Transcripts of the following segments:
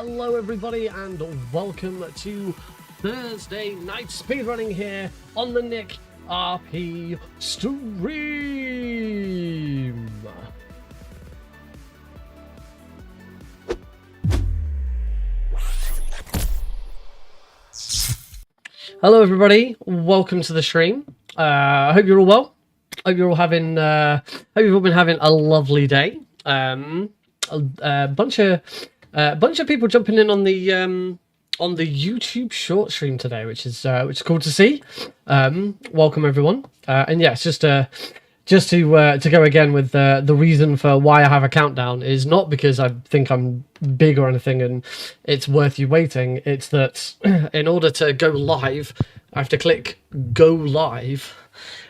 Hello everybody and welcome to Thursday night speedrunning here on the Nick RP stream. Hello everybody, welcome to the stream. I hope you're all well. Hope you're all having hope you've all been having a lovely day. A bunch of people jumping in on the YouTube short stream today, which is cool to see. Welcome everyone. And yes, just to go again with the reason for why I have a countdown is not because I think I'm big or anything and it's worth you waiting. It's that in order to go live, I have to click go live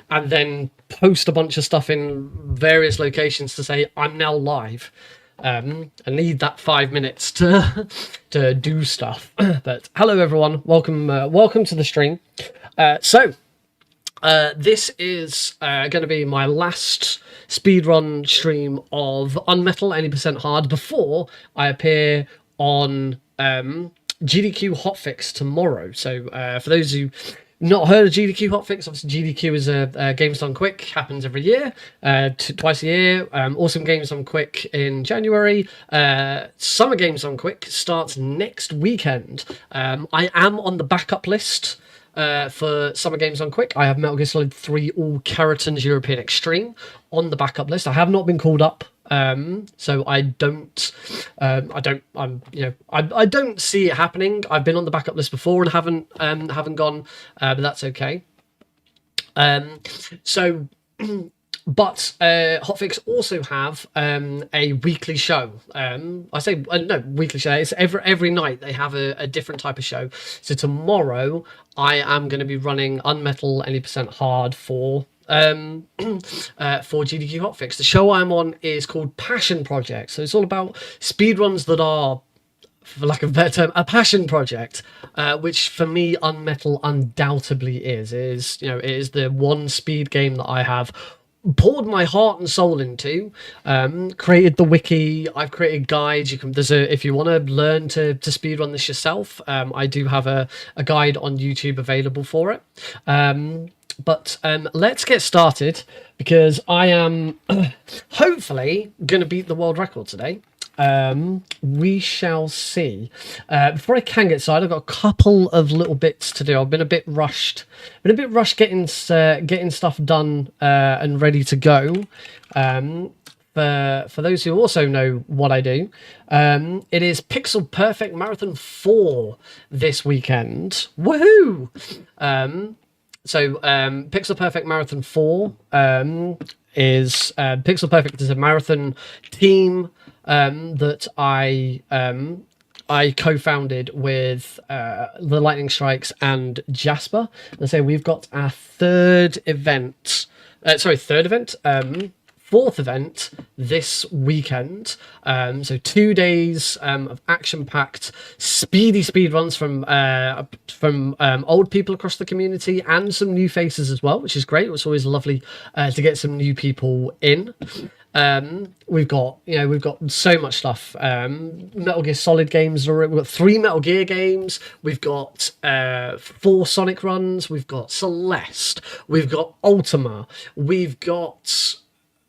and then post a bunch of stuff in various locations to say I'm now live. I need that 5 minutes to do stuff. But hello everyone, welcome to the stream. This is going to be my last speedrun stream of UnMetal 80% Hard before I appear on GDQ Hotfix tomorrow. So for those who not heard of GDQ Hotfix, obviously GDQ is a Games Done Quick, happens every year, twice a year. Awesome Games Done Quick in January. Summer Games Done Quick starts next weekend. I am on the backup list for Summer Games Done Quick. I have Metal Gear Solid 3 All Keratin's European Extreme on the backup list. I have not been called up, so I don't see it happening. I've been on the backup list before and haven't gone, but that's okay. But Hotfix also have a weekly show. I say no weekly show. It's every night they have a different type of show. So tomorrow I am going to be running UnMetal 80% Hard for GDQ Hotfix. The show I'm on is called Passion Project. So it's all about speedruns that are, for lack of a better term, a passion project, which for me UnMetal undoubtedly is. It is the one speed game that I have poured my heart and soul into. Created the wiki, I've created guides. If you want to learn to speedrun this yourself, I do have a guide on YouTube available for it. But let's get started because I am hopefully going to beat the world record today. We shall see. Before I can get started, I've got a couple of little bits to do. I've been a bit rushed. Getting stuff done and ready to go. For those who also know what I do, it is Pixel Perfect Marathon 4 this weekend. Woohoo! Pixel Perfect Marathon 4 is Pixel Perfect is a marathon team that I co-founded with the Lightning Strikes and Jasper. And so we've got our fourth event this weekend. So 2 days of action-packed, speedy speedruns from old people across the community and some new faces as well, which is great. It's always lovely to get some new people in. We've got so much stuff. Metal Gear Solid games. We've got 3 Metal Gear games. We've got 4 Sonic runs. We've got Celeste. We've got Ultima. We've got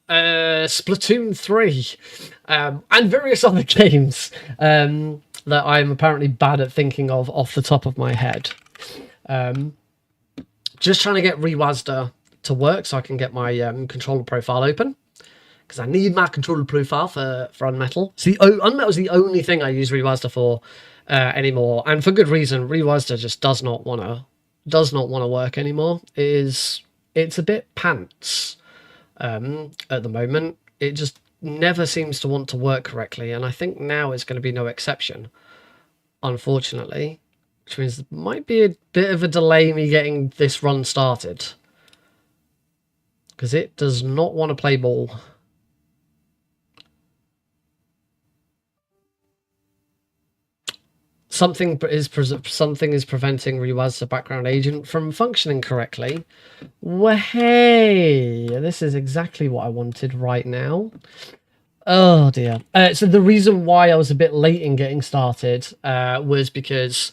Splatoon 3, and various other games that I'm apparently bad at thinking of off the top of my head. Just trying to get Rewazda to work so I can get my controller profile open, because I need my controller profile for UnMetal. See, UnMetal is the only thing I use Rewazda for anymore, and for good reason. Rewazda just does not want to work anymore. It's a bit pants. At the moment, it just never seems to want to work correctly, and I think now is going to be no exception, unfortunately, which means there might be a bit of a delay me getting this run started, because it does not want to play ball. Something is preventing Rewazda background agent from functioning correctly. Well, hey, this is exactly what I wanted right now. Oh dear. So the reason why I was a bit late in getting started was because,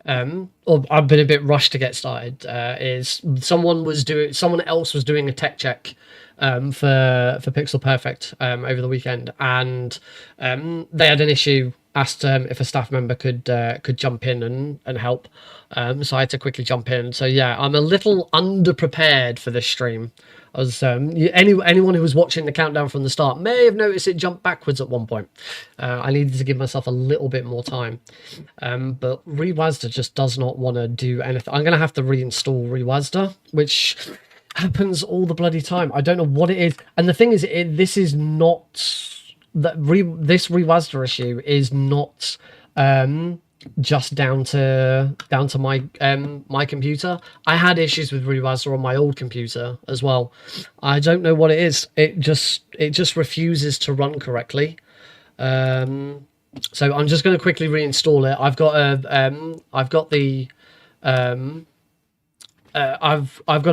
or I've been a bit rushed to get started. Is someone else was doing a tech check for Pixel Perfect over the weekend, and they had an issue. Asked if a staff member could jump in and help. So I had to quickly jump in. So yeah, I'm a little underprepared for this stream. I was anyone who was watching the countdown from the start may have noticed it jumped backwards at one point. I needed to give myself a little bit more time, but ReWASD just does not want to do anything. I'm gonna have to reinstall ReWASD, which happens all the bloody time. I don't know what it is, and the thing is, this is not this ReWASD issue is not just down to my my computer. I had issues with ReWASD on my old computer as well. I don't know what it is. It just refuses to run correctly. So I'm just going to quickly reinstall it. I've got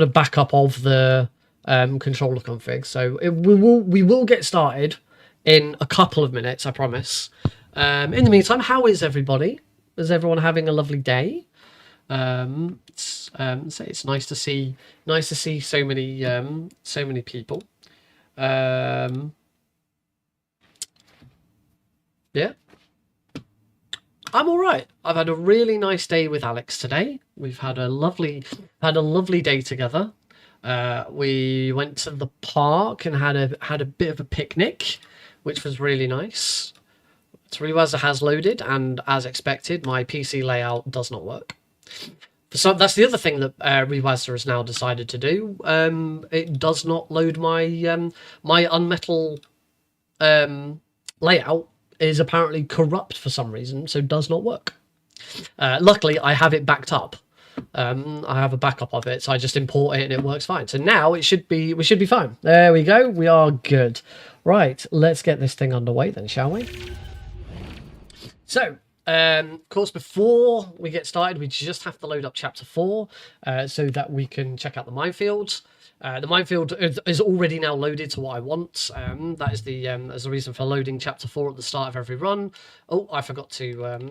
a backup of the controller config. So we will get started in a couple of minutes, I promise. In the meantime, how is everybody? Is everyone having a lovely day? It's nice to see so many people. Yeah, I'm all right. I've had a really nice day with Alex today. We've had a lovely day together. We went to the park and had a bit of a picnic, which was really nice. ReWASD has loaded, and as expected, my PC layout does not work. So that's the other thing that ReWASD has now decided to do. It does not load my my UnMetal layout is apparently corrupt for some reason, so does not work. Luckily, I have it backed up. I have a backup of it, so I just import it and it works fine. So now we should be fine. There we go. We are good. Right, let's get this thing underway then, shall we? So, of course, before we get started, we just have to load up Chapter 4 so that we can check out the minefield. The minefield is already now loaded to what I want. That is the reason for loading Chapter 4 at the start of every run. Oh, I forgot to...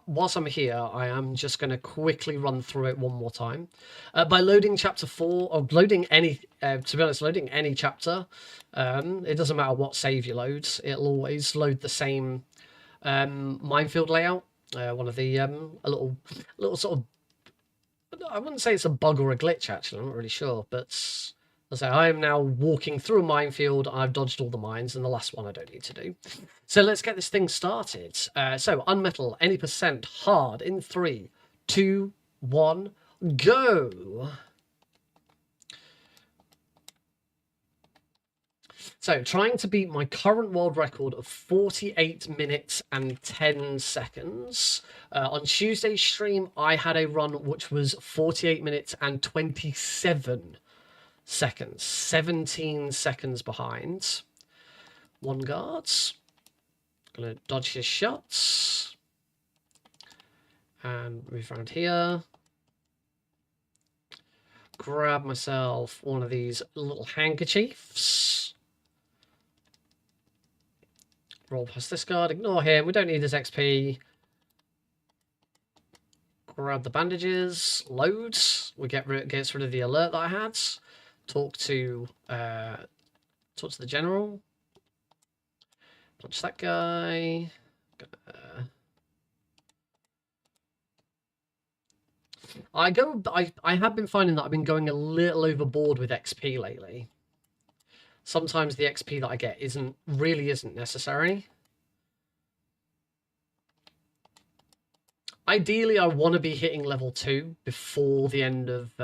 whilst I'm here, I am just going to quickly run through it one more time. By loading Chapter 4, or loading any... to be honest, loading any chapter, it doesn't matter what save you load. It'll always load the same... minefield layout. One of the a little sort of, I wouldn't say it's a bug or a glitch actually, I'm not really sure, but as I say, I am now walking through a minefield. I've dodged all the mines, and the last one I don't need to do. So let's get this thing started. So UnMetal any percent hard in 3, 2, 1, go. So, trying to beat my current world record of 48 minutes and 10 seconds. On Tuesday's stream, I had a run which was 48 minutes and 27 seconds. 17 seconds behind. One guards. Gonna dodge his shots. And move around here. Grab myself one of these little handkerchiefs. Roll past this guard, ignore him, we don't need his XP. Grab the bandages, load. We gets rid of the alert that I had. Talk to the general. Punch that guy. I have been finding that I've been going a little overboard with XP lately. Sometimes the XP that I get really isn't necessary. Ideally, I want to be hitting level 2 before the end of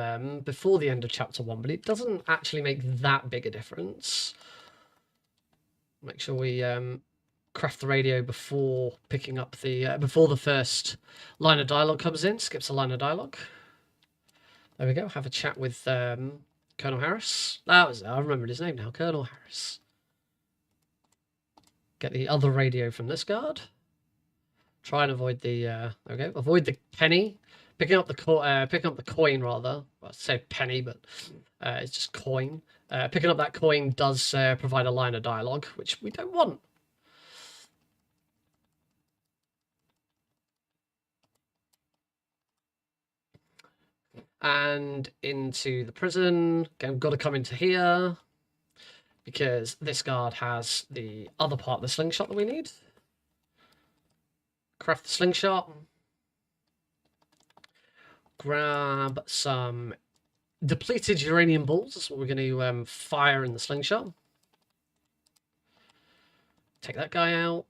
chapter 1, but it doesn't actually make that big a difference. Make sure we craft the radio before picking up before the first line of dialogue comes in. Skips a line of dialogue. There we go. Have a chat with Colonel Harris. I remembered his name now. Colonel Harris. Get the other radio from this guard. Try and avoid the avoid the penny Picking up the coin rather. Well, I say penny, but it's just coin. Picking up that coin does provide a line of dialogue, which we don't want. And into the prison. Got to come into here because this guard has the other part of the slingshot that we need. Craft the slingshot. Grab some depleted uranium balls. That's what we're going to fire in the slingshot. Take that guy out.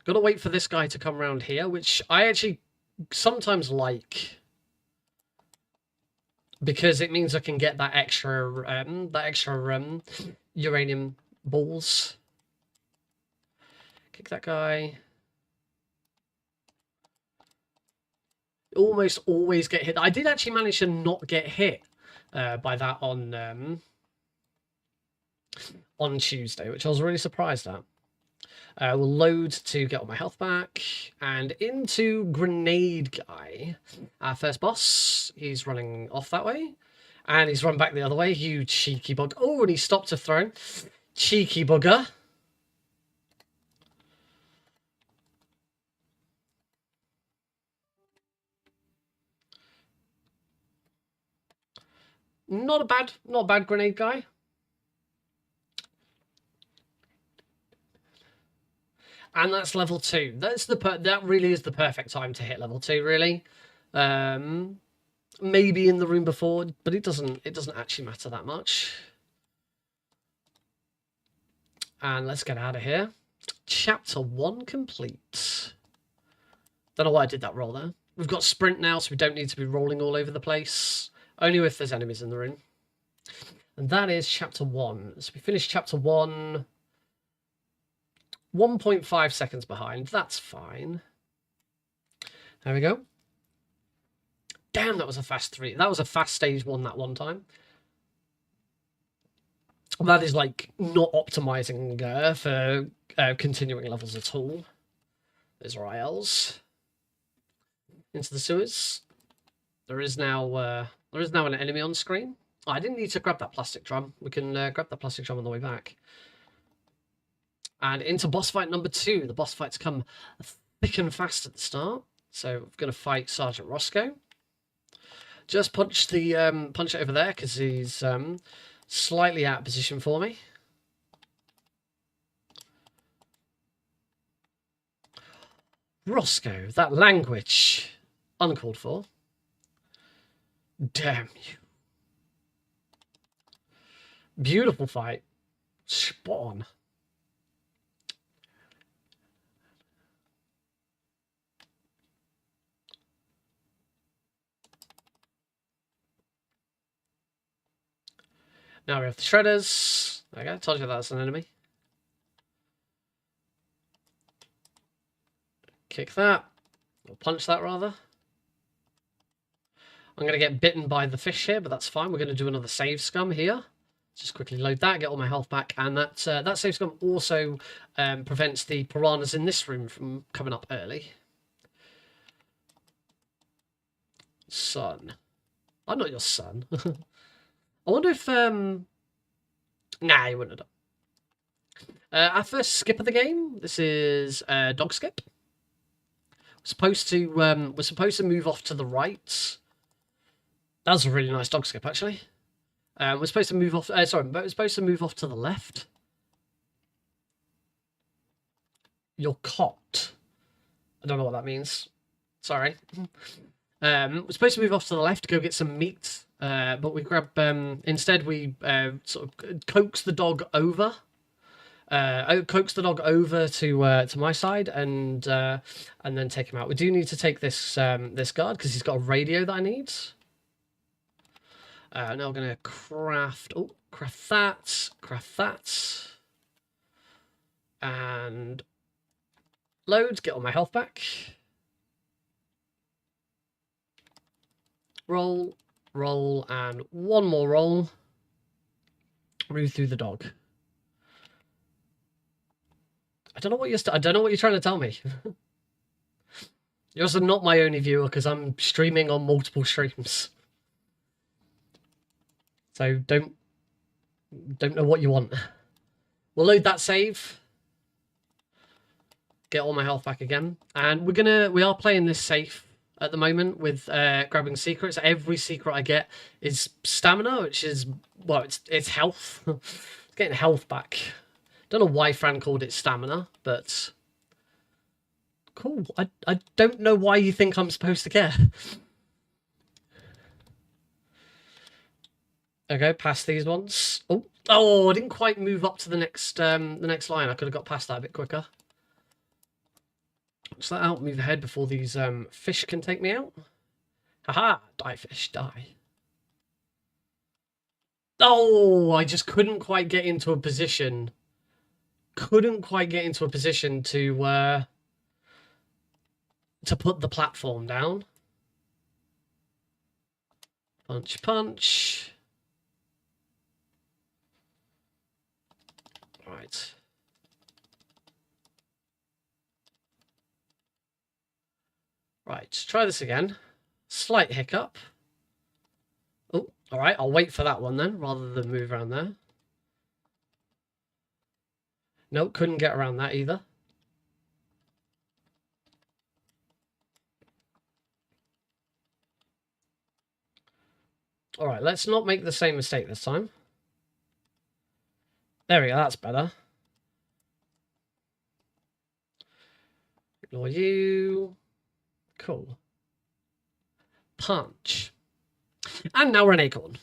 Got to wait for this guy to come around here, which I actually sometimes like, because it means I can get that extra uranium balls. Kick that guy. Almost always get hit. I did actually manage to not get hit by that on Tuesday, which I was really surprised at. We'll load to get all my health back. And into Grenade Guy. Our first boss. He's running off that way. And he's run back the other way. You cheeky bug. Oh, and he stopped to throw. Cheeky bugger. Not a bad Grenade Guy. And that's level 2. That really is the perfect time to hit level 2, really. Maybe in the room before, but it doesn't actually matter that much. And let's get out of here. Chapter 1 complete. Don't know why I did that roll there. We've got sprint now, so we don't need to be rolling all over the place. Only if there's enemies in the room. And that is chapter 1. So we finished chapter 1. 1.5 seconds behind. That's fine. There we go. Damn, that was a fast 3. That was a fast stage 1 that one time. That is like not optimizing for continuing levels at all. There's rails. Into the sewers. There is now an enemy on screen. Oh, I didn't need to grab that plastic drum. We can grab that plastic drum on the way back. And into boss fight number 2. The boss fights come thick and fast at the start. So we're going to fight Sergeant Roscoe. Just punch it over there because he's slightly out of position for me. Roscoe, that language. Uncalled for. Damn you. Beautiful fight. Spot on. Now we have the shredders. Okay, I told you that's an enemy. Kick that. Or punch that, rather. I'm going to get bitten by the fish here, but that's fine. We're going to do another save scum here. Just quickly load that, get all my health back. And that save scum also prevents the piranhas in this room from coming up early. Son. I'm not your son. I wonder if... Nah, you wouldn't have done. Our first skip of the game. This is dog skip. We're supposed to move off to the right. That was a really nice dog skip, actually. We're supposed to move off... we're supposed to move off to the left. You're caught. I don't know what that means. Sorry. We're supposed to move off to the left to go get some meat. But we grab... instead, we sort of coax the dog over. Coax the dog over to my side and then take him out. We do need to take this this guard because he's got a radio that I need. Now we're going to craft that, and load. Get all my health back. Roll, and one more roll. Move through the dog. I don't know what you're trying to tell me. You're also not my only viewer because I'm streaming on multiple streams. So don't know what you want. We'll load that save. Get all my health back again. And we are playing this safe at the moment with grabbing secrets. Every secret I get is stamina, which is, well, it's health. It's getting health back. Don't know why Fran called it stamina, but cool. I don't know why you think I'm supposed to care. Okay, past these ones. Oh, I didn't quite move up to the next line. I could have got past that a bit quicker. So that out, move ahead before these fish can take me out. Haha, die fish, die. Oh, I just couldn't quite get into a position. Couldn't quite get into a position to put the platform down. Punch, punch. Right. Right, try this again. Slight hiccup. Oh, all right, I'll wait for that one then, rather than move around there. Nope, couldn't get around that either. All right, let's not make the same mistake this time. There we go, that's better. Ignore you. Cool. Punch. And now we're an acorn.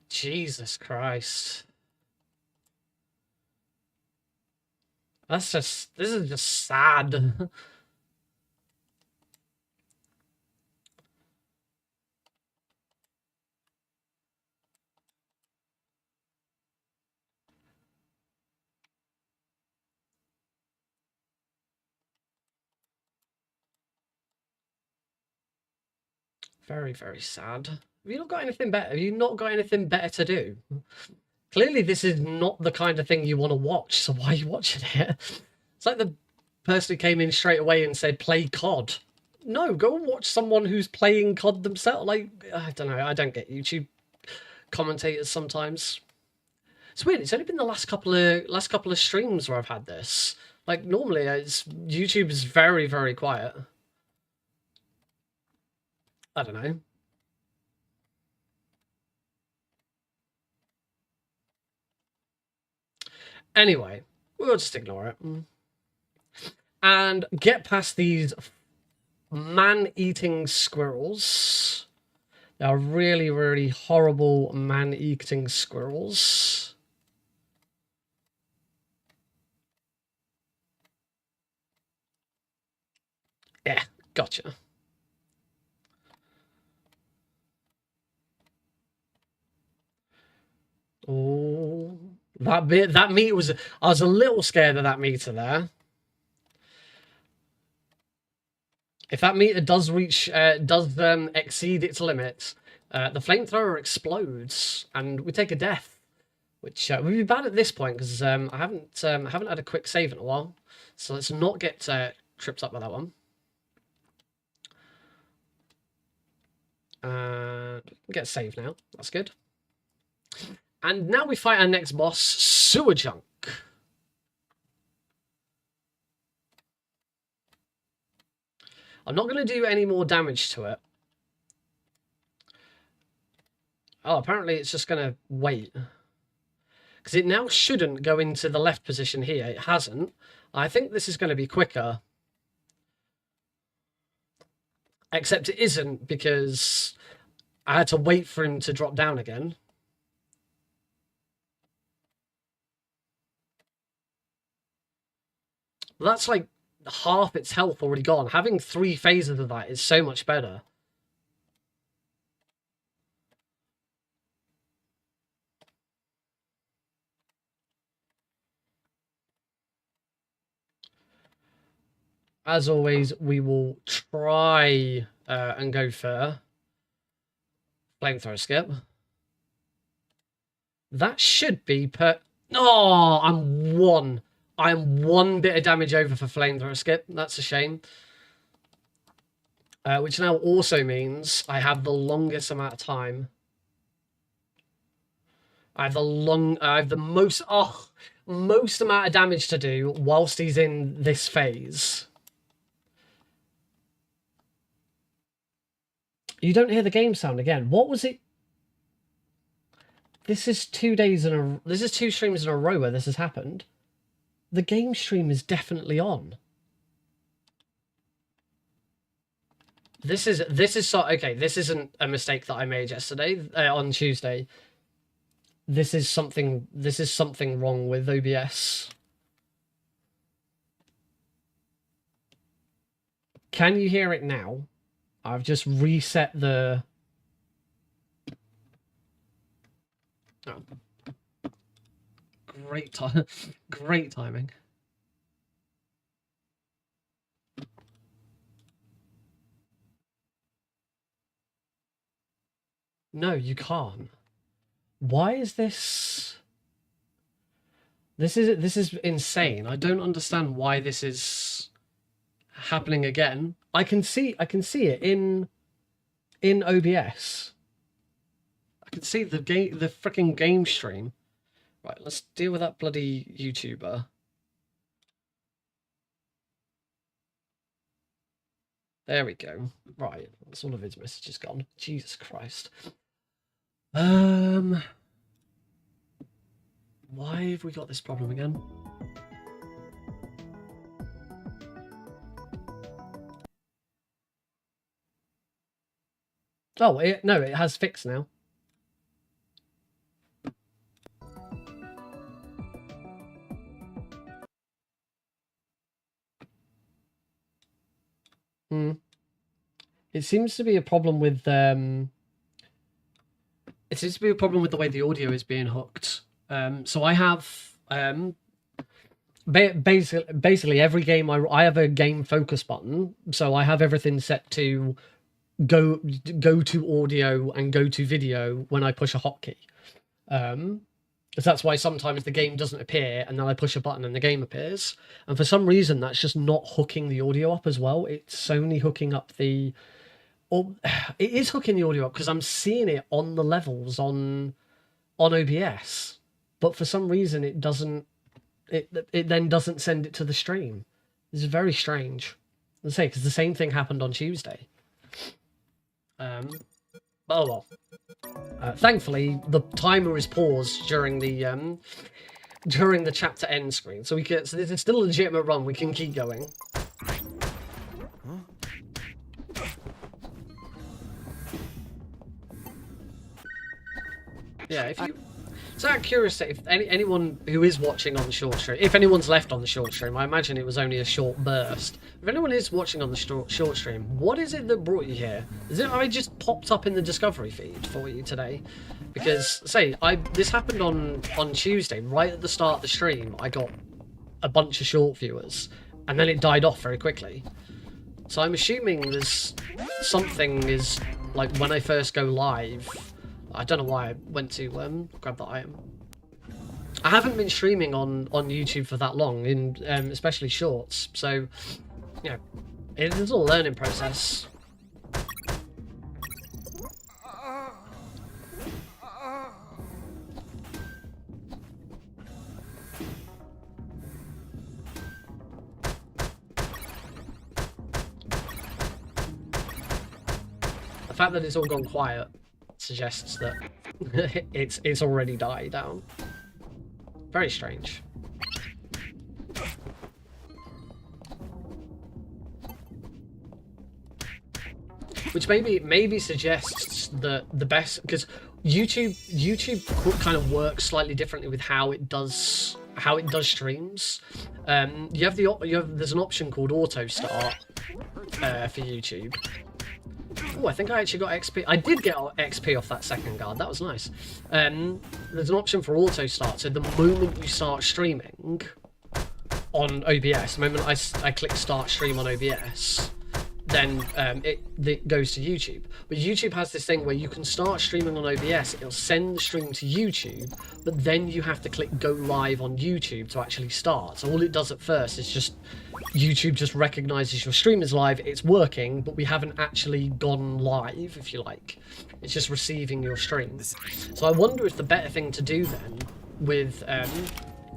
Jesus Christ. This is just sad. Very, very sad. Have you not got anything better? Have you not got anything better to do? Clearly, this is not the kind of thing you want to watch, so why are you watching it? It's like the person who came in straight away and said, play COD. No, go and watch someone who's playing COD themselves. Like, I don't know, I don't get YouTube commentators sometimes. It's weird, it's only been the last couple of streams where I've had this. Like, normally, YouTube is very, very quiet. I don't know. Anyway, we'll just ignore it. And get past these man-eating squirrels. They are really, really horrible man-eating squirrels. Yeah, gotcha. Oh, that meat was. I was a little scared of that meter there. If that meter does exceed its limits, the flamethrower explodes and we take a death, which would be bad at this point because I haven't had a quick save in a while. So let's not get tripped up by that one. Get saved now. That's good. And now we fight our next boss, Sewer Junk. I'm not going to do any more damage to it. Oh, apparently it's just going to wait. Because it now shouldn't go into the left position here. It hasn't. I think this is going to be quicker. Except it isn't because I had to wait for him to drop down again. That's like half its health already gone. Having 3 phases of that is so much better. as always, we will try and go for flamethrower skip. That should be per... Oh, I'm one bit of damage over for flamethrower skip. That's a shame. Which now also means I have the longest amount of time. I have the most amount of damage to do whilst he's in this phase. You don't hear the game sound again. What was it? This is 2 days in a... This is 2 streams in a row where this has happened. The game stream is definitely on. This is so... Okay, this isn't a mistake that I made yesterday, on Tuesday. This is something wrong with OBS. Can you hear it now? I've just reset the... Oh. Great timing. No, you can't. Why is this? This is insane. I don't understand why this is happening again. I can see it in OBS. I can see the freaking game stream. Right, let's deal with that bloody YouTuber. There we go. Right, that's all of his messages gone. Jesus Christ. Why have we got this problem again? Oh, no, it has fixed now. It seems to be a problem with it seems to be a problem with the way the audio is being hooked. So I have basically every game I have a game focus button, so I have everything set to go to audio and go to video when I push a hotkey. So that's why sometimes the game doesn't appear, and then I push a button and the game appears. And for some reason, that's just not hooking the audio up as well. It's only hooking up the... Or it is hooking the audio up because I'm seeing it on the levels on OBS. But for some reason, it doesn't... It then doesn't send it to the stream. This is very strange. Let's say, because the same thing happened on Tuesday. Oh well. Thankfully, the timer is paused during the chapter end screen, so this is still a legitimate run. We can keep going. Yeah, if you... It's out of curiosity, if anyone who is watching on the short stream, if anyone's left on the short stream, I imagine it was only a short burst. If anyone is watching on the short stream, what is it that brought you here? Is it I just popped up in the discovery feed for you today? Because, this happened on Tuesday, right at the start of the stream. I got a bunch of short viewers, and then it died off very quickly. So I'm assuming there's something is, like, when I first go live... I don't know why I went to grab that item. I haven't been streaming on YouTube for that long, especially shorts. So, you know, it's all a learning process. The fact that it's all gone quiet suggests that it's already died down. Very strange. Which maybe suggests that the best, because YouTube kind of works slightly differently with how it does streams. There's an option called auto start for YouTube. Oh, I think I actually got XP. I did get XP off that second guard. That was nice. There's an option for auto start. So the moment you start streaming, on OBS. The moment I click start stream on OBS, then it goes to YouTube. But YouTube has this thing where you can start streaming on OBS, it'll send the stream to YouTube, but then you have to click go live on YouTube to actually start. So all it does at first is just, YouTube just recognizes your stream is live, it's working, but we haven't actually gone live, if you like. It's just receiving your stream. So I wonder if the better thing to do then, with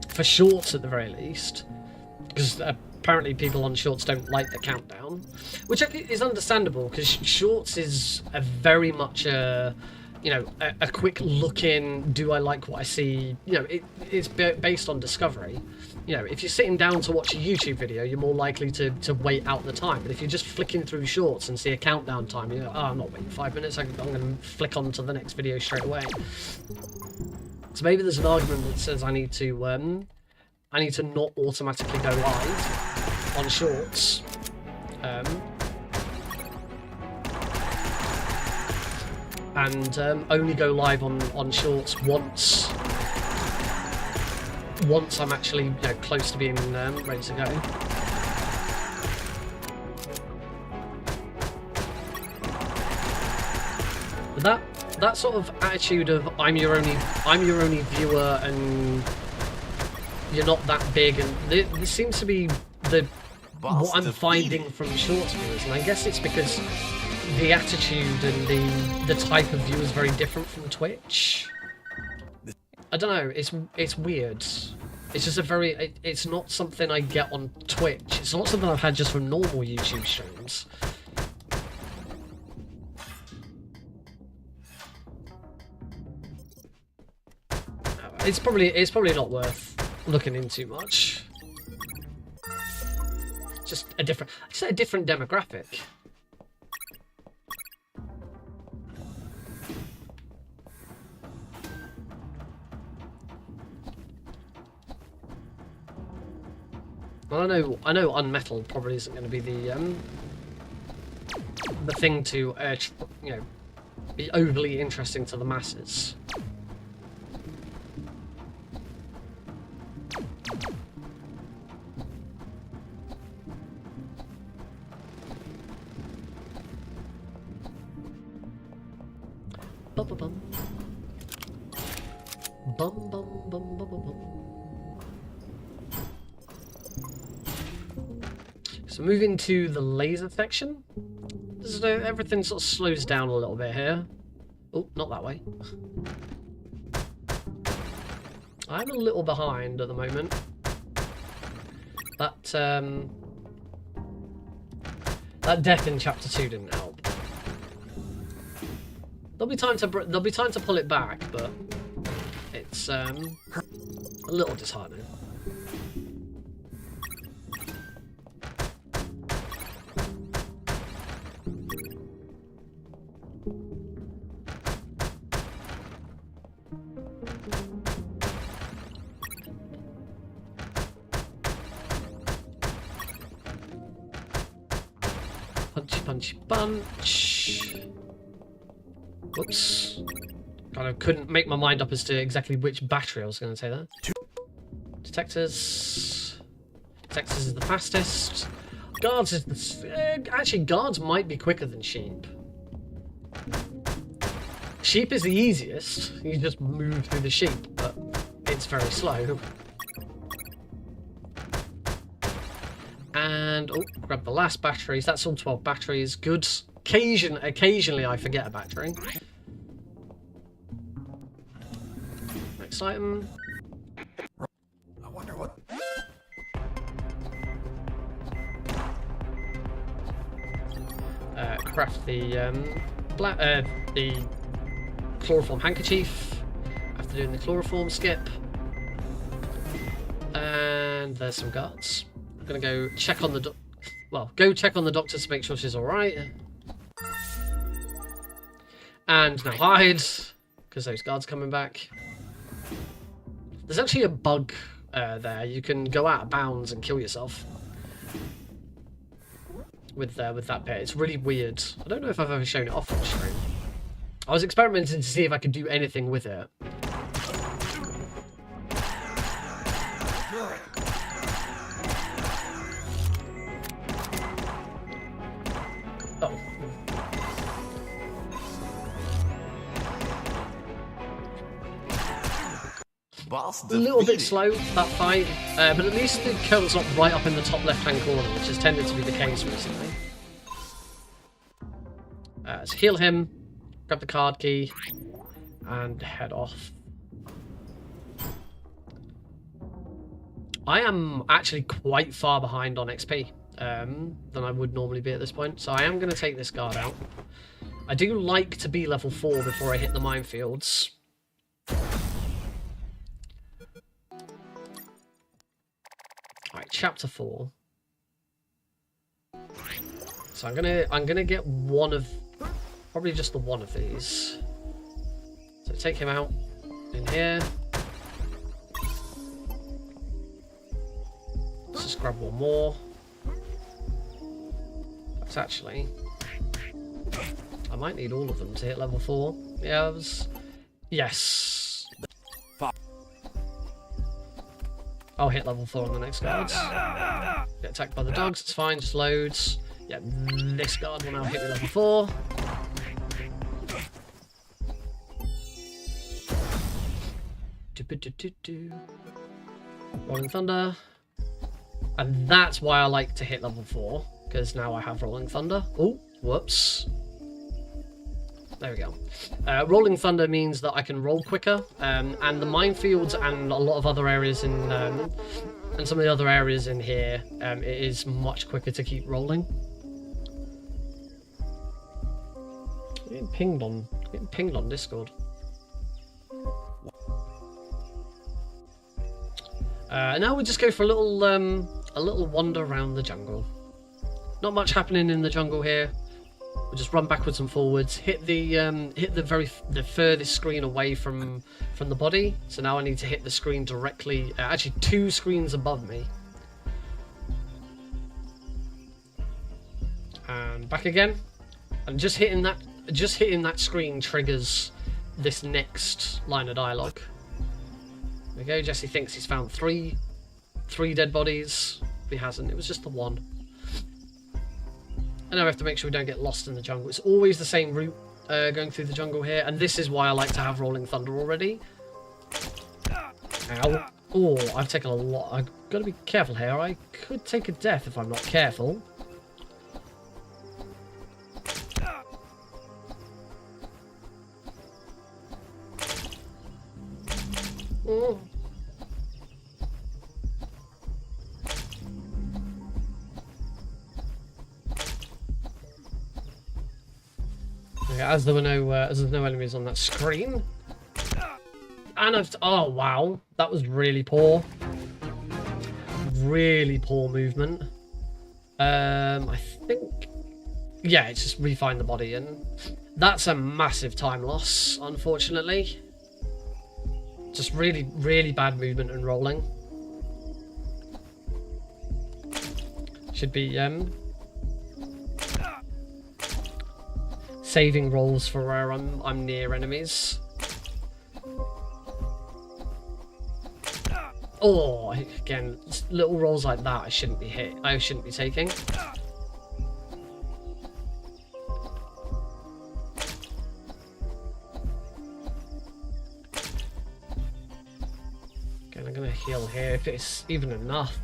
for shorts at the very least, because apparently people on shorts don't like the countdown, which is understandable, because shorts is a very much a quick look in, do I like what I see, it's based on discovery. If you're sitting down to watch a YouTube video, you're more likely to wait out the time. But if you're just flicking through shorts and see a countdown time, you're like, oh, I'm not waiting 5 minutes, I'm going to flick on to the next video straight away. So maybe there's an argument that says I need to not automatically go live on shorts. And only go live on shorts once I'm actually close to being ready to go. But that sort of attitude of I'm your only viewer and you're not that big, and this seems to be what I'm finding from shorts viewers, and I guess it's because the attitude and the type of view is very different from Twitch. I don't know, it's weird. It's just it's not something I get on Twitch. It's not something I've had just from normal YouTube streams. It's probably not worth looking into much. Just a different demographic. Well, I know UnMetal probably isn't going to be the thing to be overly interesting to the masses. Bum bum bum. Bum bum bum bum bum. So moving to the laser section. Everything sort of slows down a little bit here. Oh, not that way. I'm a little behind at the moment. That death in chapter 2 didn't help. There'll be time to pull it back, but it's a little disheartening. Punchy, punchy, punch. Whoops. God, I couldn't make my mind up as to exactly which battery I was going to say there. Detectors. Detectors is the fastest. Guards is the... actually, guards might be quicker than sheep. Sheep is the easiest. You just move through the sheep, but it's very slow. And, oh, grab the last batteries. That's all 12 batteries. Good. Occasionally I forget a battery. Next item. I wonder what... Craft the chloroform handkerchief after doing the chloroform skip. And there's some guards. I'm gonna go check on the go check on the doctor to make sure she's alright. And now hide, because those guards coming back. There's actually a bug there. You can go out of bounds and kill yourself with that bit. It's really weird. I don't know if I've ever shown it off on screen. I was experimenting to see if I could do anything with it. Boss A little bit defeated. slow, that fight, but at least the code's not right up in the top left-hand corner, which has tended to be the case recently. So heal him, grab the card key, and head off. I am actually quite far behind on XP than I would normally be at this point, so I am going to take this guard out. I do like to be level 4 before I hit the minefields. Alright, chapter 4. So I'm gonna get one of, probably just the one of these. So take him out in here. Let's just grab one more. That's actually, I might need all of them to hit level 4. Yeah, yes. I'll hit level 4 on the next guards. Get attacked by the dogs, it's fine, just loads. Yeah, this guard will now hit me level 4. Rolling Thunder. And that's why I like to hit level 4, because now I have Rolling Thunder. Oh, whoops. There we go. Rolling Thunder means that I can roll quicker, and the minefields and a lot of other areas in, and some of the other areas in here, it is much quicker to keep rolling. Getting pinged on Discord. Now we just go for a little wander around the jungle. Not much happening in the jungle here. We'll just run backwards and forwards. Hit the furthest screen away from the body. So now I need to hit the screen directly. Actually, 2 screens above me. And back again. And just hitting that screen triggers this next line of dialogue. There we go. Jesse thinks he's found three dead bodies. But he hasn't. It was just the one. And now we have to make sure we don't get lost in the jungle. It's always the same route going through the jungle here, and this is why I like to have Rolling Thunder already. Ow. Oh, I've taken a lot. I've got to be careful here. I could take a death if I'm not careful. Oh. Okay, as there were no enemies on that screen, and oh wow, that was really poor movement. I think, yeah, it's just refine the body, and that's a massive time loss, unfortunately. Just really bad movement and rolling. Should be saving rolls for where I'm near enemies. Oh, again, little rolls like that I shouldn't be taking. Again, I'm gonna heal here if it's even enough.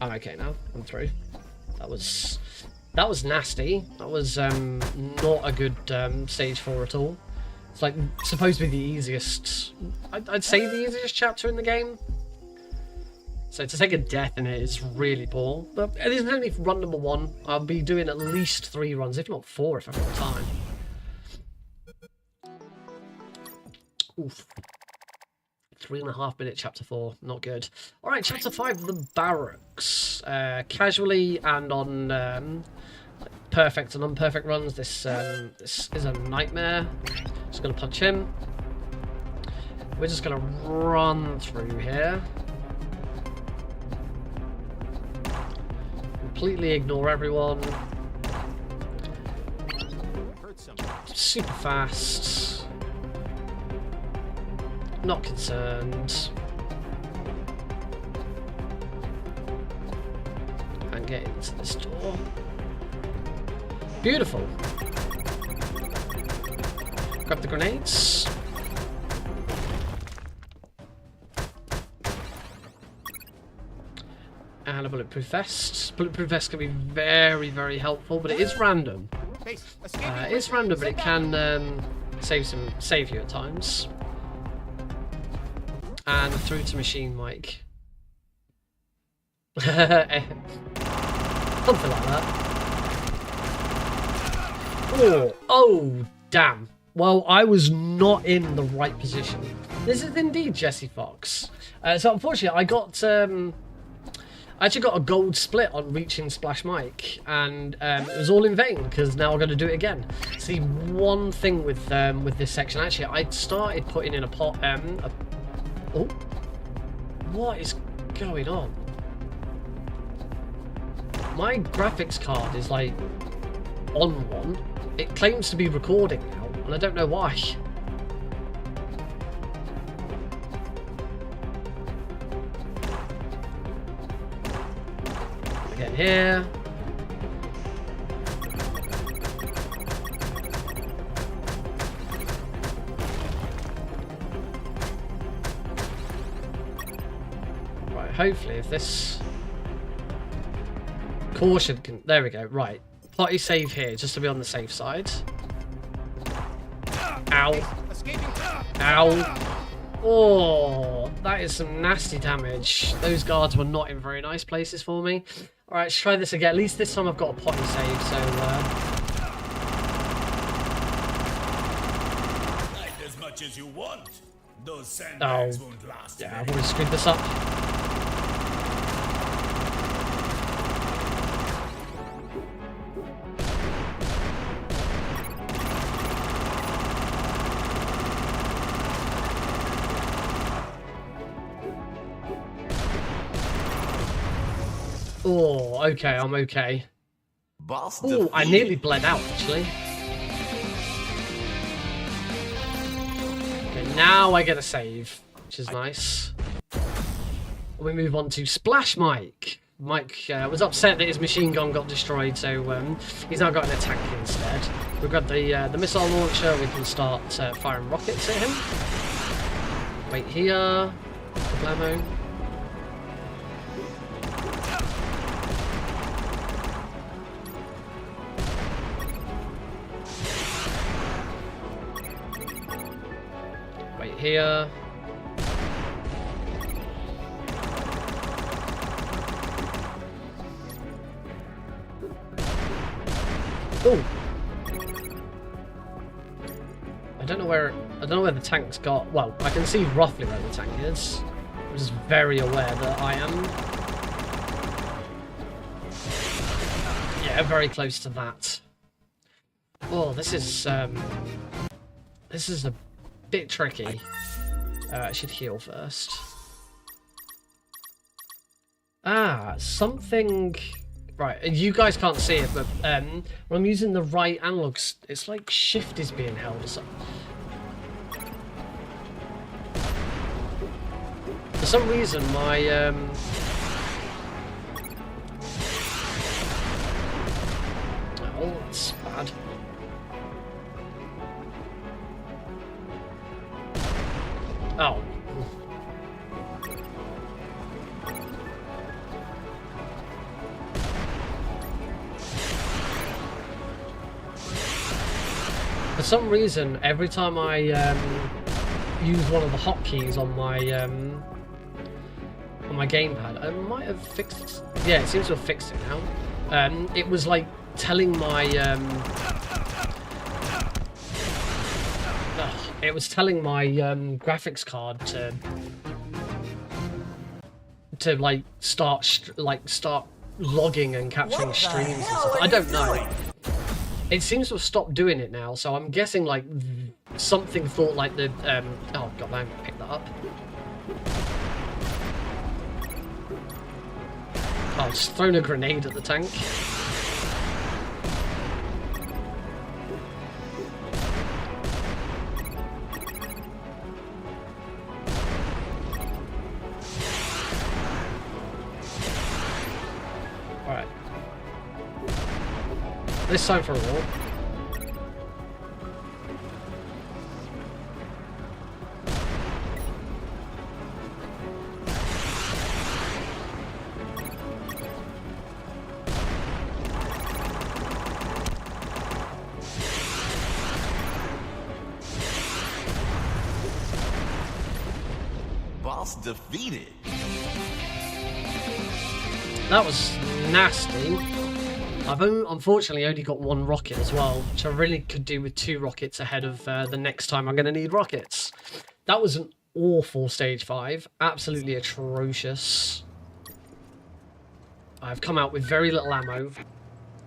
I'm okay now. I'm through. That was nasty. That was not a good stage 4 at all. It's like supposed to be the easiest. I'd say the easiest chapter in the game. So to take a death in it is really poor. But it is only run number 1. I'll be doing at least 3 runs, if not 4, if I've got time. Oof. 3.5 minute chapter 4, not good. Alright, chapter 5, the barracks. Casually and on perfect and unperfect runs, this is a nightmare. Just gonna punch him. We're just gonna run through here. Completely ignore everyone. Super fast. Not concerned. And get into this door. Beautiful. Grab the grenades. and a bulletproof vest. Bulletproof vest can be very, very helpful, but it is random. It's random, but it can save you at times. And through to machine mic. Something like that. Oh, damn. Well, I was not in the right position. This is indeed Jesse Fox. So unfortunately, I actually got a gold split on reaching Splash Mike, and it was all in vain because now I'm going to do it again. See, one thing with this section, actually, I started putting in a pot. Oh, what is going on? My graphics card is like on one. It claims to be recording now, and I don't know why. Get here. Right, hopefully if this caution can... There we go, right. Potty save here, just to be on the safe side. Ow. Ow. Oh, that is some nasty damage. Those guards were not in very nice places for me. Alright, let's try this again. At least this time I've got a potty save, so... Light as much as you want. Those sandbags won't last. Yeah, I've already screwed this up. Oh, okay, I'm okay. Oh, I nearly bled out, actually. Okay, now I get a save, which is nice. We move on to Splash Mike. Mike was upset that his machine gun got destroyed, so he's now got an attack instead. We've got the missile launcher. We can start firing rockets at him. Wait here. Problemo. Wait here. Oh! I don't know where the tank's got. Well, I can see roughly where the tank is. I'm just very aware that I am. Yeah, very close to that. Oh, this is a bit tricky. I should heal first. Ah, something. Right, you guys can't see it, but when I'm using the right analogs, it's like shift is being held or something. For some reason, my oh, that's bad. Oh. For some reason, every time I use one of the hotkeys on my gamepad, I might have fixed it. Yeah, it seems to have fixed it now. It was like telling my it was telling my graphics card to like start logging and capturing streams and stuff. I don't know. It seems to have stopped doing it now, so I'm guessing like something thought like the oh god, I picked that up. Oh, just thrown a grenade at the tank. Alright. This time for a walk. Boss defeated. That was nasty. I've unfortunately only got one rocket as well, which I really could do with 2 rockets ahead of the next time I'm going to need rockets. That was an awful stage 5. Absolutely atrocious. I've come out with very little ammo.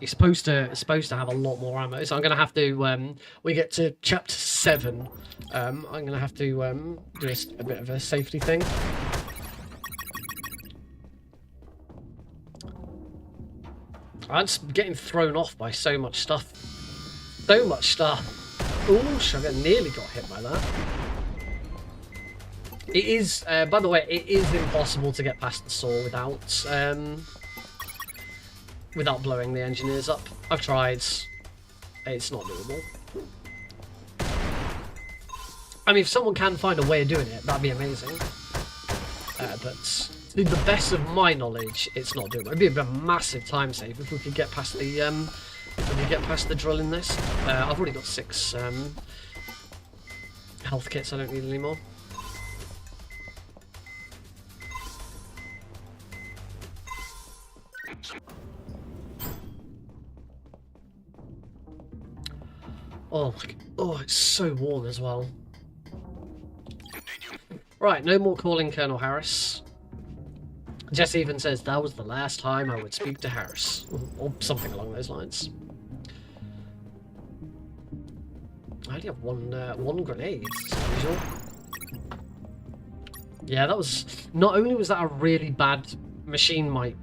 You're supposed to have a lot more ammo, so I'm going to have to, when we get to chapter 7, I'm going to have to do a bit of a safety thing. I'm just getting thrown off by so much stuff. So much stuff. Ooh, sugar, nearly got hit by that. It is, by the way, it is impossible to get past the saw without blowing the engineers up. I've tried. It's not doable. I mean, if someone can find a way of doing it, that'd be amazing. But to the best of my knowledge, it's not doable. It'd be a massive time save if we could get past the drill in this. I've already got 6 health kits. I don't need any more. Oh my God. Oh, it's so warm as well. Right, no more calling Colonel Harris. Jess even says that was the last time I would speak to Harris, or something along those lines. I only have one grenade, as usual. Yeah, that was... Not only was that a really bad machine mic...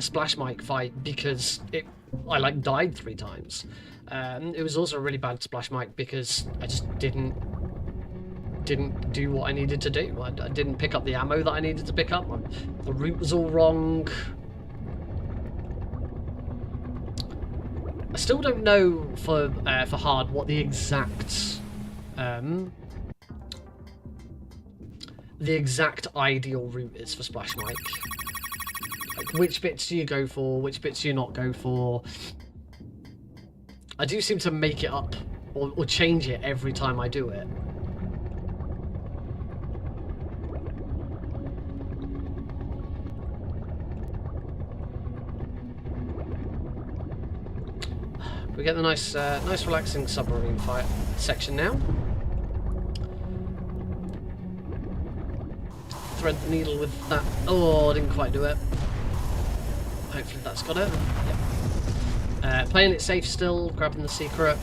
splash mic fight, because I, like, died 3 times. It was also a really bad splash mic because I just didn't do what I needed to do. I didn't pick up the ammo that I needed to pick up. The route was all wrong. I still don't know for hard what the exact ideal route is for splash mic. Like, which bits do you go for? Which bits do you not go for? I do seem to make it up or change it every time I do it. We get the nice relaxing submarine fight section now. Thread the needle with that. Oh, I didn't quite do it. Hopefully that's got it. Yep. Playing it safe still, grabbing the secret.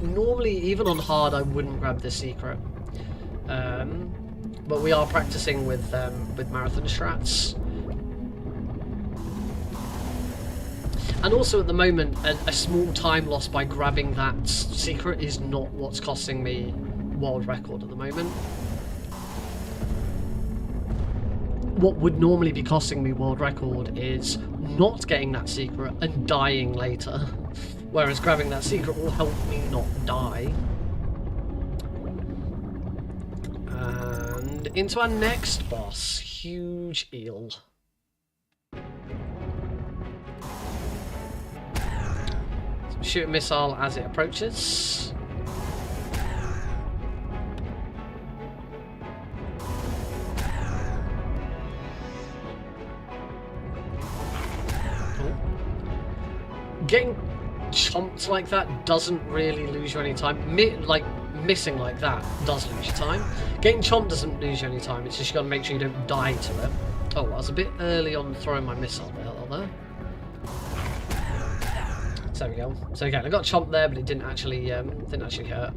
Normally, even on hard, I wouldn't grab the secret. But we are practicing with marathon strats. And also at the moment, a small time loss by grabbing that secret is not what's costing me world record at the moment. What would normally be costing me world record is not getting that secret and dying later. Whereas grabbing that secret will help me not die. And into our next boss, huge eel. Shoot a missile as it approaches. Getting chomped like that doesn't really lose you any time. Missing like that does lose you time. Getting chomped doesn't lose you any time. It's just you got to make sure you don't die to it. Oh, I was a bit early on throwing my missile there. So there we go. So again, I got chomped there, but it didn't actually hurt.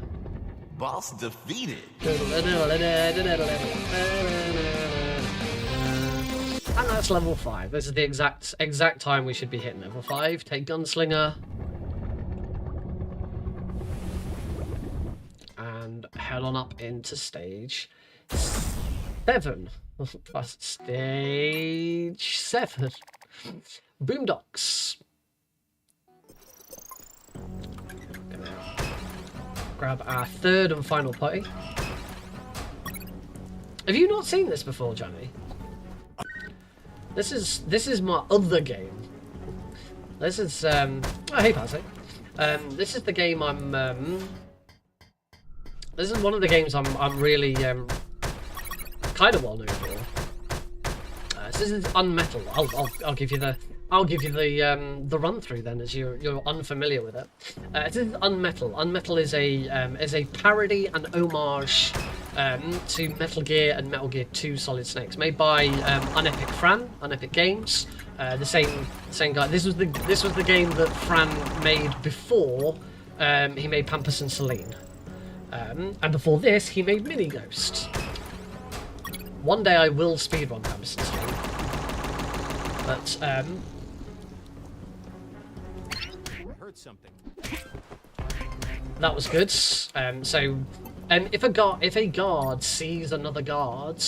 Boss defeated. And that's level 5. This is the exact time we should be hitting level 5. Take Gunslinger. And head on up into stage 7. Stage 7. Boondocks. Gonna grab our 3rd and final putty. Have you not seen this before, Johnny? This is my other game. This is oh hey Patsy. This is the game this is one of the games I'm really kind of well known for. So this is UnMetal. I'll give you the run through then, as you're unfamiliar with it. This is UnMetal. UnMetal is a parody and homage to Metal Gear and Metal Gear 2 Solid Snakes, made by Unepic Games, the same guy. This was the game that Fran made before he made Pampus and Celine, and before this he made Mini Ghost. One day I will speedrun Pampus and Celine, but something. that was good. So if a guard sees another guard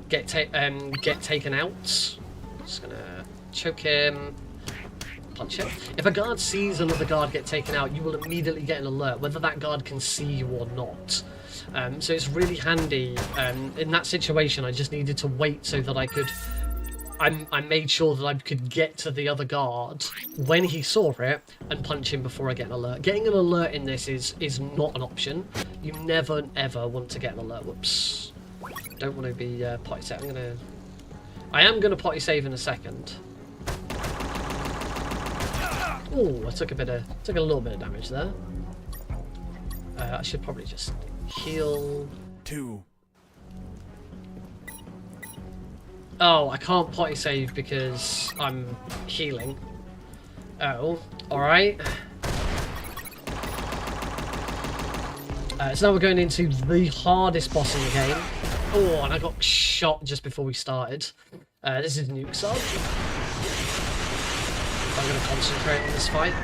get taken out, just gonna choke him, punch him. If a guard sees another guard get taken out, you will immediately get an alert, whether that guard can see you or not. So it's really handy. In that situation, I just needed to wait so that I could. I made sure that I could get to the other guard when he saw it and punch him before I get an alert. Getting an alert in this is not an option. You never ever want to get an alert. Whoops. Don't want to be potty save. I am gonna potty save in a second. Oh, I took a little bit of damage there. I should probably just heal. 2. Oh, I can't potty save because I'm healing. Oh, alright. So now we're going into the hardest boss in the game. Oh, and I got shot just before we started. This is Nuke Sub. I'm going to concentrate on this fight.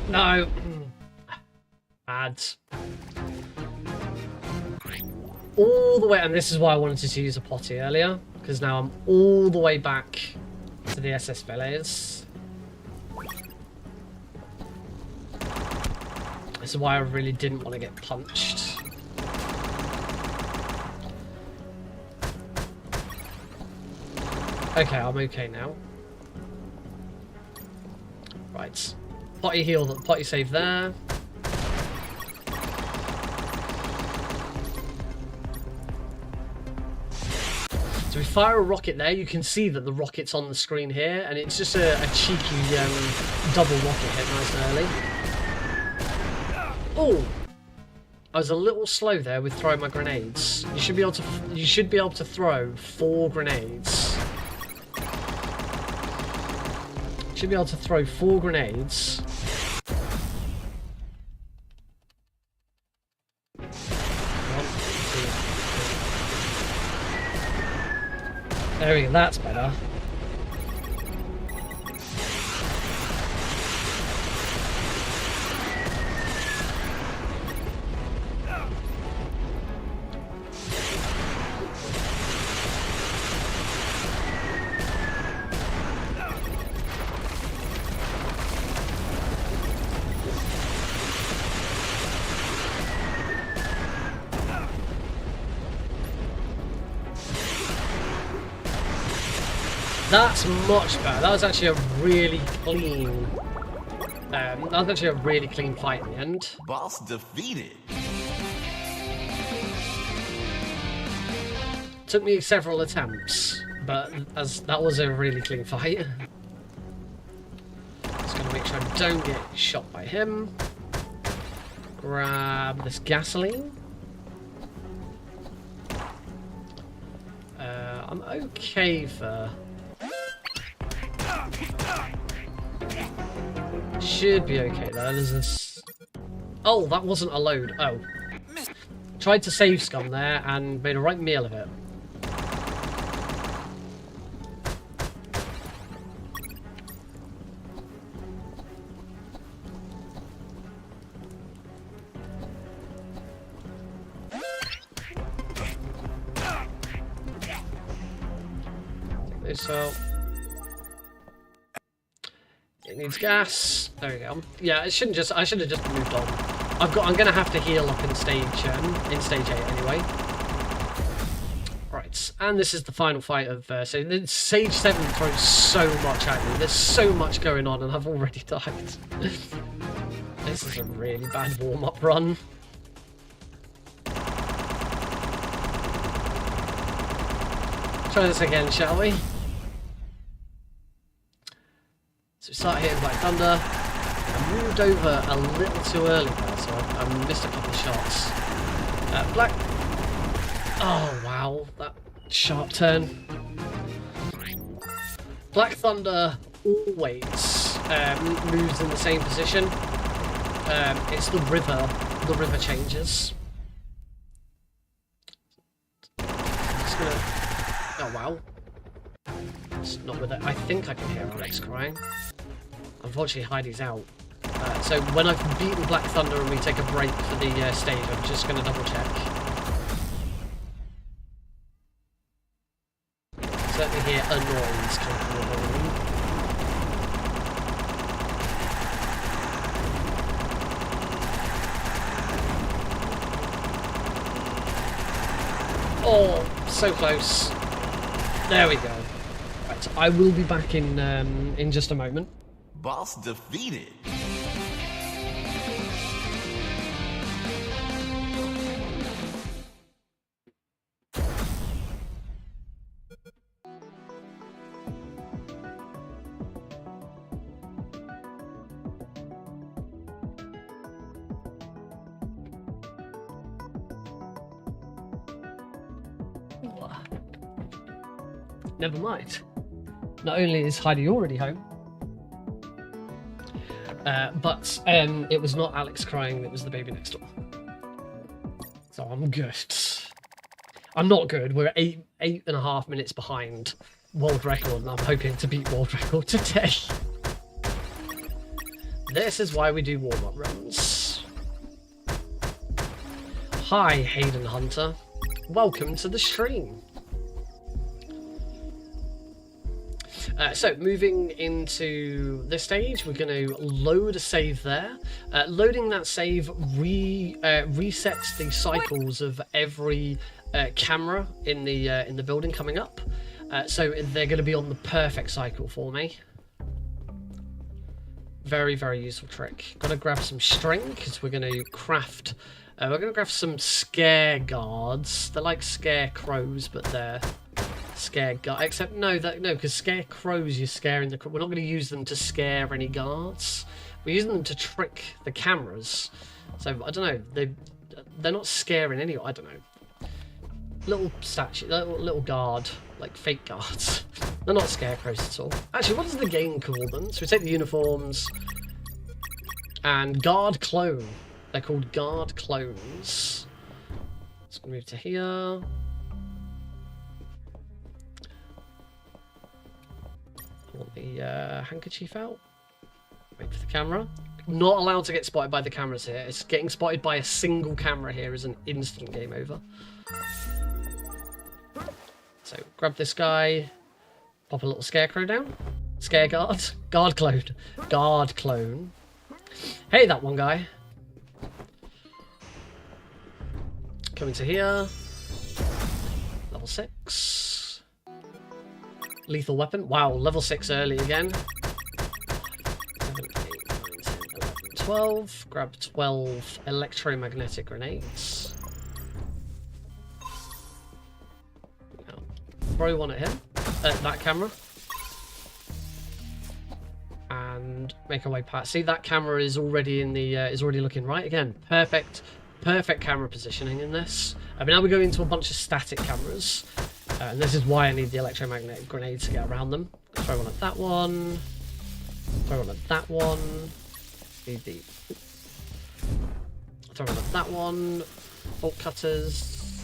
No. Bad. All the way, and this is why I wanted to use a potty earlier, because now I'm all the way back to the SS Vélez. This is why I really didn't want to get punched. Okay, I'm okay now. Right. Potty heal, potty save there. So we fire a rocket there. You can see that the rocket's on the screen here, and it's just a cheeky double rocket hit nice and early. Oh, I was a little slow there with throwing my grenades. You should be able to throw 4 grenades. Should be able to throw 4 grenades. There we go, that's better. That's much better. That was actually a really clean. That was actually a really clean fight in the end. Boss defeated. Took me several attempts, but as that was a really clean fight. Just gonna make sure I don't get shot by him. Grab this gasoline. I'm okay for. Should be okay though. There's this. Oh, that wasn't a load. Oh. Tried to save scum there and made a right meal of it. this out. It needs gas. There we go. Yeah, it shouldn't just. I should have just moved on. I'm gonna have to heal up in stage 8 anyway. Right, and this is the final fight of. So stage 7 throws so much at me. There's so much going on, and I've already died. This is a really bad warm-up run. Try this again, shall we? So we start hitting Black Thunder. I moved over a little too early there, so I missed a couple of shots. Black... Oh, wow. That sharp turn. Black Thunder always moves in the same position. It's the river. The river changes. Just gonna... Oh, wow. It's not with it. I think I can hear Alex crying. Unfortunately, Heidi's out. So when I've beaten Black Thunder and we take a break for the stage, I'm just going to double check. Certainly hear a noise coming from the building. Oh, so close. There we go. Right, I will be back in just a moment. Boss defeated. Never mind. Not only is Heidi already home, but it was not Alex crying, it was the baby next door. So I'm good. I'm not good. We're 8.5 minutes behind world record, and I'm hoping to beat world record today. This is why we do warm-up runs. Hi, Hayden Hunter. Welcome to the stream. So moving into this stage, we're going to load a save there. Loading that save resets the cycles of every camera in the building coming up. So they're going to be on the perfect cycle for me. Very, very useful trick. Got to grab some string because we're going to craft. We're going to grab some scare guards. They're like scarecrows, but they're scare guard. Except no, because scarecrows you're scaring the. We're not going to use them to scare any guards. We're using them to trick the cameras. So I don't know. They're not scaring anyone. I don't know. Little statue, little guard, like fake guards. They're not scarecrows at all. Actually, what does the game call them? So we take the uniforms and guard clone. They're called guard clones. Let's move to here. I want the handkerchief out. Wait for the camera. Not allowed to get spotted by the cameras here. It's getting spotted by a single camera here is an instant game over. So grab this guy, pop a little scarecrow down. Scare guard. Guard clone. Guard clone. Hey, that one guy. Coming to here. Level 6. Lethal weapon. Wow, level 6 early again. 7, 8, 9, 10, 11, 12. Grab 12 electromagnetic grenades. Throw one at him, that camera, and make our way past. See, that camera is already in the is already looking right again. Perfect camera positioning in this. I mean, now we go into a bunch of static cameras, and this is why I need the electromagnetic grenades to get around them. Throw one at that one. Throw one at that one. Need the. Throw one at that one. Bolt cutters.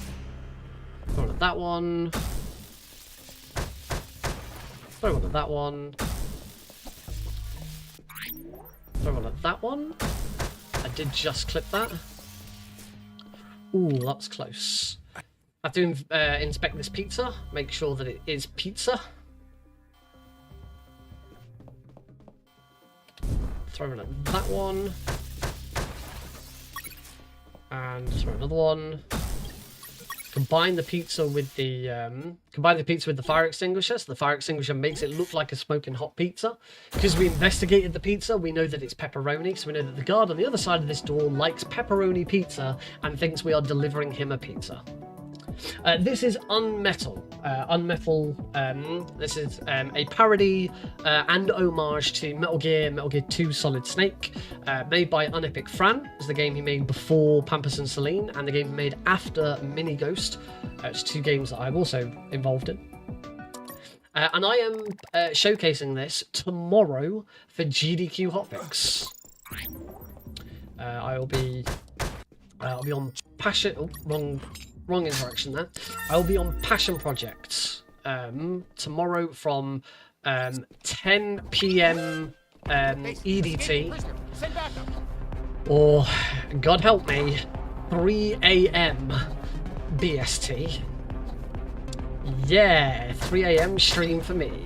Throw one at that one. Throw one at that one. Throw one at that one. I did just clip that. Ooh, that's close. I have to inspect this pizza. Make sure that it is pizza. throw in at that one. And throw another one. Combine the pizza with the fire extinguisher. So the fire extinguisher makes it look like a smoking hot pizza. Because we investigated the pizza, we know that it's pepperoni. So we know that the guard on the other side of this door likes pepperoni pizza and thinks we are delivering him a pizza. This is UnMetal. This is a parody and homage to Metal Gear 2 Solid Snake, made by Unepic Fran. It's the game he made before Pampas and Celine, and the game he made after Mini Ghost. It's 2 games that I'm also involved in. And I am showcasing this tomorrow for GDQ Hotfix. I'll be on Passion. Oh, wrong interaction there. I'll be on Passion Project tomorrow from 10 p.m. EDT, or God help me, 3 a.m. BST. Yeah, 3 a.m. stream for me.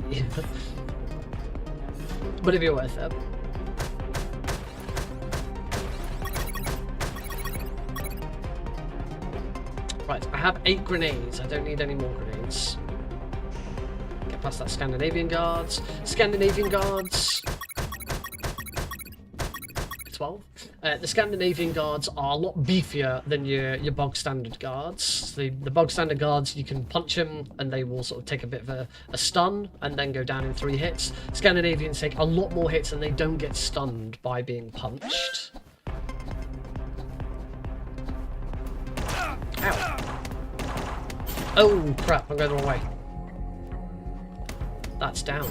But if you're worth it. Right, I have 8 grenades. I don't need any more grenades. Get past that Scandinavian guards. Scandinavian guards. 12. The Scandinavian guards are a lot beefier than your bog standard guards. The bog standard guards, you can punch them and they will sort of take a bit of a stun and then go down in 3 hits. Scandinavians take a lot more hits and they don't get stunned by being punched. Ow. Oh crap, I'm going the wrong way. That's down.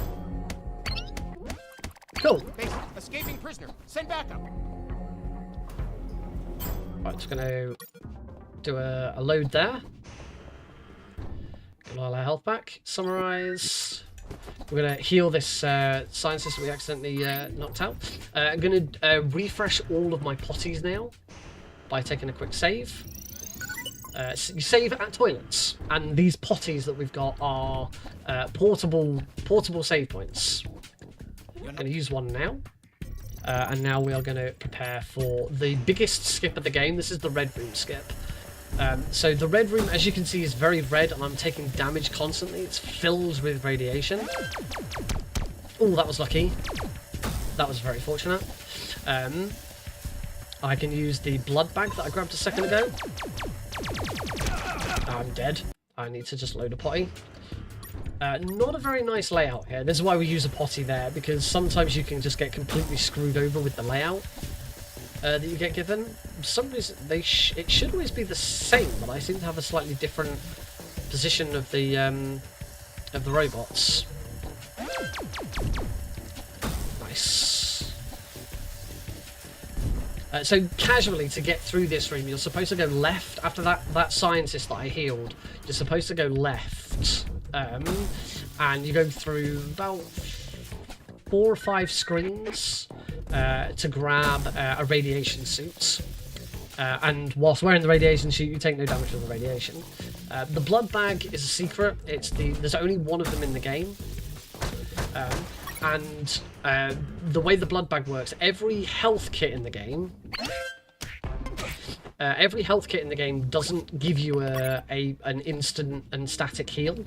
Cool. Escaping prisoner. Send backup. Right, just gonna do a load there. Get all our health back. Summarize. We're gonna heal this scientist that we accidentally knocked out. I'm gonna refresh all of my potties now by taking a quick save. You save at toilets, and these potties that we've got are portable save points. I'm going to use one now, and now we are going to prepare for the biggest skip of the game. This is the red room skip. So the red room, as you can see, is very red, and I'm taking damage constantly. It's filled with radiation. Oh, that was lucky. That was very fortunate. I can use the blood bag that I grabbed a second ago. I'm dead. I need to just load a potty. Not a very nice layout here. This is why we use a potty there, because sometimes you can just get completely screwed over with the layout that you get given. For some reason, it should always be the same, but I seem to have a slightly different position of the robots. Nice. So casually, to get through this room, you're supposed to go left. After that scientist that I healed, you're supposed to go left. And you go through about 4 or 5 screens to grab a radiation suit. And whilst wearing the radiation suit, you take no damage from the radiation. The blood bag is a secret. There's only one of them in the game. And the way the blood bag works, every health kit in the game doesn't give you an instant and static heal.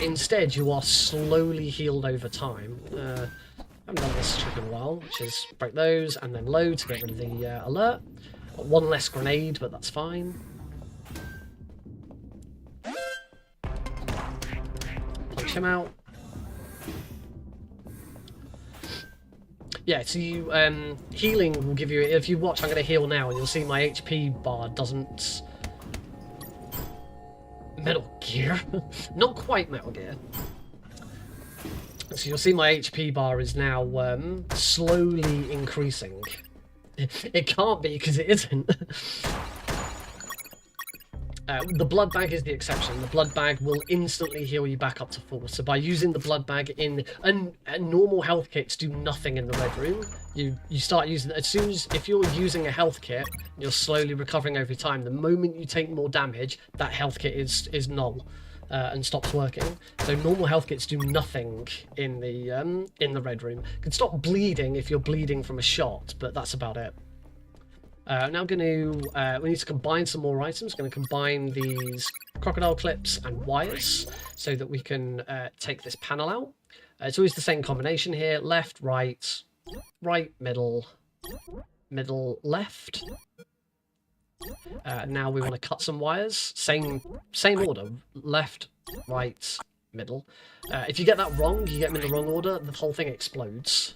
Instead, you are slowly healed over time. I haven't done this trick in a while, which is break those and then load to get rid of the alert. Got 1 less grenade, but that's fine. Punch him out. Yeah, so you healing will give you. If you watch, I'm going to heal now, and you'll see my HP bar doesn't. Metal Gear, not quite Metal Gear. So you'll see my HP bar is now slowly increasing. It can't be because it isn't. The blood bag is the exception. The blood bag will instantly heal you back up to full. So by using the blood bag in and normal health kits do nothing in the red room. You start using as soon as if you're using a health kit, you're slowly recovering over time. The moment you take more damage, that health kit is null. and stops working. So normal health kits do nothing in the red room. You can stop bleeding if you're bleeding from a shot, but that's about it. Now I'm going to, we need to combine some more items. Going to combine these crocodile clips and wires so that we can take this panel out. It's always the same combination here: left, right, right, middle, middle, left. Now we want to cut some wires. Same order: left, right, middle. If you get that wrong, you get them in the wrong order, the whole thing explodes.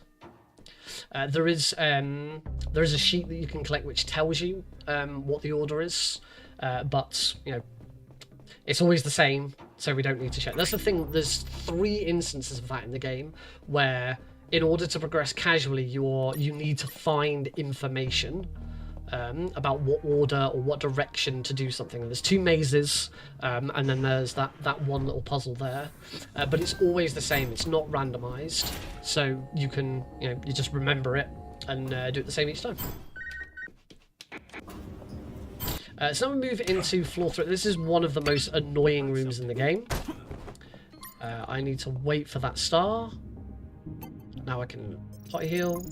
There is a sheet that you can collect which tells you what the order is, but you know, it's always the same, so we don't need to check. That's the thing. There's 3 instances of that in the game where, in order to progress casually, you need to find information about what order or what direction to do something. There's 2 mazes, and then there's that one little puzzle there, but it's always the same. It's not randomized, so you can, you know, you just remember it and do it the same each time. So now we move into floor 3. This is one of the most annoying rooms in the game. I need to wait for that star. Now I can potty heal.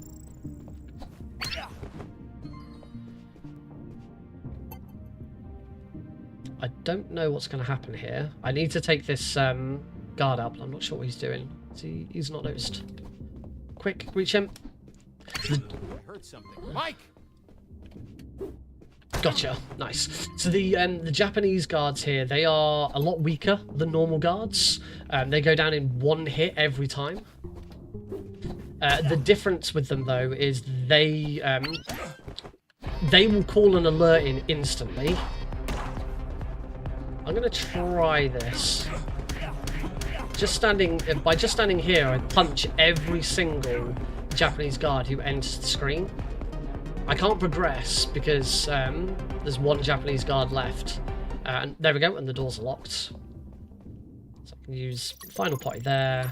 I don't know what's going to happen here. I need to take this guard out, but I'm not sure what he's doing. He's not noticed. Quick, reach him. I heard something. Mike! Gotcha. Nice. So the Japanese guards here, they are a lot weaker than normal guards. They go down in 1 hit every time. The difference with them, though, is they will call an alert in instantly. I'm gonna try this. By just standing here, I punch every single Japanese guard who enters the screen. I can't progress because there's 1 Japanese guard left. And there we go, and the doors are locked. So I can use final potty there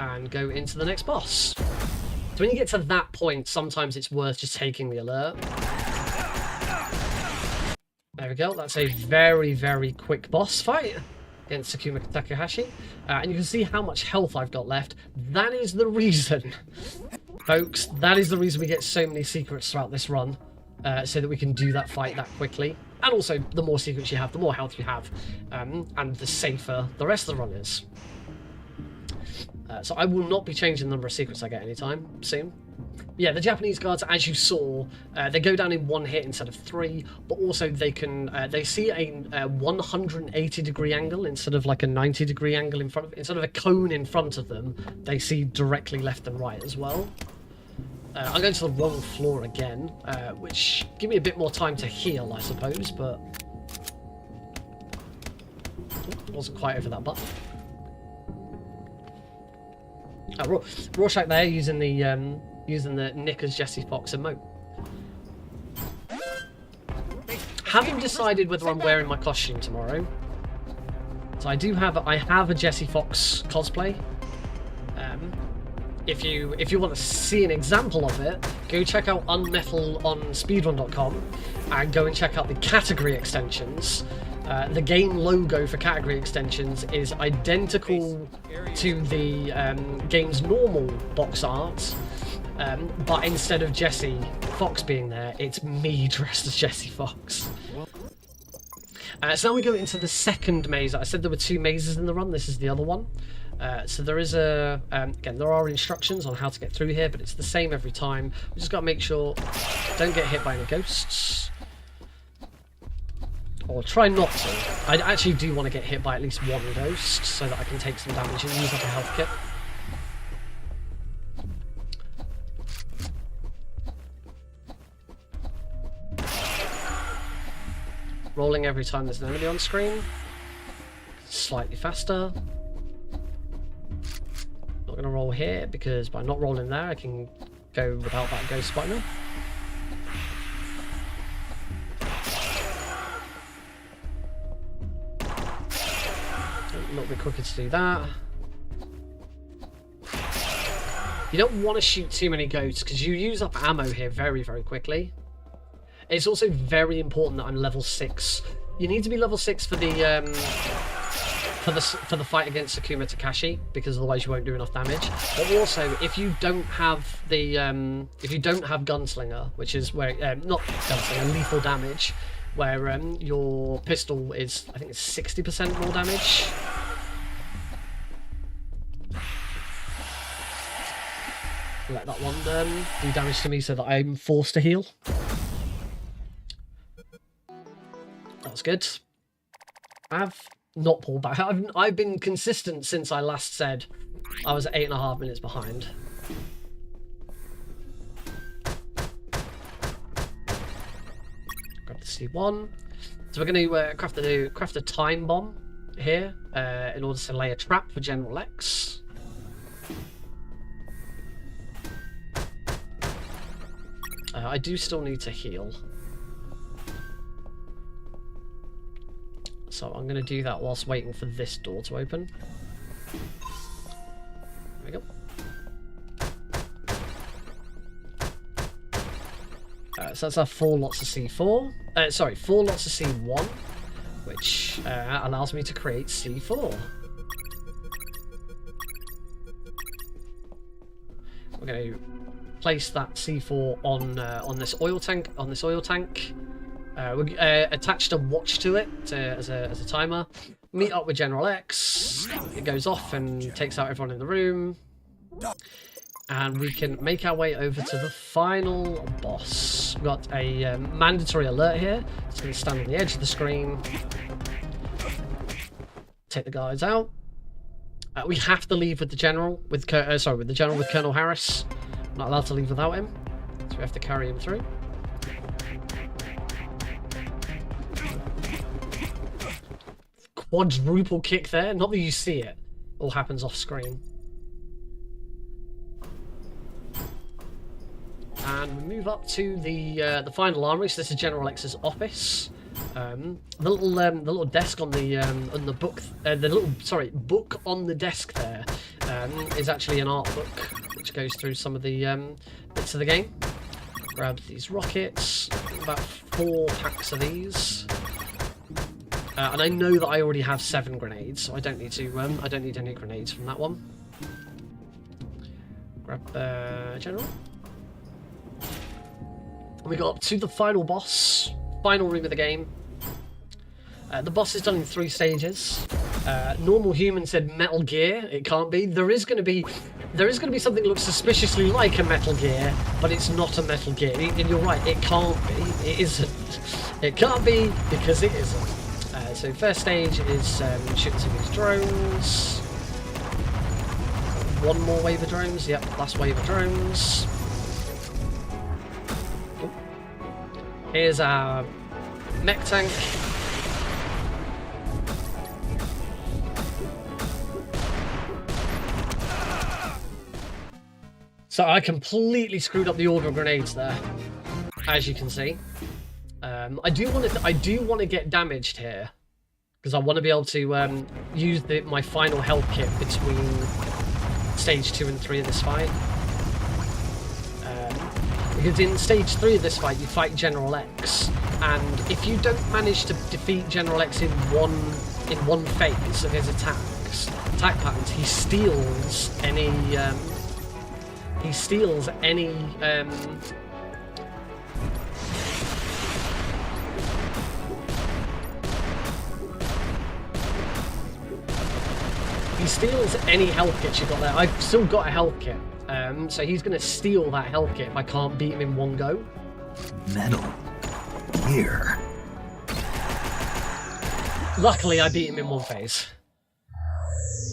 and go into the next boss. So when you get to that point, sometimes it's worth just taking the alert. There we go, that's a very, very quick boss fight against Sakuma Takahashi. And you can see how much health I've got left. That is the reason, folks, that is the reason we get so many secrets throughout this run, so that we can do that fight that quickly. And also, the more secrets you have, the more health you have, and the safer the rest of the run is. So I will not be changing the number of secrets I get anytime soon. Yeah, the Japanese guards, as you saw, they go down in 1 hit instead of 3, but also they can they see a 180-degree angle instead of like a 90-degree angle in front of, instead of a cone in front of them, they see directly left and right as well. I'm going to the wrong floor again, which give me a bit more time to heal, I suppose, but wasn't quite over that button. Rorschach there using the Nick as Jesse Fox emote. Haven't decided whether I'm wearing my costume tomorrow. So I have a Jesse Fox cosplay. If you want to see an example of it, go check out UnMetal on speedrun.com and go and check out the category extensions. The game logo for category extensions is identical to the game's normal box art, but instead of Jesse Fox being there, it's me dressed as Jesse Fox. So now we go into the second maze. I said there were 2 mazes in the run. This is the other one. So there is again, there are instructions on how to get through here, but it's the same every time. We just got to make sure don't get hit by any ghosts. Or try not to. I actually do want to get hit by at least 1 ghost so that I can take some damage and use up a health kit. Rolling every time there's an enemy on screen. Slightly faster. Not going to roll here because by not rolling there I can go without that ghost spider. A little bit quicker to do that. You don't want to shoot too many ghosts because you use up ammo here very, very quickly. It's also very important that I'm level 6. You need to be level 6 for the for the fight against Sakuma Takashi, because otherwise you won't do enough damage. But also, if you don't have the Gunslinger, which is where not Gunslinger, lethal damage, where your pistol is, I think it's 60% more damage. Let that one do damage to me so that I'm forced to heal. That's good. I've not pulled back. I've been consistent since I last said I was 8.5 minutes behind. Grab the C1. So we're going to craft a time bomb here in order to lay a trap for General X. I do still need to heal. So I'm going to do that whilst waiting for this door to open. There we go. So that's our 4 lots of C4. Sorry, 4 lots of C1, which allows me to create C4. We're going to place that C4 on this oil tank. We attached a watch to it as a timer. Meet up with General X. It goes off and takes out everyone in the room. And we can make our way over to the final boss. We've got a mandatory alert here. It's going to stand on the edge of the screen. Take the guards out. We have to leave with the general, with Colonel Harris. Not allowed to leave without him, so we have to carry him through. Quadruple kick there. Not that you see it. All happens off screen. And we move up to the final armory. So this is General X's office. The little desk on the book, book on the desk there is actually an art book, which goes through some of the bits of the game. Grab these rockets, about 4 packs of these, and I know that I already have 7 grenades, so I don't need to. I don't need any grenades from that one. Grab General. We got up to the final boss, final room of the game. The boss is done in 3 stages. Normal Human said Metal Gear. It can't be. There is going to be something that looks suspiciously like a Metal Gear, but it's not a Metal Gear. And you're right, it can't be. It isn't. It can't be because it isn't. So first stage is shooting some of these drones. One more wave of drones. Yep, last wave of drones. Here's our mech tank. So I completely screwed up the order of grenades there, as you can see. I do want to get damaged here because I want to be able to use my final health kit between stage 2 and 3 of this fight. Because in stage 3 of this fight, you fight General X, and if you don't manage to defeat General X in one phase of his attack patterns, he steals any. He steals any. He steals any health kits you've got there. I've still got a health kit. So he's going to steal that health kit if I can't beat him in one go. Metal Gear. Luckily, I beat him in one phase.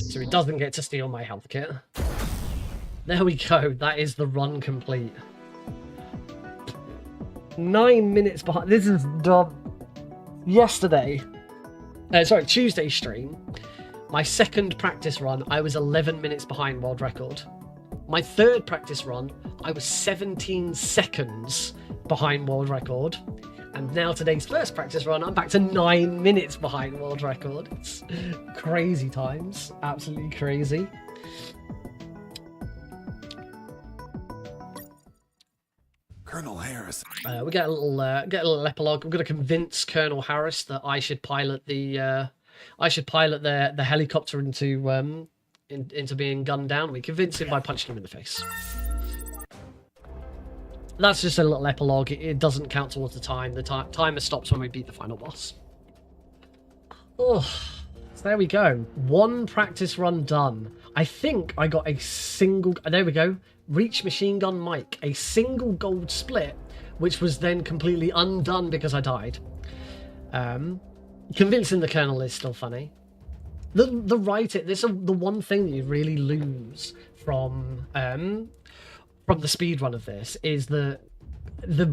So he doesn't get to steal my health kit. There we go. That is the run complete. 9 minutes behind. This is done yesterday. Tuesday stream. My second practice run, I was 11 minutes behind world record. My third practice run, I was 17 seconds behind world record. And now today's first practice run, I'm back to 9 minutes behind world record. It's crazy times. Absolutely crazy. Colonel Harris. We get a little epilogue. I'm going to convince Colonel Harris that I should pilot the I should pilot the helicopter into being gunned down. We convince him by punching him in the face. That's just a little epilogue. It doesn't count towards the time. The timer stops when we beat the final boss. Oh, so there we go. One practice run done. I think I got a single... There we go. Reach machine gun Mike. A single gold split, which was then completely undone because I died. Convincing the Colonel is still funny. The writing... This is the one thing that you really lose from the speedrun of this is the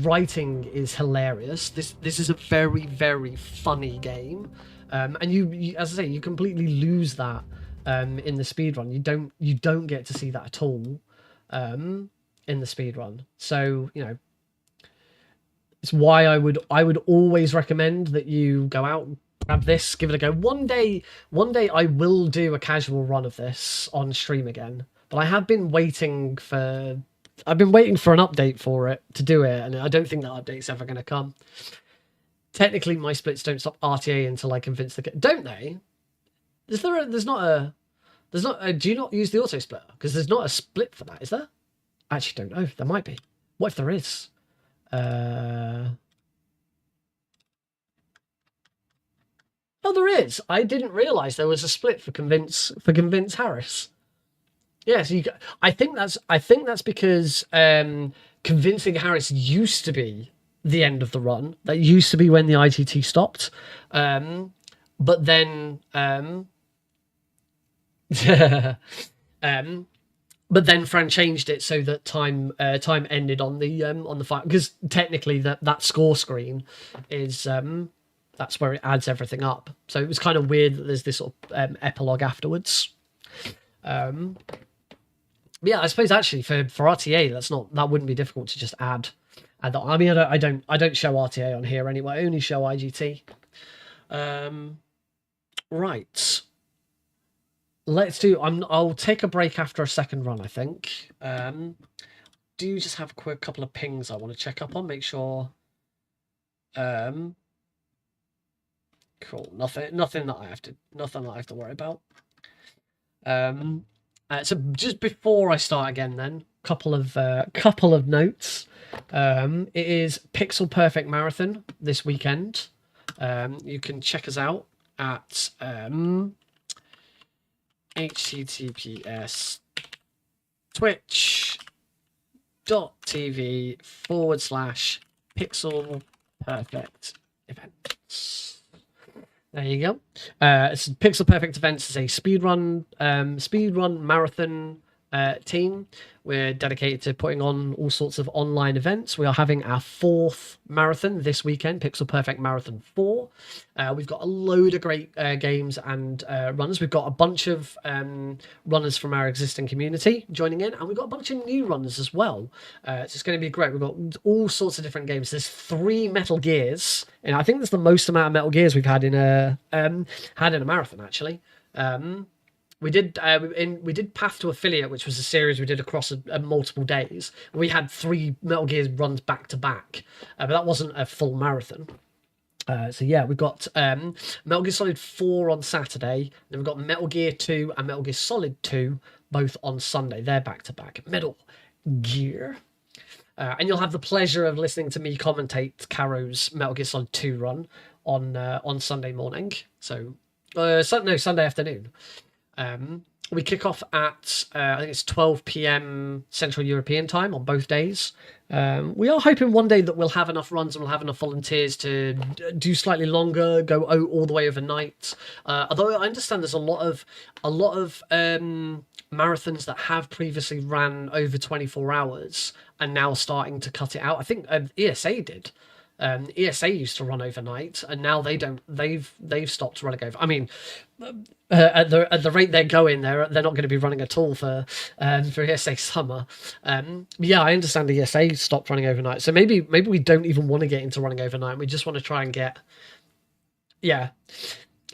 writing is hilarious. This is a very, very funny game. And you, as I say, you completely lose that in the speedrun. You don't get to see that at all in the speedrun. So, you know, it's why I would always recommend that you go out, grab this, give it a go. One day I will do a casual run of this on stream again. But I have been waiting for an update for it to do it, and I don't think that update's ever going to come. Technically, my splits don't stop RTA until I convince the... Don't they? Do you not use the auto splitter? Because there's not a split for that, is there? I actually don't know. There might be. What if there is? Oh, there is. I didn't realise there was a split for convince Harris. Yeah, so I think that's because convincing Harris used to be the end of the run. That used to be when the IGT stopped. But then but then Fran changed it so that time ended on the fight, because technically that score screen is that's where it adds everything up. So it was kind of weird that there's this sort of epilogue afterwards. Yeah, I suppose actually for RTA that wouldn't be difficult to just add that. I mean, I don't show RTA on here anyway. I only show IGT. Right. Let's do. I'll take a break after a second run, I think. Do just have a quick couple of pings I want to check up on. Make sure. Cool. Nothing that I have to worry about. So just before I start again, then couple of notes. It is Pixel Perfect Marathon this weekend. You can check us out at https://twitch.tv/Pixel Perfect Events. There you go. It's Pixel Perfect Events is a speedrun marathon team. We're dedicated to putting on all sorts of online events. We are having our 4th marathon this weekend, Pixel Perfect Marathon 4. We've got a load of great games and runners. We've got a bunch of runners from our existing community joining in, and we've got a bunch of new runners as well. So it's going to be great. We've got all sorts of different games. There's 3 Metal Gears, and I think that's the most amount of Metal Gears we've had in a marathon, actually. We did Path to Affiliate, which was a series we did across multiple days. We had 3 Metal Gear runs back to back, but that wasn't a full marathon. So yeah, we've got Metal Gear Solid 4 on Saturday, then we've got Metal Gear 2 and Metal Gear Solid 2 both on Sunday. They're back to back. Metal Gear. And you'll have the pleasure of listening to me commentate Caro's Metal Gear Solid 2 run on Sunday morning. So Sunday afternoon. We kick off at I think it's 12 p.m. Central European time on both days. We are hoping one day that we'll have enough runs and we'll have enough volunteers to do slightly longer, go all the way overnight. Although I understand there's a lot of marathons that have previously ran over 24 hours and now starting to cut it out. I think ESA did. ESA used to run overnight, and now they don't. They've stopped running over. I mean, at the rate they're going, they're not going to be running at all for ESA summer. Yeah, I understand ESA stopped running overnight, so maybe we don't even want to get into running overnight. We just want to try and get. Yeah,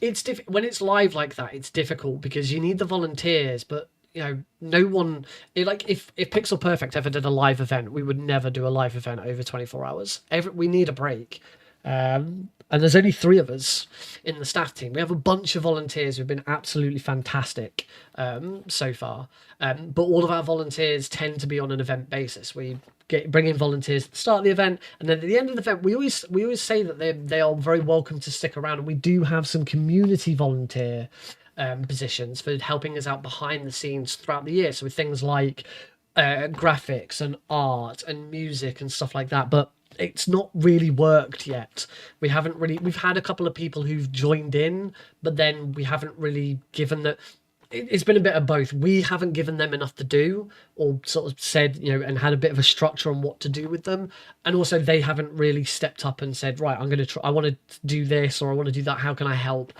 it's when it's live like that. It's difficult because you need the volunteers, but you know, no one. If Pixel Perfect ever did a live event, we would never do a live event over 24 hours. We need a break. And and there's only 3 of us in the staff team. We have a bunch of volunteers who've been absolutely fantastic so far, but all of our volunteers tend to be on an event basis. We bring in volunteers at the start of the event, and then at the end of the event we always say that they are very welcome to stick around, and we do have some community volunteer positions for helping us out behind the scenes throughout the year, so with things like graphics and art and music and stuff like that. But it's not really worked yet. We've had a couple of people who've joined in, but then we haven't really given that. It's been a bit of both. We haven't given them enough to do, or sort of said, and had a bit of a structure on what to do with them. And also they haven't really stepped up and said, right, I want to do this, or I want to do that. How can I help?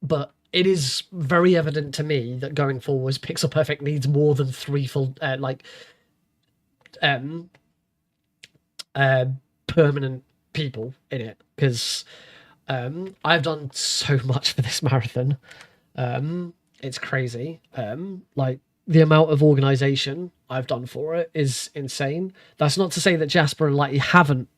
But it is very evident to me that going forwards, Pixel Perfect needs more than 3 full, permanent people in it, because I've done so much for this marathon. It's crazy. Like the amount of organization I've done for it is insane. That's not to say that Jasper and Lighty haven't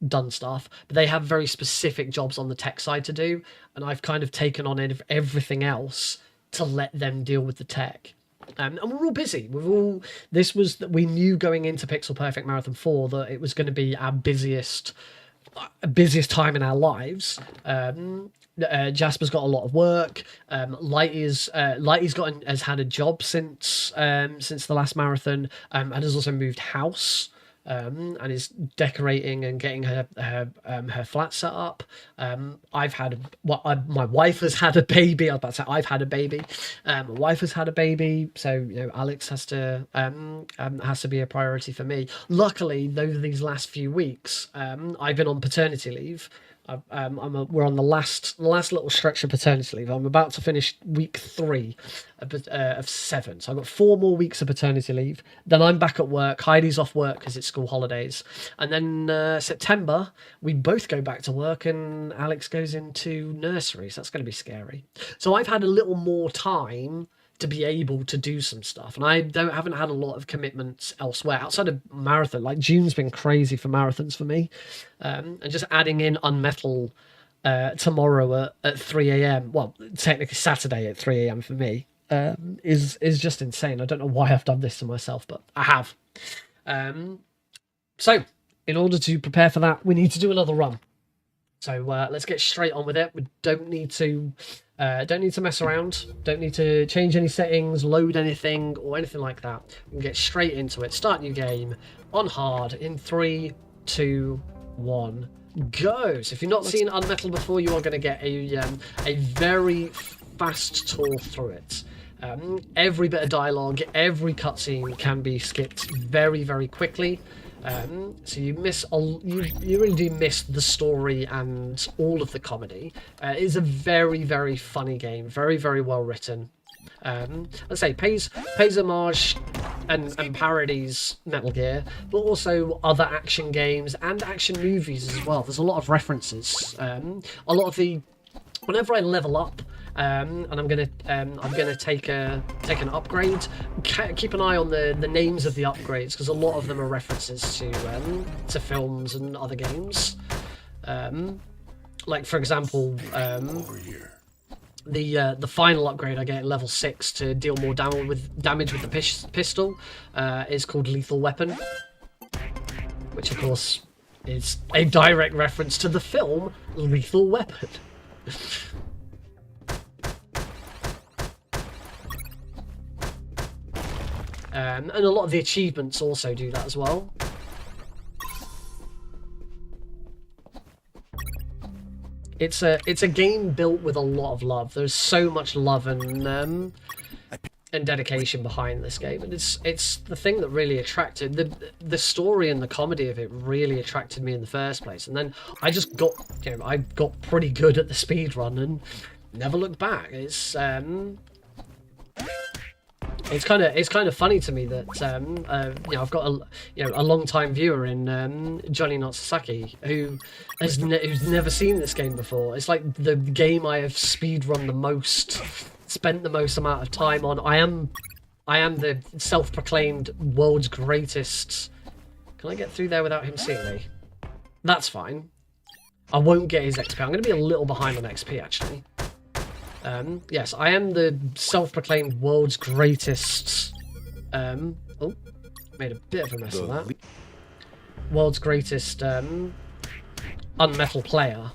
done stuff, but they have very specific jobs on the tech side to do, and I've kind of taken on everything else to let them deal with the tech. And we're all busy. We knew going into Pixel Perfect Marathon 4 that it was going to be our busiest time in our lives. Jasper's got a lot of work. Lighty's has had a job since the last marathon, and has also moved house. And is decorating and getting her flat set up. My wife has had a baby. I was about to say I've had a baby. My wife has had a baby, so Alex has to be a priority for me. Luckily, over these last few weeks, I've been on paternity leave. We're on the last little stretch of paternity leave. I'm about to finish week 3 of 7, so I've got 4 more weeks of paternity leave. Then I'm back at work. Heidi's off work because it's school holidays, and then September we both go back to work, and Alex goes into nursery. So that's going to be scary. So I've had a little more time to be able to do some stuff, and I haven't had a lot of commitments elsewhere outside of marathon. Like June's been crazy for marathons for me, and just adding in UnMetal tomorrow at 3 a.m. well, technically Saturday at 3 a.m. for me, is just insane. I don't know why I've done this to myself, but I have. So in order to prepare for that, we need to do another run. So let's get straight on with it. We don't need to mess around. Don't need to change any settings, load anything, or anything like that. We can get straight into it. Start new game on hard in 3, 2, 1, go. So if you've not seen UnMetal before, you are going to get a very fast tour through it. Every bit of dialogue, every cutscene can be skipped very, very quickly. So you really do miss the story and all of the comedy. It is a very, very funny game, very, very well written. Let's say pays homage and parodies Metal Gear, but also other action games and action movies as well. There's a lot of references. Whenever I level up, and I'm gonna take an upgrade. Keep an eye on the names of the upgrades, because a lot of them are references to films and other games. Like for example, the final upgrade I get at level 6 to deal more damage with the pistol is called Lethal Weapon, which of course is a direct reference to the film Lethal Weapon. And a lot of the achievements also do that as well. It's a game built with a lot of love. There's so much love and dedication behind this game, and it's the thing that really attracted the story and the comedy of it really attracted me in the first place. And then I just got I got pretty good at the speed run and never looked back. It's kind of funny to me that I've got a long time viewer in Johnny Not Sasaki who's never seen this game before. It's like the game I have speedrun the most, spent the most amount of time on. I am the self-proclaimed world's greatest. Can I get through there without him seeing me? That's fine. I won't get his XP. I'm going to be a little behind on XP, actually. Yes, I am the self-proclaimed world's greatest... oh, made a bit of a mess of that. World's greatest unmetal player.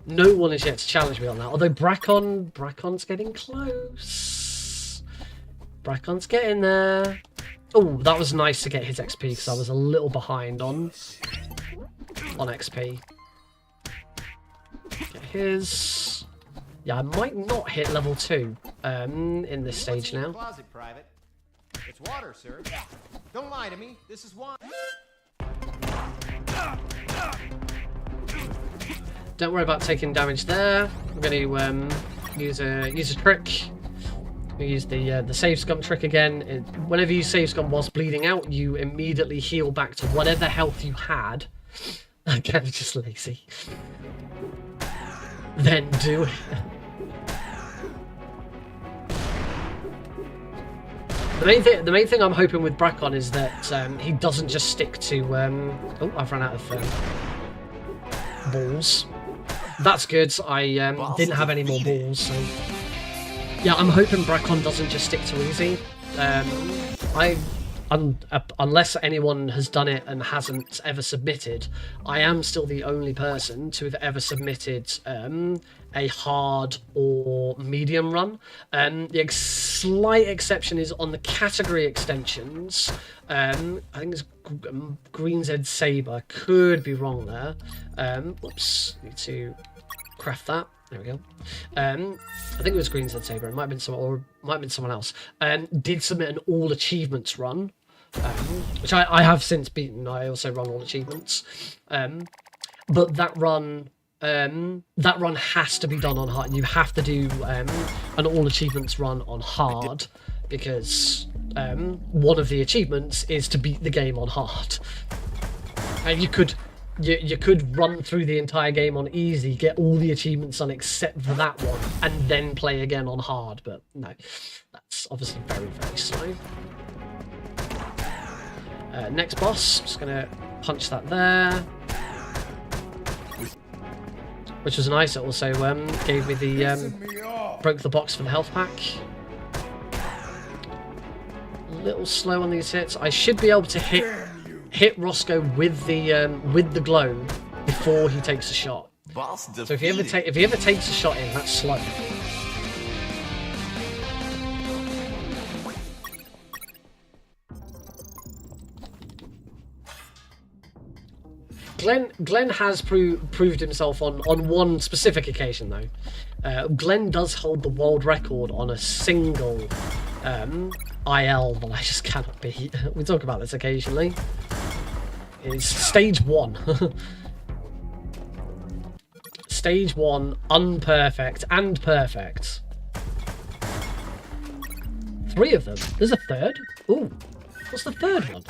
No one is yet to challenge me on that. Although Braccon's getting close. Braccon's getting there. Oh, that was nice to get his XP because I was a little behind on XP. Get his. Yeah, I might not hit level 2 in this stage now. Closet, Private. It's water, sir. Don't lie to me. This is water. Don't worry about taking damage there. I'm going to use a trick. We use the save scum trick again. Whenever you save scum whilst bleeding out, you immediately heal back to whatever health you had. Again, just lazy. Then do it. The main thing I'm hoping with Braccon is that he doesn't just stick to... oh, I've run out of balls. That's good. I didn't have any more balls, so... Yeah, I'm hoping Braccon doesn't just stick to easy. Unless anyone has done it and hasn't ever submitted, I am still the only person to have ever submitted a hard or medium run. The slight exception is on the category extensions. I think it's Green's Edge Saber. Could be wrong there. Oops, need to craft that. There we go. I think it was Green's Edge Saber. It might have been someone else. Did submit an all achievements run. Which I have since beaten. I also run all achievements, but that run has to be done on hard. You have to do an all achievements run on hard because one of the achievements is to beat the game on hard. And you could run through the entire game on easy, get all the achievements done except for that one, and then play again on hard. But no, that's obviously very, very slow. Next boss, just gonna punch that there, which was nice. It also gave me the broke the box for the health pack. A little slow on these hits. I should be able to hit Roscoe with the glow before he takes a shot. So if he ever takes a shot in, that's slow. Glenn has proved himself on one specific occasion, though. Glenn does hold the world record on a single IL that I just cannot beat. We talk about this occasionally. It's stage 1. Stage 1, unperfect and perfect. 3 of them. There's a third? Ooh, what's the third one?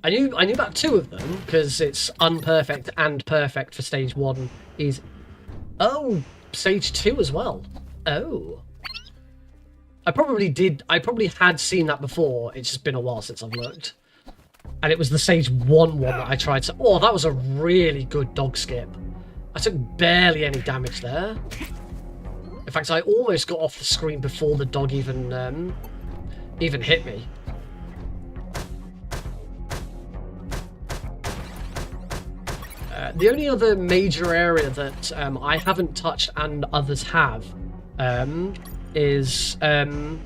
I knew about 2 of them because it's unperfect and perfect for stage 1 is... Oh, stage 2 as well. Oh. I probably had seen that before. It's just been a while since I've looked. And it was the stage 1 that I tried to... Oh, that was a really good dog skip. I took barely any damage there. In fact, I almost got off the screen before the dog even hit me. The only other major area that I haven't touched and others have is the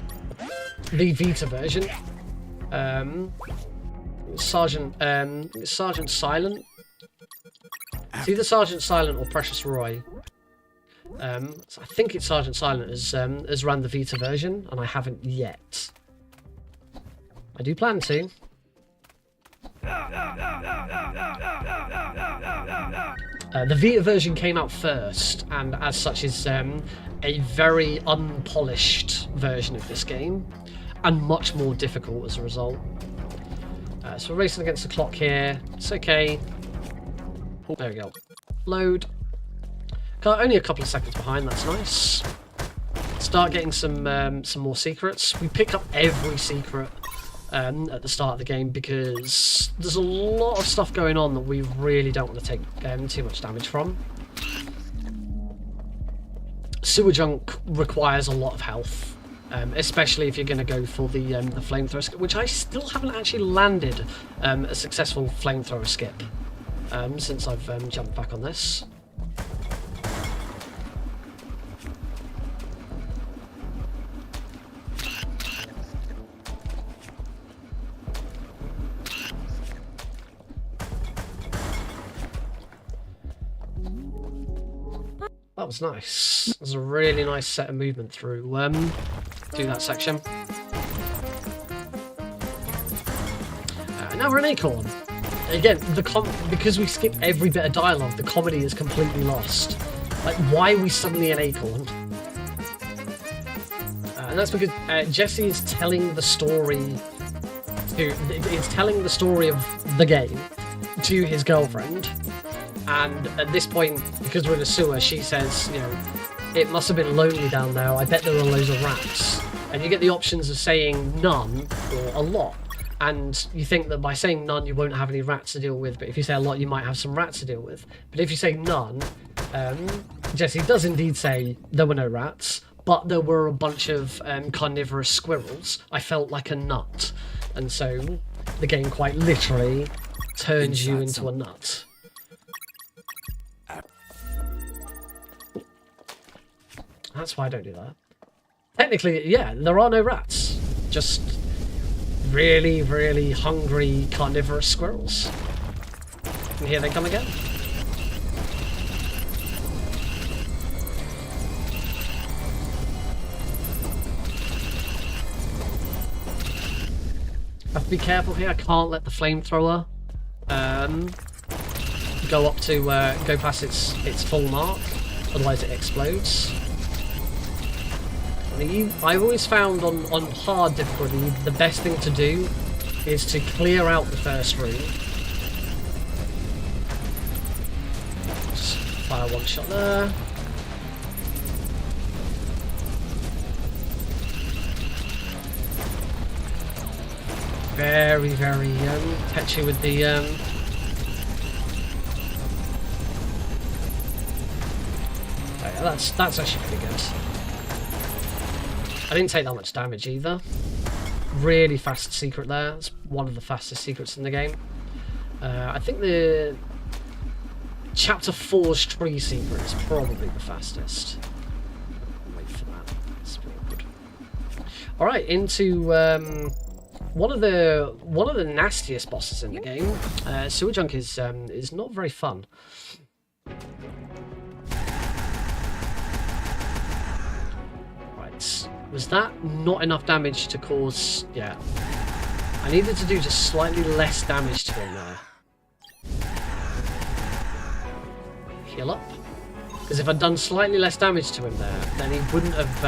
Vita version. Sergeant Silent. It's either Sergeant Silent or Precious Roy. So I think it's Sergeant Silent has ran the Vita version, and I haven't yet. I do plan to. The Vita version came out first, and as such is a very unpolished version of this game, and much more difficult as a result. So we're racing against the clock here. It's okay. There we go. Load. Only a couple of seconds behind. That's nice. Start getting some more secrets. We pick up every secret at the start of the game, because there's a lot of stuff going on that we really don't want to take too much damage from. Sewer junk requires a lot of health, especially if you're going to go for the flamethrower skip, which I still haven't actually landed a successful flamethrower skip since I've jumped back on this. That was nice. It was a really nice set of movement through that section. Now we're an acorn. Again, because we skip every bit of dialogue, the comedy is completely lost. Like, why are we suddenly an acorn? And that's because Jesse is telling the story it's telling the story of the game to his girlfriend. And at this point, because we're in a sewer, she says, you know, it must have been lonely down there. I bet there were loads of rats. And you get the options of saying none or a lot. And you think that by saying none, you won't have any rats to deal with. But if you say a lot, you might have some rats to deal with. But if you say none, Jesse does indeed say there were no rats, but there were a bunch of carnivorous squirrels. I felt like a nut. And so the game quite literally turns you into a nut. That's why I don't do that. Technically, yeah, there are no rats. Just really, really hungry carnivorous squirrels. And here they come again. Have to be careful here. I can't let the flamethrower go past its full mark, otherwise it explodes. I've always found on hard difficulty, the best thing to do is to clear out the first room. Just fire one shot there. Very, very catchy with the oh yeah, that's actually pretty good. I didn't take that much damage either. Really fast secret there. It's one of the fastest secrets in the game. I think the Chapter 4's tree secret is probably the fastest. Wait for that. That's pretty good. All right, into one of the nastiest bosses in the game. Sewer junk is not very fun. Right. Was that not enough damage to cause... Yeah. I needed to do just slightly less damage to him there. Heal up. Because if I'd done slightly less damage to him there, then he wouldn't have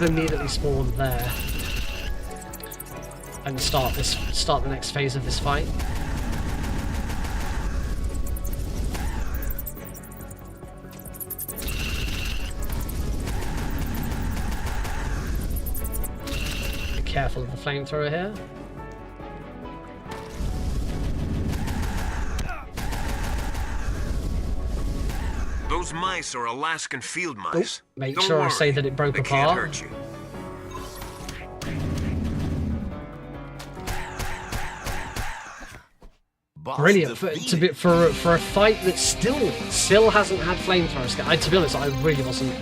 immediately spawned there and start the next phase of this fight. Careful of the flamethrower here. Those mice are Alaskan field mice. Oh, make sure I say that it broke apart. Can't hurt you. Brilliant for a fight that still hasn't had flamethrower skip. To be honest, I really wasn't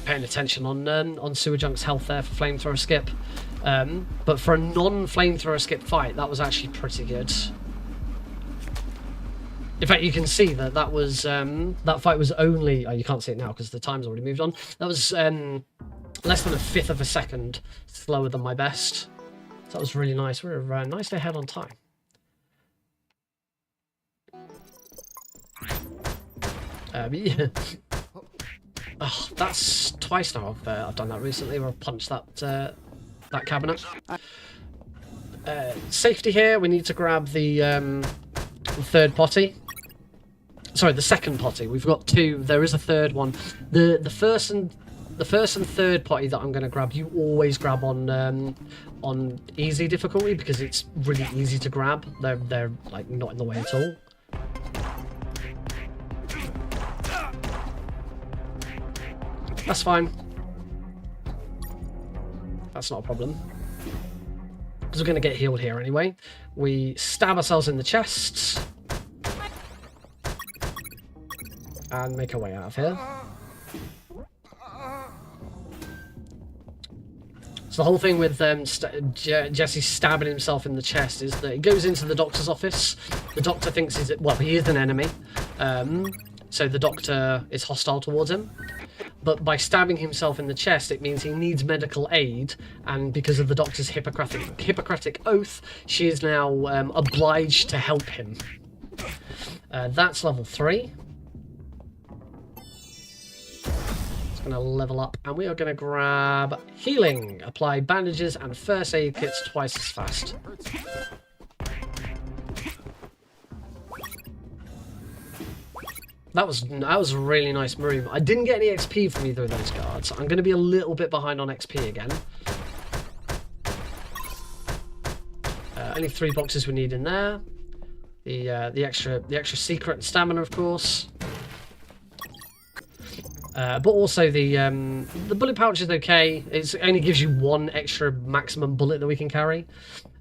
paying attention on Sewer Junk's health there for flamethrower skip. But for a non-flamethrower skip fight, that was actually pretty good. In fact, you can see that that fight was only... Oh, you can't see it now because the time's already moved on. That was less than a fifth of a second slower than my best. So that was really nice. We were nicely ahead on time. Yeah. Oh, that's twice now I've done that recently, where I've punched that cabinet. Safety here, we need to grab the third potty. Sorry, the second potty. We've got two. There is a third one. The first and the first and third potty that I'm going to grab, you always grab on easy difficulty because it's really easy to grab. They're like not in the way at all. That's fine. That's not a problem. Because we're going to get healed here anyway. We stab ourselves in the chest. And make our way out of here. So the whole thing with Jesse stabbing himself in the chest is that he goes into the doctor's office. The doctor thinks he is an enemy. So the doctor is hostile towards him. But by stabbing himself in the chest, it means he needs medical aid, and because of the doctor's Hippocratic oath, she is now obliged to help him. That's level 3. It's going to level up, and we are going to grab healing. Apply bandages and first aid kits twice as fast. That was a really nice room. I didn't get any XP from either of those guards. I'm going to be a little bit behind on XP again. Only 3 boxes we need in there. The extra secret and stamina, of course. But also the bullet pouch is okay. It only gives you 1 extra maximum bullet that we can carry.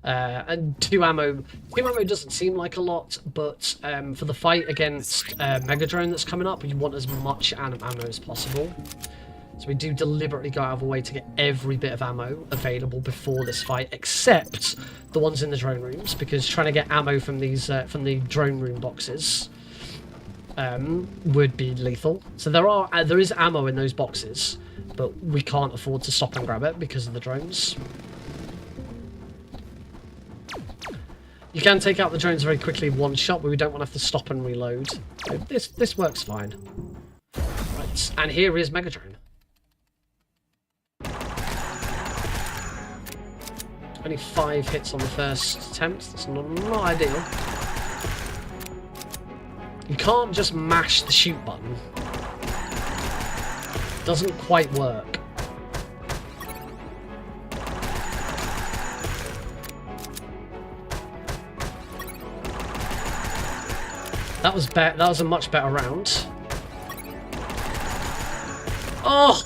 And 2 ammo. 2 ammo doesn't seem like a lot, but for the fight against Megadrone that's coming up, you want as much ammo as possible. So we do deliberately go out of our way to get every bit of ammo available before this fight, except the ones in the drone rooms, because trying to get ammo from these from the drone room boxes would be lethal. So there is ammo in those boxes, but we can't afford to stop and grab it because of the drones. You can take out the drones very quickly in one shot, but we don't want to have to stop and reload. So this works fine. Right, and here is Megadrone. Only 5 hits on the first attempt. That's not ideal. You can't just mash the shoot button. Doesn't quite work. That was a much better round. Oh!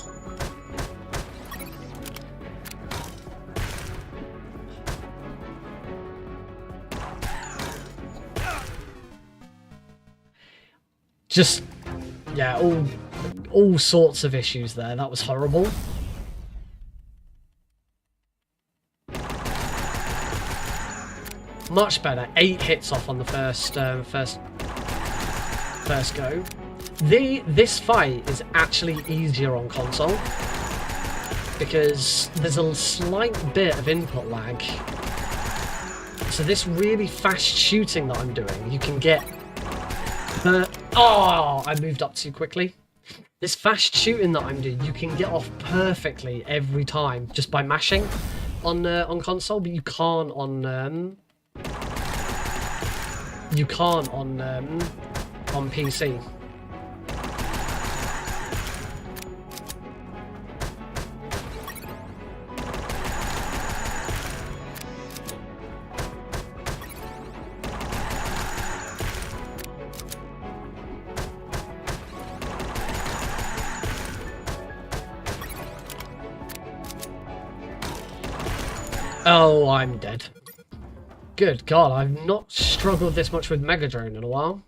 Just, yeah, all sorts of issues there. That was horrible. Much better. 8 hits off on the first go. This fight is actually easier on console because there's a slight bit of input lag. So this really fast shooting that I'm doing, you can get. Oh, I moved up too quickly. This fast shooting that I'm doing, you can get off perfectly every time just by mashing on console, but you can't on PC. Oh, I'm dead. Good God, I've not struggled this much with Megadrone in a while.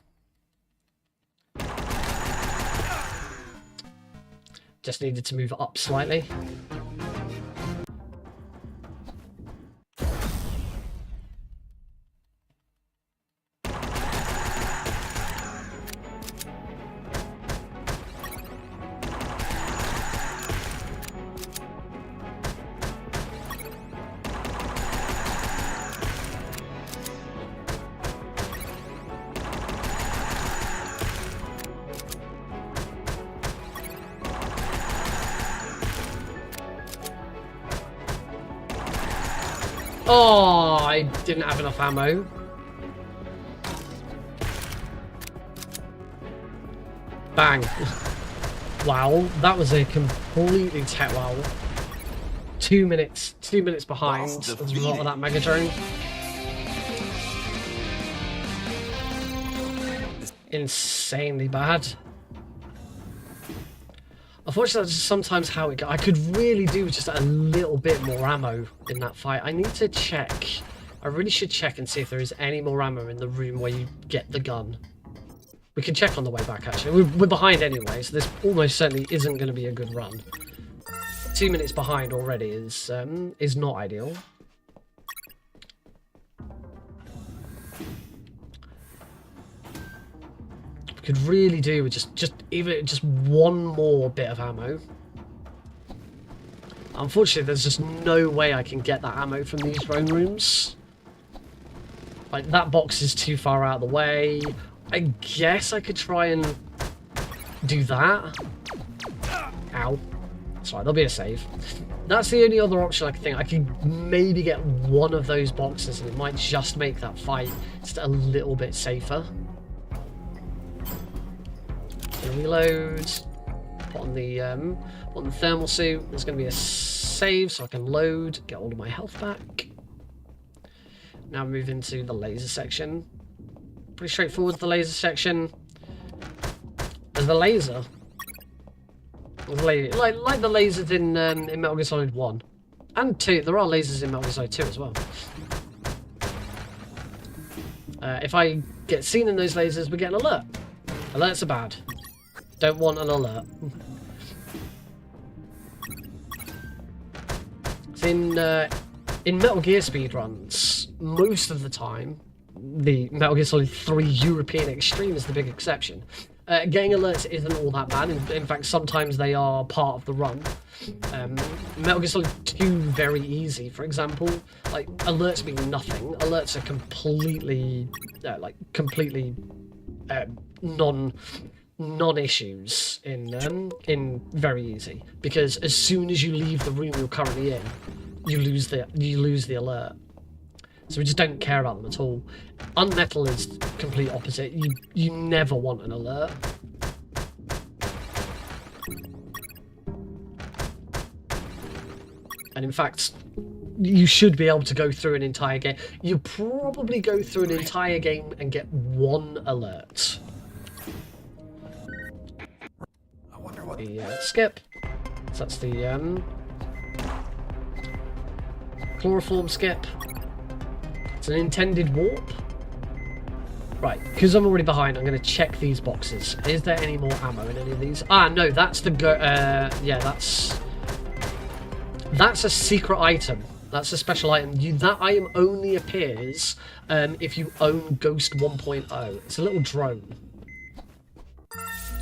Just needed to move it up slightly. Oh, I didn't have enough ammo. Bang. Wow, that was a completely wow. 2 minutes behind as a result of that Mega Drone. Insanely bad. Unfortunately, that's just sometimes how it goes. I could really do with just a little bit more ammo in that fight. I need to check. I really should check and see if there is any more ammo in the room where you get the gun. We can check on the way back, actually. We're behind anyway, so this almost certainly isn't going to be a good run. 2 minutes behind already is not ideal. Could really do with just one more bit of ammo. Unfortunately, there's just no way I can get that ammo from these drone rooms. Like, that box is too far out of the way. I guess I could try and do that. Ow. Sorry, there'll be a save. That's the only other option I can think. I could maybe get one of those boxes and it might just make that fight just a little bit safer. Reload. Put on the thermal suit. There's going to be a save so I can load, get all of my health back. Now move into the laser section. Pretty straightforward, the laser section. There's the laser. Like the lasers in Metal Gear Solid 1. And 2. There are lasers in Metal Gear Solid 2 as well. If I get seen in those lasers, we get an alert. Alerts are bad. Don't want an alert. So in Metal Gear speedruns, most of the time, the Metal Gear Solid 3 European Extreme is the big exception. Getting alerts isn't all that bad. In fact, sometimes they are part of the run. Metal Gear Solid 2 very easy. For example, like alerts mean nothing. Alerts are completely non-issues in very easy, because as soon as you leave the room you're currently in, you lose the alert. So we just don't care about them at all. UnMetal is complete opposite. You never want an alert. And in fact, you should be able to go through an entire game. You probably go through an entire game and get one alert. I wonder what. The skip. So that's the chloroform skip. It's an intended warp. Right, because I'm already behind, I'm going to check these boxes. Is there any more ammo in any of these? Ah, no, that's the yeah, that's a secret item. That's a special item. That item only appears if you own Ghost 1.0. It's a little drone.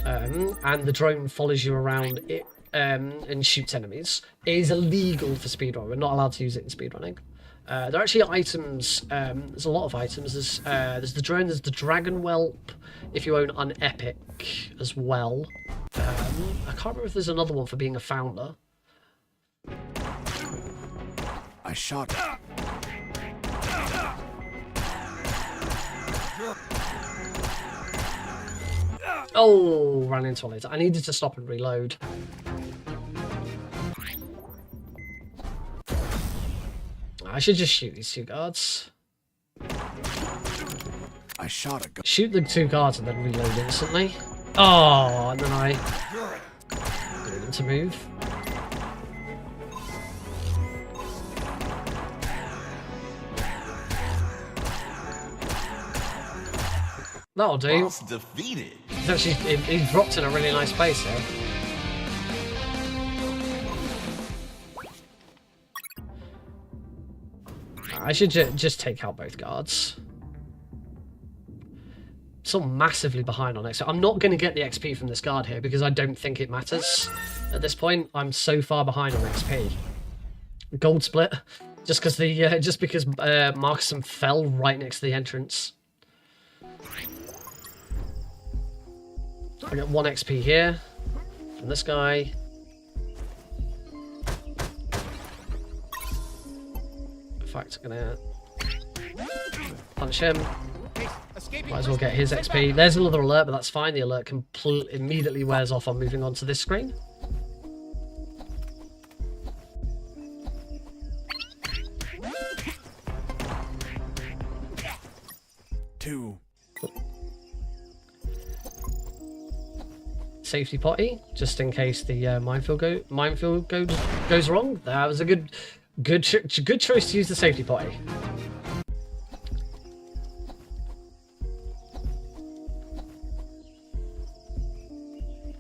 And the drone follows you around it and shoots enemies. It is illegal for speedrun. We're not allowed to use it in speedrunning. There are actually items. There's a lot of items. There's the drone. There's the dragon whelp. If you own UnEpic as well. I can't remember if there's another one for being a founder. I shot. Oh, ran into it. I needed to stop and reload. I should just shoot these two guards. I shot a gun. Shoot the two guards and then reload instantly. Oh, and then I get them to move. That'll do. Boss defeated. He's actually he dropped in a really nice place here. I should just take out both guards. Still massively behind on XP. I'm not going to get the XP from this guard here because I don't think it matters. At this point, I'm so far behind on XP. Gold split, just because Markuson fell right next to the entrance. I get 1 XP here from this guy. In fact, I'm gonna punch him. Base, escaping Might as well get prisoner. his Send XP. back. There's another alert, but that's fine. The alert immediately wears off on moving on to this screen. Two. Safety potty, just in case the minefield goes wrong. That was a good choice to use the safety potty.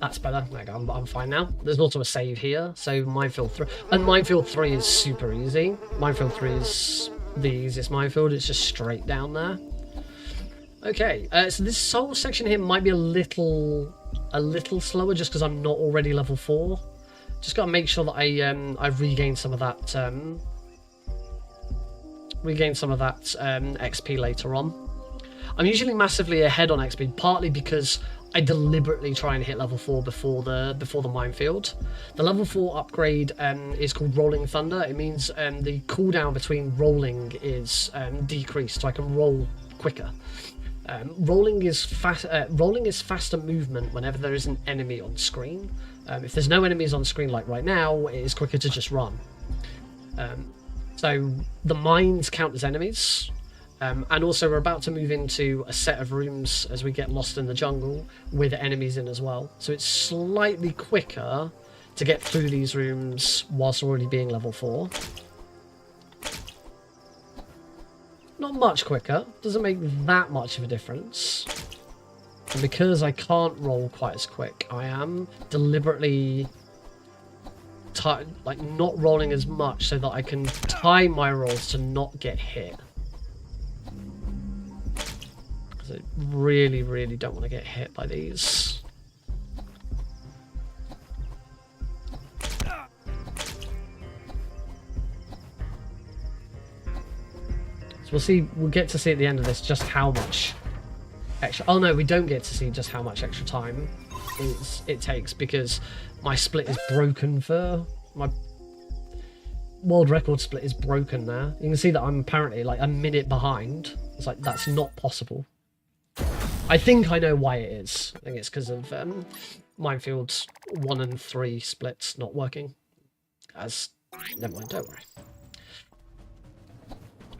That's better. There you go. I'm fine now. There's also a save here, so minefield 3. And minefield 3 is super easy. Minefield 3 is the easiest minefield. It's just straight down there. Okay, so this whole section here might be a little slower just because I'm not already level 4. Just got to make sure that I regain some of that XP later on. I'm usually massively ahead on XP, partly because I deliberately try and hit level 4 before the minefield. The level 4 upgrade is called Rolling Thunder. It means the cooldown between rolling is decreased, so I can roll quicker. Rolling is faster movement whenever there is an enemy on screen. If there's no enemies on screen like right now, it is quicker to just run. So the mines count as enemies. And also we're about to move into a set of rooms as we get lost in the jungle with enemies in as well. So it's slightly quicker to get through these rooms whilst already being level 4. Not much quicker, doesn't make that much of a difference. And because I can't roll quite as quick, I am deliberately not rolling as much so that I can time my rolls to not get hit. I really, really don't want to get hit by these. So we'll get to see at the end of this just how much extra... Oh no, we don't get to see just how much extra time it takes because my split is broken for... My world record split is broken now. You can see that I'm apparently like a minute behind. It's like, that's not possible. I think I know why it is. I think it's because of Minefield's 1 and 3 splits not working. Never mind, don't worry.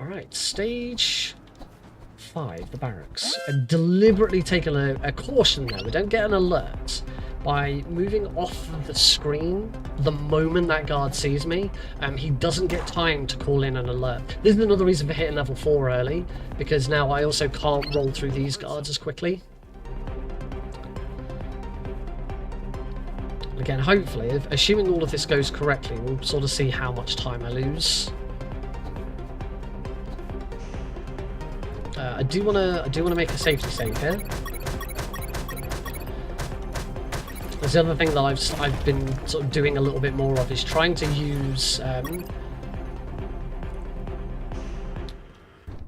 Alright, stage 5, the barracks. And deliberately take a caution there. We don't get an alert. By moving off of the screen the moment that guard sees me, he doesn't get time to call in an alert. This is another reason for hitting level 4 early, because now I also can't roll through these guards as quickly. Again, hopefully, assuming all of this goes correctly, we'll sort of see how much time I lose. I do want to make a safety save here. There's the other thing that I've been sort of doing a little bit more of is trying to use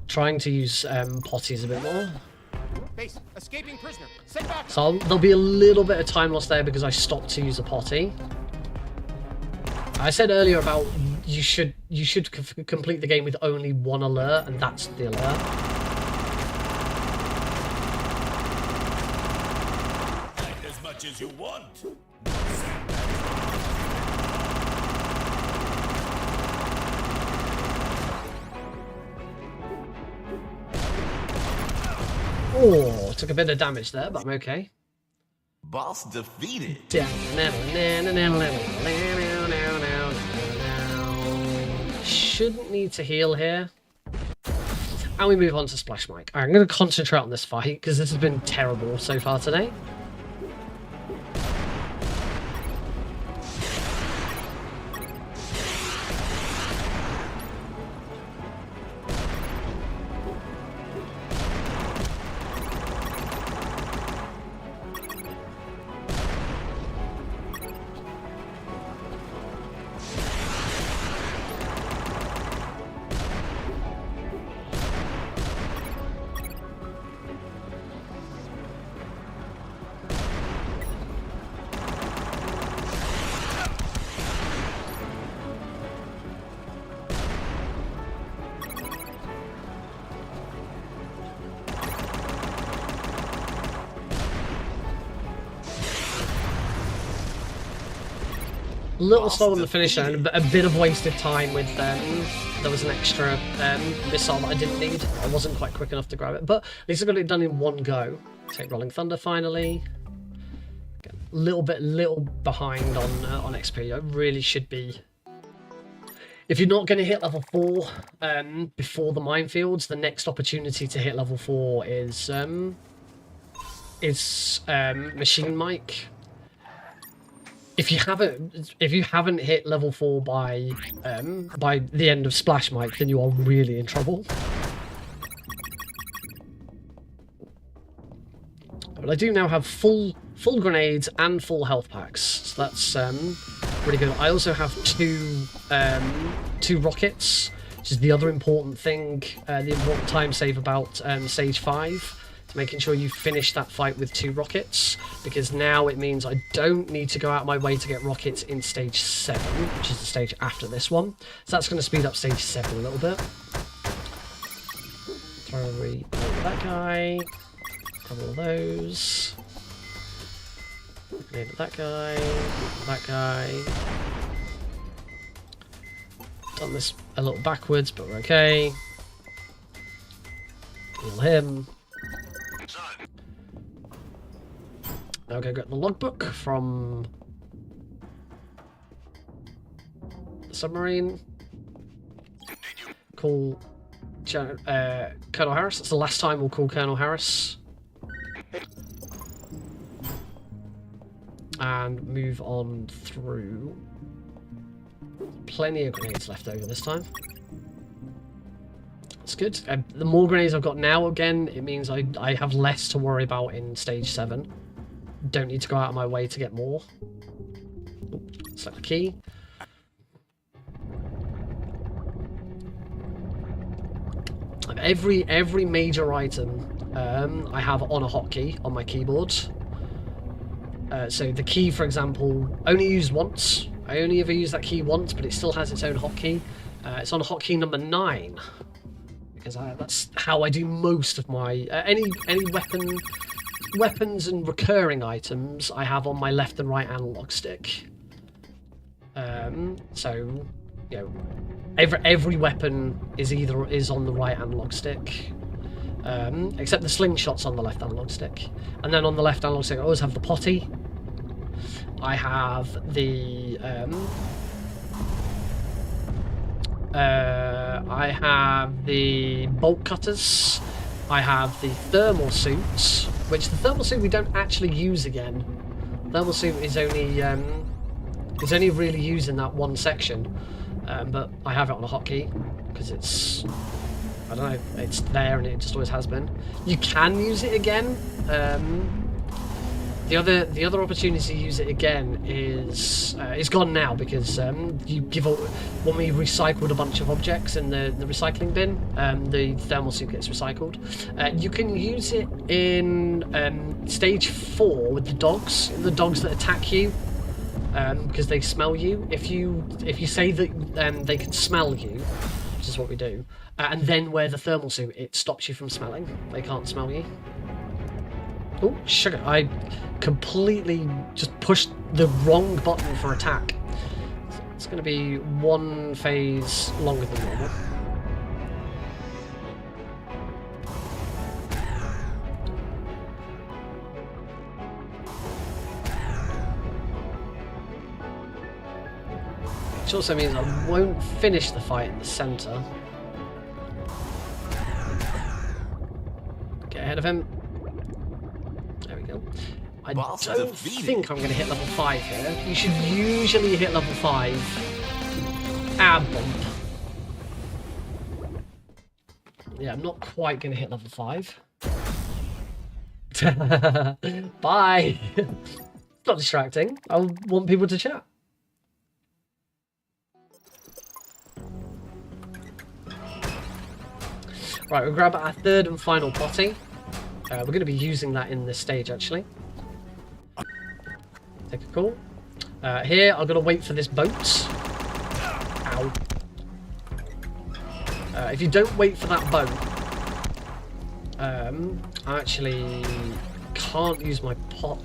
potties a bit more. Base, escaping prisoner. Send back. So there'll be a little bit of time lost there because I stopped to use a potty. I said earlier about you should complete the game with only one alert, and that's the alert. As much as you want. Oh, took a bit of damage there, but I'm okay. Boss defeated. Shouldn't need to heal here. And we move on to Splash Mike. Alright, I'm going to concentrate on this fight because this has been terrible so far today. little slow on the finish there, and a bit of wasted time with there was an extra missile that I didn't need. I wasn't quite quick enough to grab it, but at least I got it done in one go. Take Rolling Thunder finally. Again, little behind on XP. I really should be. If you're not going to hit level 4 before the minefields, the next opportunity to hit level 4 is Machine Mike. If you haven't hit level 4 by the end of Splash Mike, then you are really in trouble. But I do now have full grenades and full health packs, so that's really good. I also have two rockets, which is the other important thing, the important time save about stage 5. Making sure you finish that fight with 2 rockets, because now it means I don't need to go out of my way to get rockets in stage 7, which is the stage after this one. So that's going to speed up stage 7 a little bit. Throw that guy, grab all those. Grenade that guy. Done this a little backwards, but we're okay. Heal him. Now go get the logbook from the submarine. Call Colonel Harris. That's the last time we'll call Colonel Harris. And move on through. Plenty of grenades left over this time. That's good. The more grenades I've got now, again, it means I have less to worry about in stage 7. Don't need to go out of my way to get more. Select the key. Every major item I have on a hotkey on my keyboard. So the key, for example, only used once. I only ever use that key once, but it still has its own hotkey. It's on hotkey number 9. Because that's how I do most of my any weapons and recurring items I have on my left and right analog stick. So you know, every weapon is on the right analog stick, except the slingshot's on the left analog stick. And then on the left analog stick I always have the potty. I have the bolt cutters. I have the thermal suits, which the thermal suit we don't actually use again. Thermal suit is only really used in that one section, but I have it on a hotkey because it's, I don't know, it's there and it just always has been. You can use it again. The other opportunity to use it again is it's gone now because you give up when we recycled a bunch of objects in the recycling bin. The thermal suit gets recycled. You can use it in stage 4 with the dogs that attack you because they smell you. If you say that they can smell you, which is what we do, and then wear the thermal suit, it stops you from smelling. They can't smell you. Oh, sugar. I completely just pushed the wrong button for attack. It's going to be 1 phase longer than normal. Which also means I won't finish the fight in the centre. Get ahead of him. There we go. I don't think I'm going to hit level 5 here. You should usually hit level 5. Bump. Yeah, I'm not quite going to hit level 5. Bye! It's not distracting. I want people to chat. Right, we'll grab our 3rd and final potty. We're going to be using that in this stage, actually. Take a call. Here, I'm going to wait for this boat. Ow. If you don't wait for that boat, I actually can't use my pot.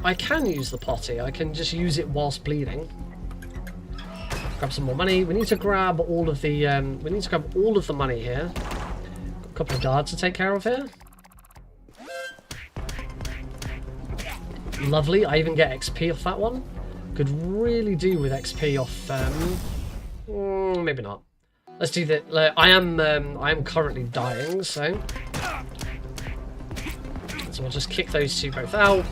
I can use the potty. I can just use it whilst bleeding. Grab some more money. We need to grab all of the money here. Got a couple of guards to take care of here. Lovely. I even get XP off that one. Could really do with XP off. Maybe not. Let's do that. I am currently dying, so we'll just kick those two both out.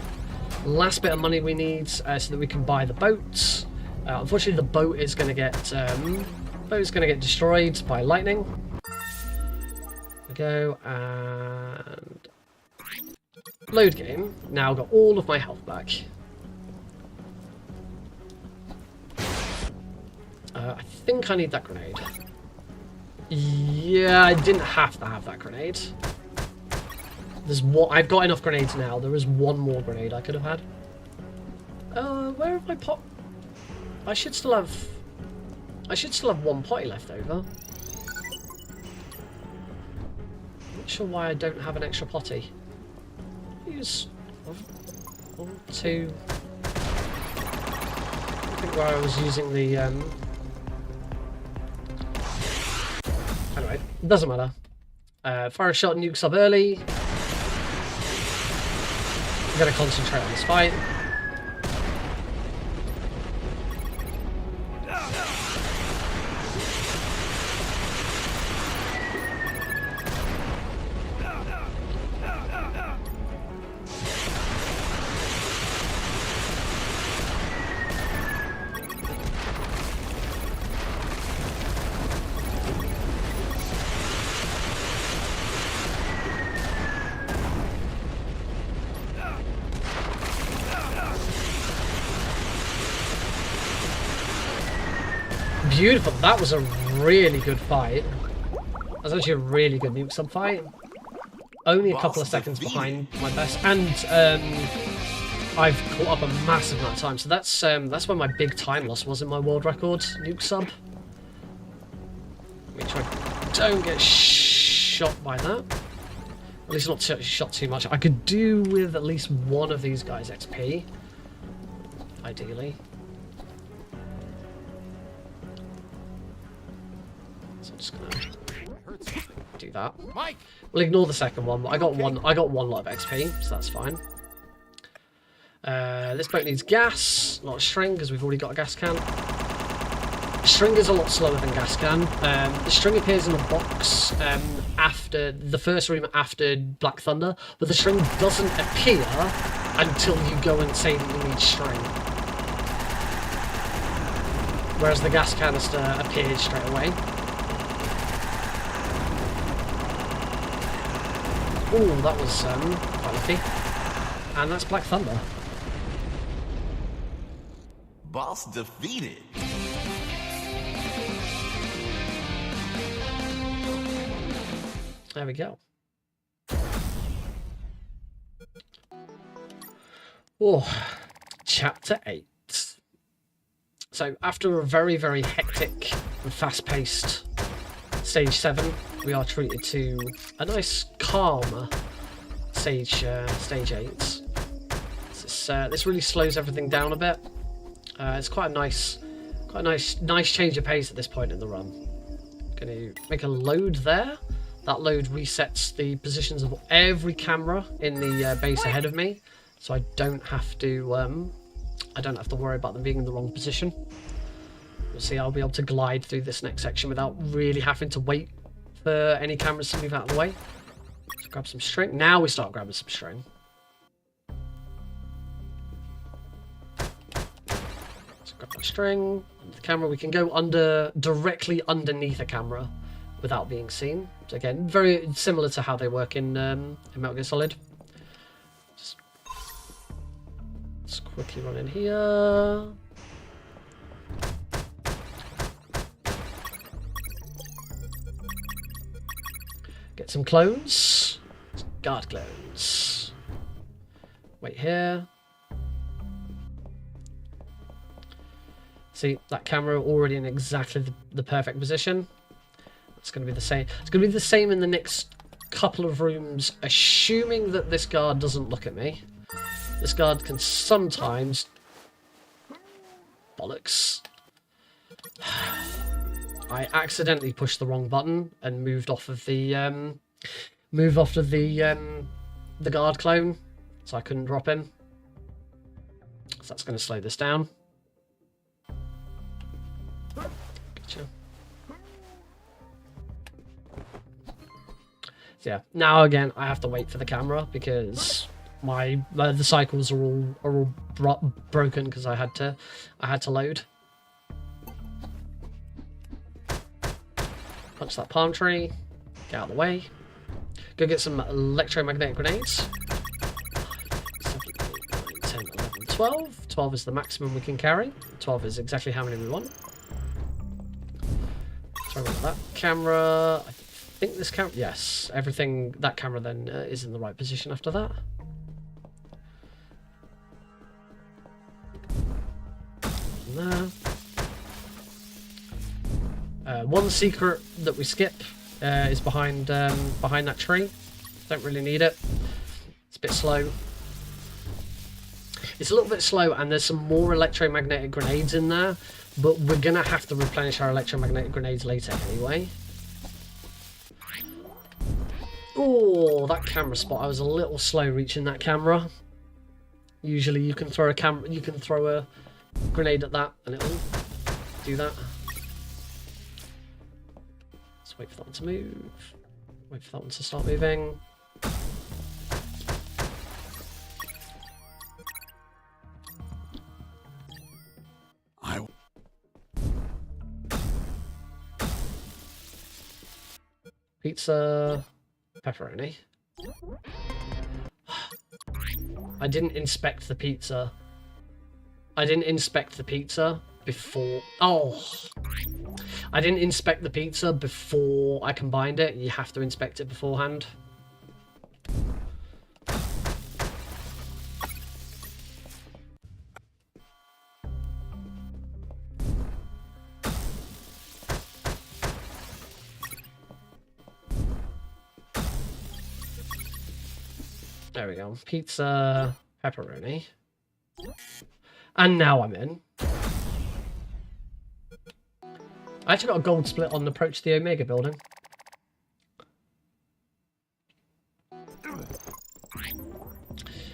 Last bit of money we need so that we can buy the boats. Unfortunately, the boat is going to get destroyed by lightning. There we go, and load game. Now I've got all of my health back. I think I need that grenade. Yeah, I didn't have to have that grenade. There's one. I've got enough grenades now. There is one more grenade I could have had. Where have I popped? I should still have one potty left over. Not sure why I don't have an extra potty. Use one, two. I think where I was using the Anyway, doesn't matter. Fire a shot, nuke sub early. I'm gonna concentrate on this fight. Beautiful. That was a really good fight. That was actually a really good nuke sub fight. Only a couple of seconds behind my best, and I've caught up a massive amount of time. So that's where my big time loss was in my world record nuke sub. Make sure I don't get shot by that. At least not shot too much. I could do with at least one of these guys XP, ideally. So I'm just gonna do that. We'll ignore the second one, but I got one lot of XP, so that's fine. This boat needs gas, not a string, because we've already got a gas can. String is a lot slower than gas can. The string appears in a box after the first room after Black Thunder, but the string doesn't appear until you go and say that you need string. Whereas the gas canister appears straight away. Ooh, that was quite lucky. And that's Black Thunder. Boss defeated. There we go. Oh, Chapter 8. So after a very, very hectic and fast-paced Stage 7, we are treated to a nice, calmer Stage 8. This really slows everything down a bit. It's quite a nice change of pace at this point in the run. Going to make a load there. That load resets the positions of every camera in the base ahead of me, so I don't have to worry about them being in the wrong position. You'll see I'll be able to glide through this next section without really having to wait for any cameras to move out of the way. So grab some string. Now we start grabbing some string. So grab my string, under the camera. We can go directly underneath a camera without being seen. So again, very similar to how they work in Metal Gear Solid. Just quickly run in here. Get some clones. Guard clones. Wait here. See, that camera already in exactly the perfect position. It's going to be the same. It's going to be the same in the next couple of rooms, assuming that this guard doesn't look at me. This guard can sometimes... Bollocks. I accidentally pushed the wrong button and moved off of the guard clone, so I couldn't drop him. So that's going to slow this down. Gotcha. So yeah, now again I have to wait for the camera because the cycles are all broken because I had to load. Punch that palm tree. Get out of the way. Go get some electromagnetic grenades. 7, 8, 9, 10, 11, 12. 12 is the maximum we can carry. 12 is exactly how many we want. Throw away that camera. I think this camera... Yes, everything... That camera then is in the right position after that. There. One secret that we skip is behind that tree. Don't really need it. It's a bit slow. It's a little bit slow, and there's some more electromagnetic grenades in there, but we're gonna have to replenish our electromagnetic grenades later anyway. Oh, that camera spot! I was a little slow reaching that camera. Usually, you can throw a grenade at that, and it'll do that. Let's wait for that one to move. Wait for that one to start moving. Pizza, pepperoni. I didn't inspect the pizza. I didn't inspect the pizza before. Oh, I didn't inspect the pizza before I combined it. You have to inspect it beforehand. There we go. Pizza, pepperoni. And now I'm in. I actually got a gold split on approach to the Omega building.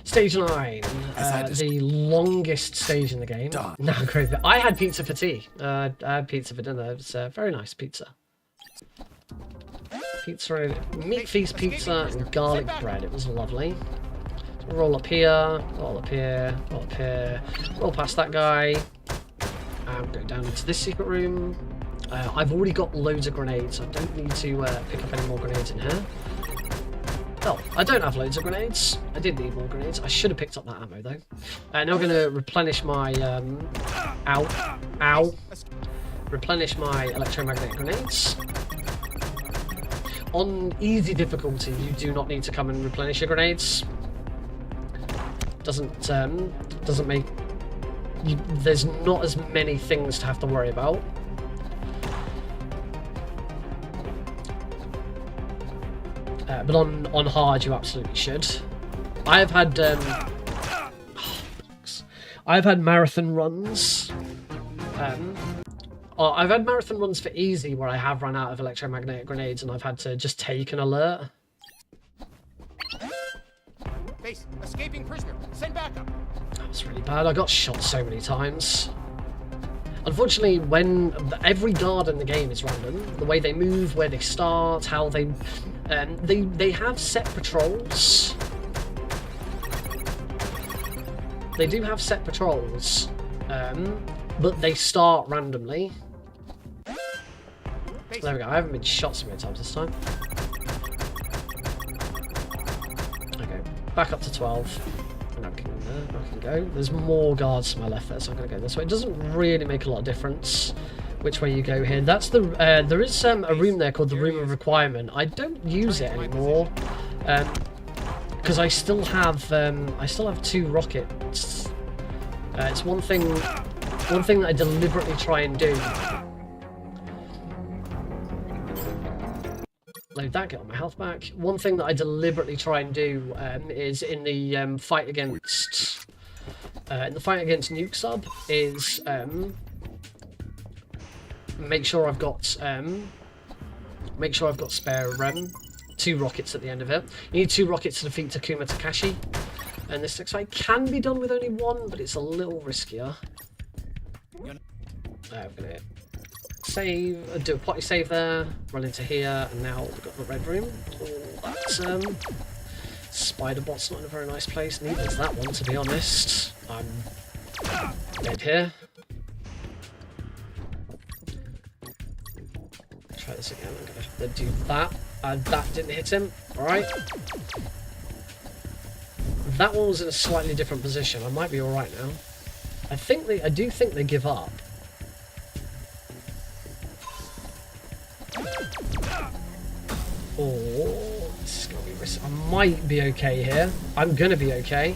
Stage 9. The longest stage in the game. No, great. I had pizza for tea. I had pizza for dinner. It was very nice pizza. Pizza, meat feast pizza and garlic bread. It was lovely. So roll up here, roll up here, roll up here, roll past that guy, and go down into this secret room. I've already got loads of grenades, so I don't need to pick up any more grenades in here. Oh, I don't have loads of grenades. I did need more grenades. I should have picked up that ammo though. Now I'm going to replenish my replenish my electromagnetic grenades. On easy difficulty, you do not need to come and replenish your grenades. Doesn't make you, there's not as many things to have to worry about. But on hard, you absolutely should. I've had marathon runs. I've had marathon runs for easy where I have run out of electromagnetic grenades and I've had to just take an alert. Base, escaping prisoner. Send backup. That was really bad. I got shot so many times. Unfortunately, when every guard in the game is random, the way they move, where they start, how they have set patrols. They do have set patrols, but they start randomly. There we go. I haven't been shot so many times this time. Okay, back up to 12. And I can go. There's more guards to my left there, so I'm going to go this way. It doesn't really make a lot of difference which way you go here. That's the there is a room there called the Room of Requirement. I don't use it anymore because I still have 2 rockets. It's one thing that I deliberately try and do. Load that, get all my health back. One thing that I deliberately try and do is in the fight against in the fight against Nuke Sub is make sure I've got spare 2 rockets at the end of it. You need 2 rockets to defeat Takuma Takashi, and this looks like it can be done with only 1, but it's a little riskier. I'm gonna save, do a potty save there, run into here, and now we've got the red room. Oh, that spider bot's not in a very nice place. Neither is that one, to be honest. I'm dead here. Try this again. I'm gonna have to do that. That didn't hit him. Alright. That one was in a slightly different position. I might be alright now. I do think they give up. Oh, this is gonna be risky. I might be okay here. I'm gonna be okay.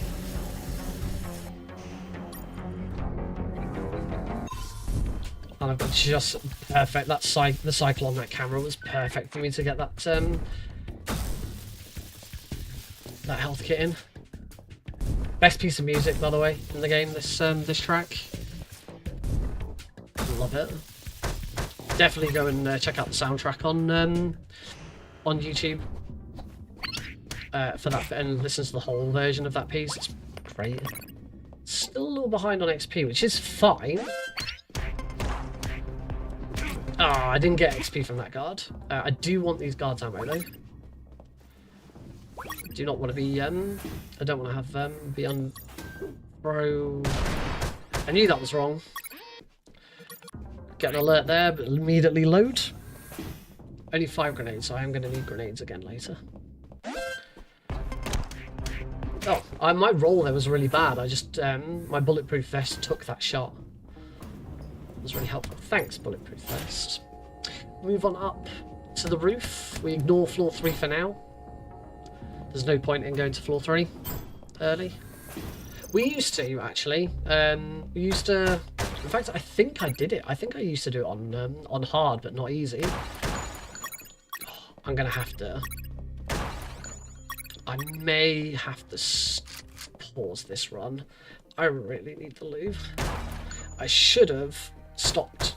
And I've got just perfect. The cycle on that camera was perfect for me to get that that health kit in. Best piece of music, by the way, in the game. This track. Love it. Definitely go and check out the soundtrack on YouTube for that, and listen to the whole version of that piece. It's great. Still a little behind on XP, which is fine. Ah, I didn't get XP from that guard. I do want these guards ammo though. Do not want to be I don't want to have be on throw. I knew that was wrong. Get an alert there, but immediately load. Only 5 grenades, so I am going to need grenades again later. Oh, my roll there was really bad. I just my bulletproof vest took that shot. It was really helpful. Thanks, bulletproof vest. Move on up to the roof. We ignore floor 3 for now. There's no point in going to floor 3 early. We used to, actually. We used to... In fact, I think I did it. I think I used to do it on hard, but not easy. I'm going to have to... I may have to pause this run. I really need the lube. I should have stopped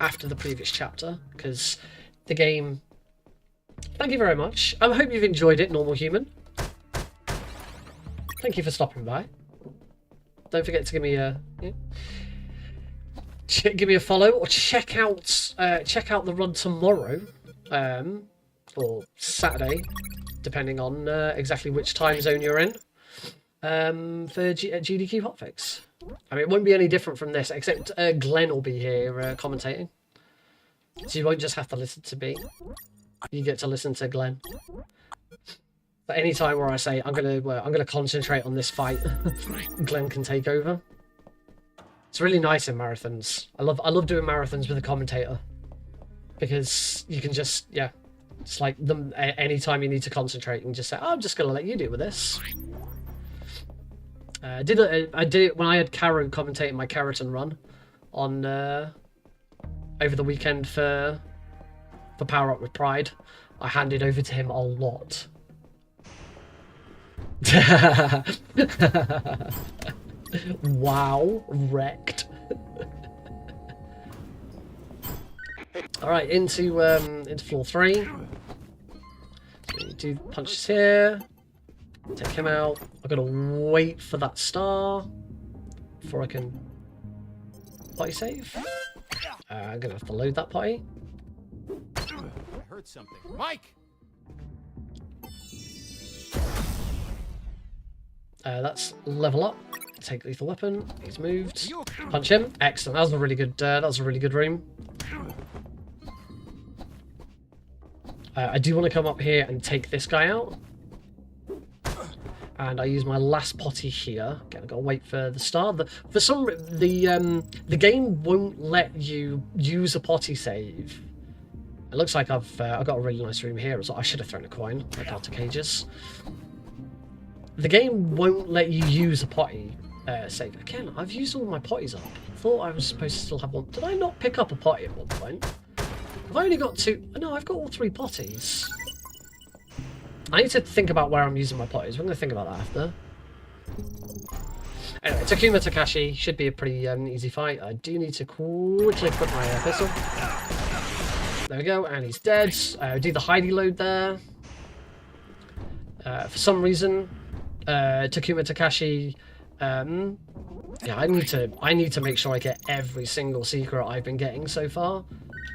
after the previous chapter, because the game... Thank you very much. I hope you've enjoyed it, Normal Human. Thank you for stopping by. Don't forget to give me a give me a follow, or check out the run tomorrow, or Saturday, depending on exactly which time zone you're in. For GDQ Hotfix. I mean, it won't be any different from this, except Glenn will be here commentating, so you won't just have to listen to me. You get to listen to Glenn. But any time where I say I'm gonna concentrate on this fight, Glenn can take over. It's really nice in marathons. I love doing marathons with a commentator, because you can just it's like them. Any time you need to concentrate, you can just say, oh, I'm just gonna let you deal with this. I did it when I had Caro commentating my Keratin run on over the weekend for Power Up with Pride. I handed over to him a lot. Wow, wrecked. All right, into floor 3. So you do punches here. Take him out. I've got to wait for that star before I can potty save. I'm gonna have to load that potty. I heard something. Mike! That's level up. Take lethal weapon. He's moved. Punch him. Excellent. That was a really good. That was a really good room. I do want to come up here and take this guy out. And I use my last potty here. Again, I've got to wait for the star. The game won't let you use a potty save. It looks like I've got a really nice room here as well. I should have thrown a coin, like out of cages. The game won't let you use a potty save. Again, I've used all my potties up. I thought I was supposed to still have one. Did I not pick up a potty at one point? Have I only got 2? No, I've got all 3 potties. I need to think about where I'm using my potties. We're going to think about that after. Anyway, Takuma Takashi should be a pretty easy fight. I do need to quickly put my pistol. There we go, and he's dead. Do the Heidi load there. For some reason, Takuma Takashi. Yeah, I need to make sure I get every single secret I've been getting so far,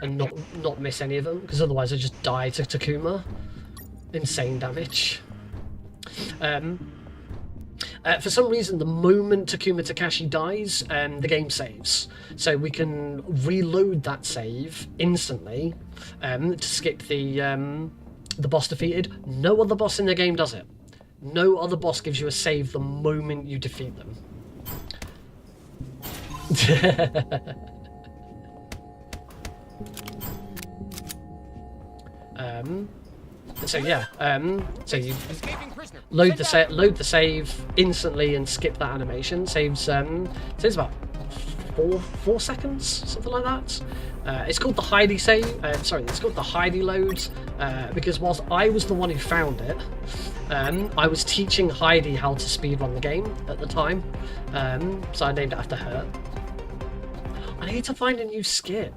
and not miss any of them, because otherwise I just die to Takuma. Insane damage. For some reason, the moment Takuma Takashi dies, the game saves. So we can reload that save instantly to skip the boss defeated. No other boss in the game does it. No other boss gives you a save the moment you defeat them. So yeah, so you load the save instantly and skip that animation. Saves about four seconds, something like that. It's called the Heidi save. It's called the Heidi load because whilst I was the one who found it, I was teaching Heidi how to speedrun the game at the time, so I named it after her. I need to find a new skip.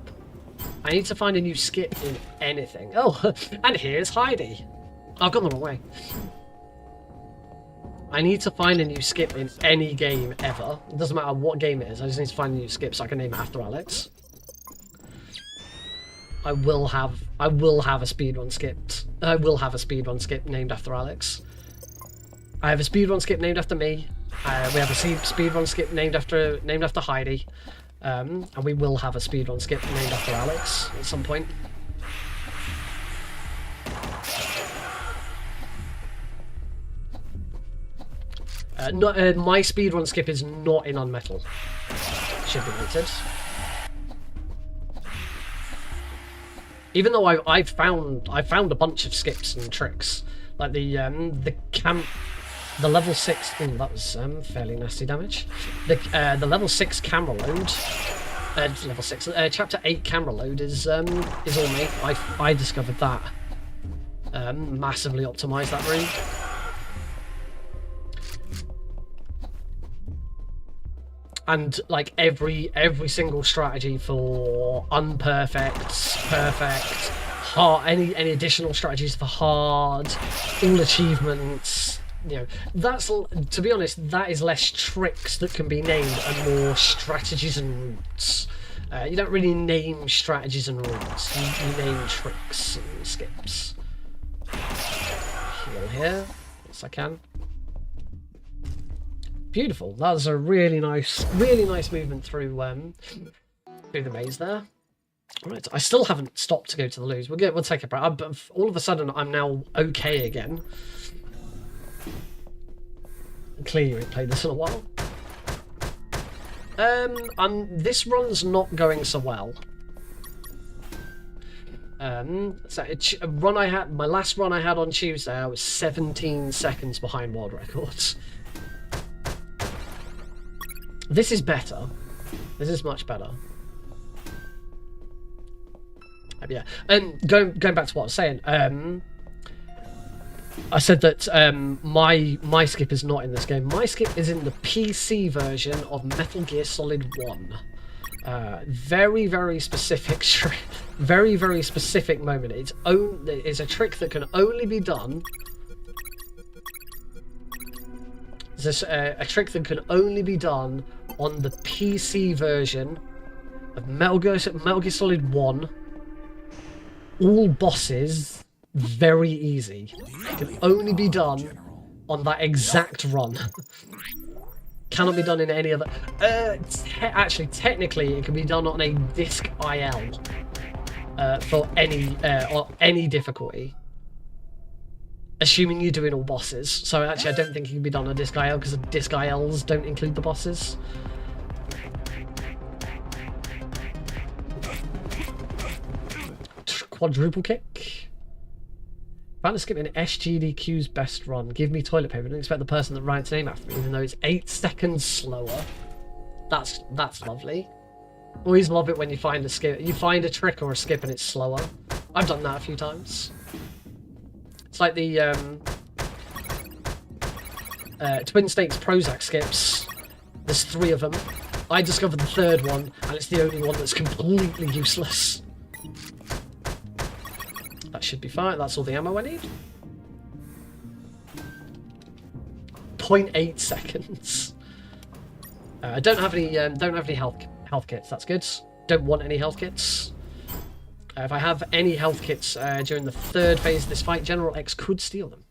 I need to find a new skip in anything. Oh, and here's Heidi. I've gone the wrong way. I need to find a new skip in any game ever. It doesn't matter what game it is. I just need to find a new skip so I can name it after Alex. I will have a speedrun skip. I will have a speedrun skip named after Alex. I have a speedrun skip named after me. We have a speedrun skip named after Heidi. And we will have a speedrun skip named after Alex at some point. My speedrun skip is not in UnMetal. Should be noted. Even though I've found a bunch of skips and tricks, like the level 6. Ooh, that was fairly nasty damage. The level 6 camera load. Level 6. Chapter 8 camera load is all me. I discovered that. Massively optimised that room. And like every single strategy for unperfect, perfect, hard, any additional strategies for hard, all achievements. You know, that's, to be honest, that is less tricks that can be named and more strategies and routes. You don't really name strategies and routes. You name tricks and skips. Heal here, yes I can. Beautiful. That was a really nice movement through the maze there. Right, I still haven't stopped to go to the loos. We'll take a break. But all of a sudden, I'm now okay again. Clearly, we haven't played this in a while. This run's not going so well. So my last run I had on Tuesday, I was 17 seconds behind world records. This is better. This is much better. Yeah, and going back to what I was saying, I said that my skip is not in this game. My skip is in the PC version of Metal Gear Solid 1. Very specific trick. Very specific moment. It's a trick that can only be done. It's a trick that can only be done on the PC version of Metal Gear Solid 1. All bosses, very easy. It can only be done on that exact run. Cannot be done in any other... actually, technically, it can be done on a Disc IL for any difficulty. Assuming you're doing all bosses. So actually, I don't think it can be done on Disc IL because Disc ILs don't include the bosses. Quadruple kick. Found a skip in SGDQ's best run. Give me toilet paper. Don't expect the person that writes name after me, even though it's 8 seconds slower. That's lovely. Always love it when you find a skip. You find a trick or a skip and it's slower. I've done that a few times. It's like the Twin Stakes Prozac skips. There's 3 of them. I discovered the 3rd one, and it's the only one that's completely useless. That should be fine. That's all the ammo I need. 0.8 seconds. I don't have any health kits. That's good. Don't want any health kits. If I have any health kits during the 3rd phase of this fight, General X could steal them.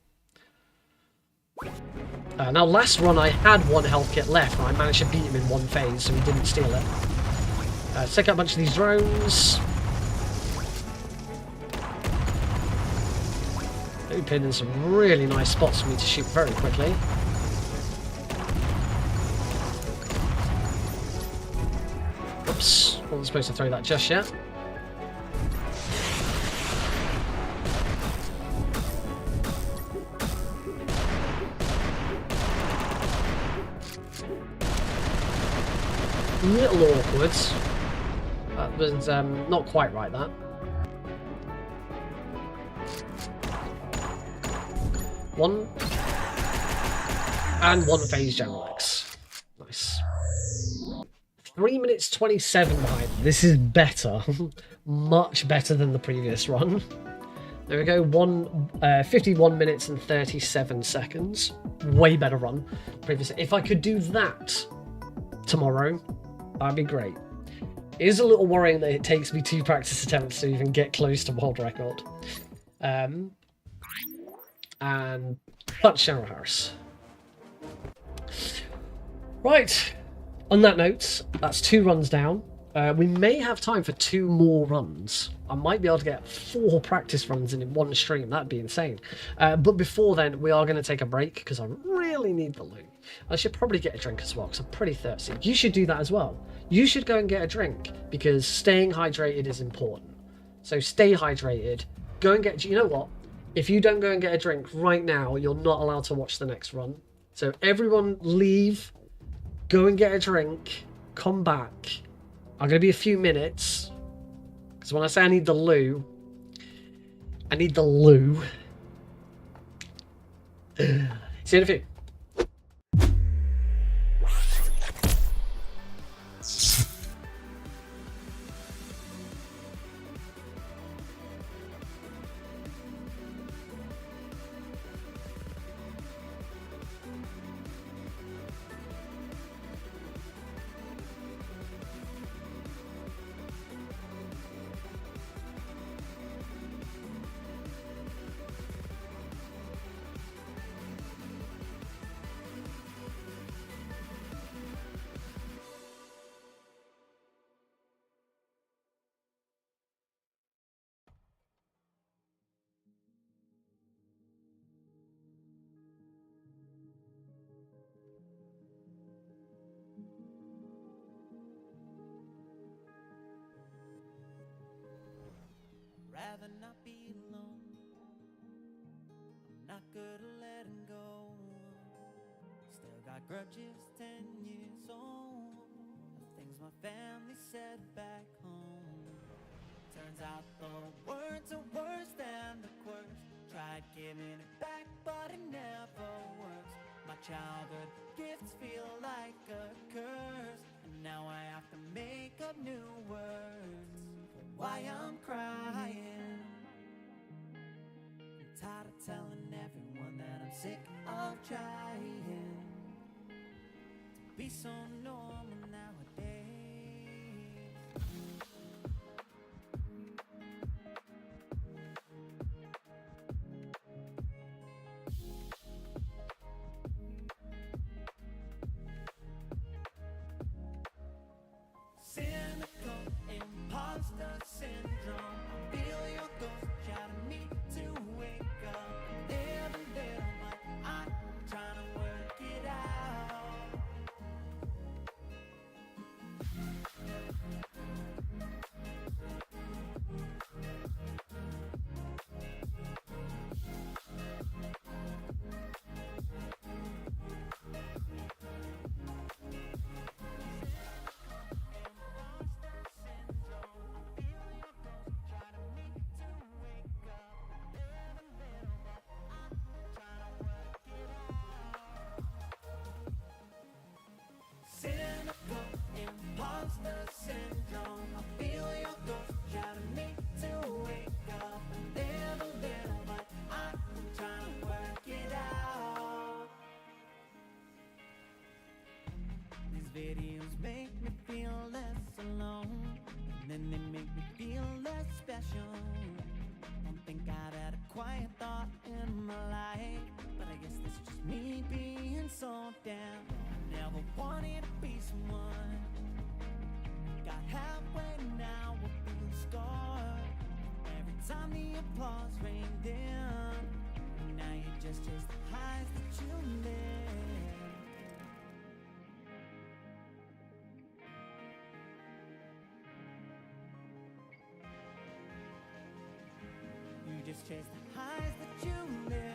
Now, last run I had 1 health kit left, and I managed to beat him in 1 phase, so he didn't steal it. Take out a bunch of these drones. Maybe pinned in some really nice spots for me to shoot very quickly. Oops, wasn't supposed to throw that just yet. Little awkward. That was not quite right, that. One. And 1 phase General X. Nice. 3 minutes 27 behind. This is better. Much better than the previous run. There we go. 51 minutes and 37 seconds. Way better run. Previous. If I could do that tomorrow, that'd be great. It is a little worrying that it takes me 2 practice attempts to even get close to world record. And punch Cheryl Harris. Right. On that note, that's 2 runs down. We may have time for 2 more runs. I might be able to get 4 practice runs in one stream. That'd be insane. But before then, we are going to take a break because I really need the loot. I should probably get a drink as well because I'm pretty thirsty. You should do that as well. You should go and get a drink because staying hydrated is important. So stay hydrated. Go and get... You know what? If you don't go and get a drink right now, you're not allowed to watch the next run. So everyone leave. Go and get a drink. Come back. I'm going to be a few minutes. Because when I say I need the loo, I need the loo. See you in a few. Rather not be alone. I'm not good at letting go. Still got grudges 10 years old. The things my family said back home. Turns out the words are worse than the quirks. Tried giving it back, but it never works. My childhood gifts feel like a curse, and now I have to make up new words. Why I'm crying. I'm tired of telling everyone that I'm sick of trying to be so normal nowadays. Cynical imposter syndrome. I feel your ghost shouting me to wake up. Live a little, but I'm trying to work it out. wanted to be someone. Got halfway, now a blue star. Every time the applause rained in, now you just chase the highs that you live. You just chase the highs that you live.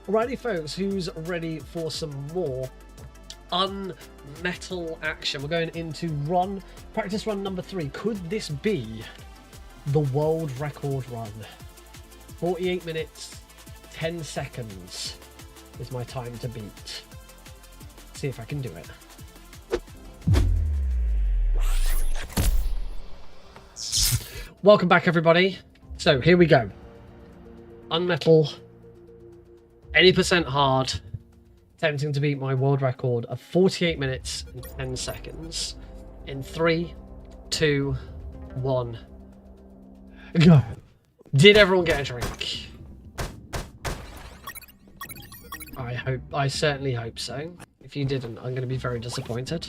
Alrighty, folks, who's ready for some more UnMetal action? We're going into practice run number 3. Could this be the world record run? 48 minutes, 10 seconds is my time to beat. See if I can do it. Welcome back, everybody. So here we go. UnMetal, any % hard, attempting to beat my world record of 48 minutes and 10 seconds. In 3, 2, 1, go. Did everyone get a drink? I certainly hope so. If you didn't, I'm going to be very disappointed.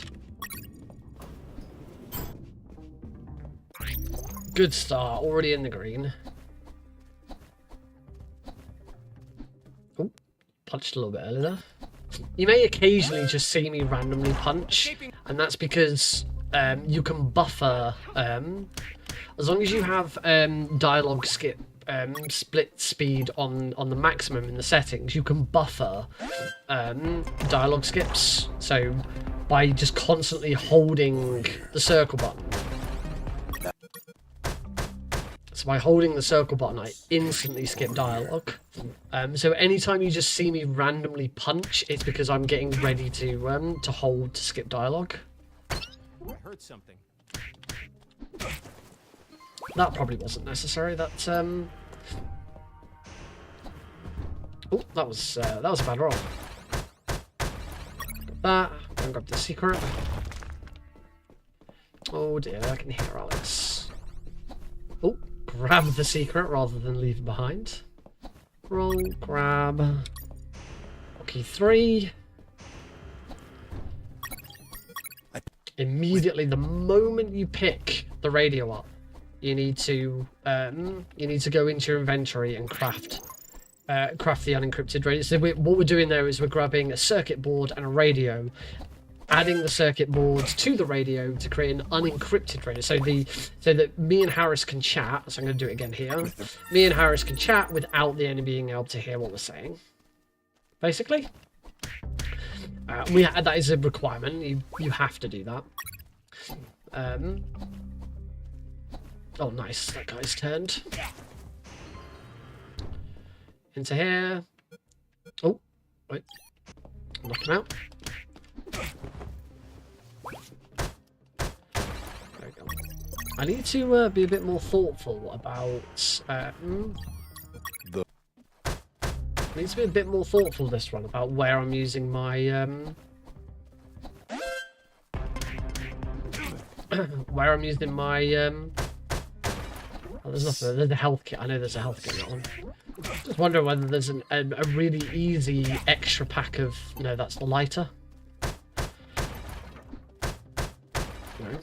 Good start, already in the green. Oh, punched a little bit earlier there. You may occasionally just see me randomly punch, and that's because you can buffer, as long as you have dialogue skip split speed on the maximum in the settings, you can buffer dialogue skips. So by just constantly holding the circle button. So by holding the circle button, I instantly skip dialogue. So anytime you just see me randomly punch, it's because I'm getting ready to hold to skip dialogue. I heard something. That probably wasn't necessary. That oh, that was a bad roll. Got that. Go and grab the secret. Oh dear, I can hear Alex. Oh, grab the secret rather than leave it behind. Roll, grab. Okay, 3. Immediately, the moment you pick the radio up, you need to go into your inventory and craft the unencrypted radio. So what we're doing there is we're grabbing a circuit board and a radio, adding the circuit board to the radio to create an unencrypted radio, so that me and Harris can chat. So I'm going to do it again here. Me and Harris can chat without the enemy being able to hear what we're saying. Basically, that is a requirement. You have to do that. Oh, nice. That guy's turned. Into here. Oh, wait. Knock him out. There we go. I need to be a bit more thoughtful about... I need to be a bit more thoughtful this run about where I'm using my... where I'm using my... Oh, there's nothing. There's a health kit. I know there's a health kit in that one. Just wondering whether there's a really easy extra pack of... No, that's the lighter. No.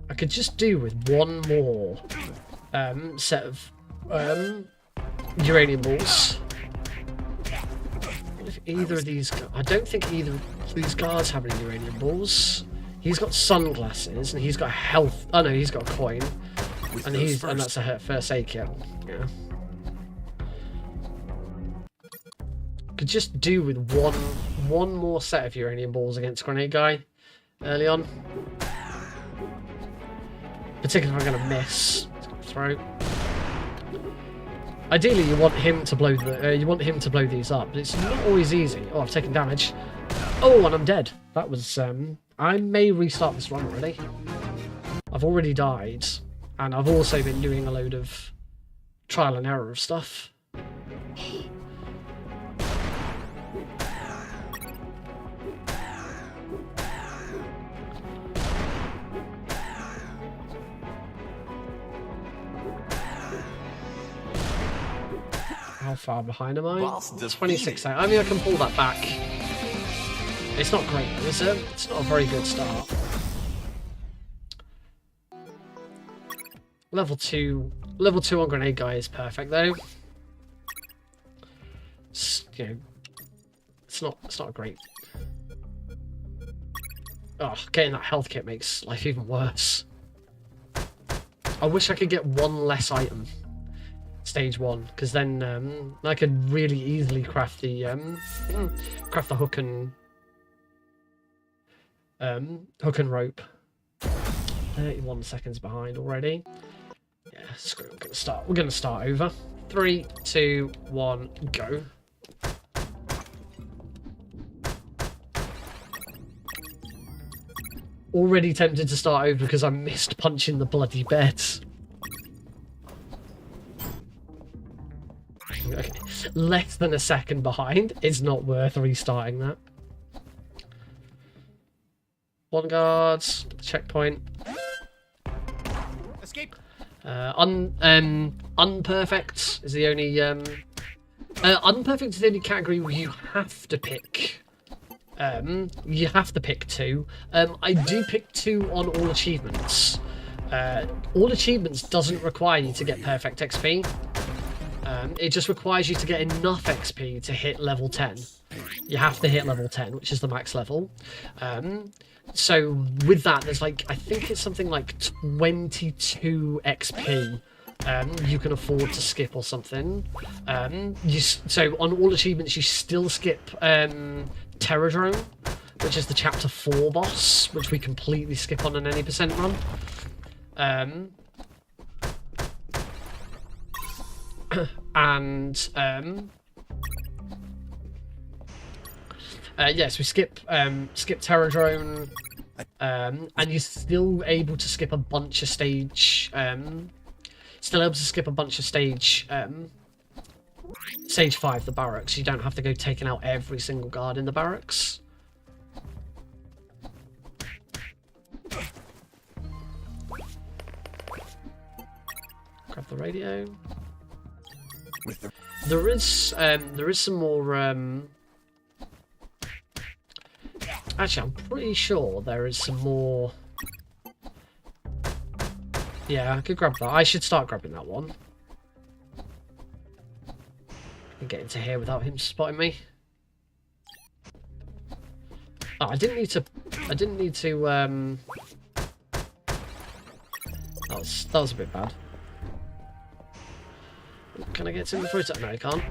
I could just do with one more set of uranium balls. If either of these... I don't think either of these guards have any uranium balls. He's got sunglasses and he's got health... Oh no, he's got a coin. And that's a first aid kit. Yeah. Could just do with one more set of uranium balls against Grenade Guy early on. Particularly if I'm gonna miss. Throw. Ideally, you want him to blow these up, but it's not always easy. Oh, I've taken damage. Oh, and I'm dead. That was I may restart this run already. I've already died. And I've also been doing a load of trial and error of stuff. How far behind am I? 26. I mean, I can pull that back. It's not great, is it? It's not a very good start. Level 2 on Grenade Guy is perfect though. It's not great. Oh, getting that health kit makes life even worse. I wish I could get one less item. stage 1, because then I could really easily craft the hook and rope. 31 seconds behind already. Yeah, screw it, we're gonna start over. 3, 2, 1, go. Already tempted to start over because I missed punching the bloody beds. Okay. Less than a second behind. It's not worth restarting that. One guard, checkpoint. Escape. Unperfect is the only unperfect is the only category where you have to pick. You have to pick 2. I do pick 2 on all achievements. All achievements doesn't require you to get perfect XP. It just requires you to get enough XP to hit level 10. You have to hit level 10, which is the max level. So with that, there's like, I think it's something like 22 XP you can afford to skip or something. So on all achievements, you still skip Terradrome, which is the chapter 4 boss, which we completely skip on an any percent run. Yes, we skip Terradrome, and you're still able to skip a bunch of stage. Stage 5, the barracks. You don't have to go taking out every single guard in the barracks. Grab the radio. There is some more. Actually, I'm pretty sure there is some more. Yeah, I could grab that. I should start grabbing that one. And get into here without him spotting me. Oh, I didn't need to. That was a bit bad. Can I get to him before it's up? No, I can't.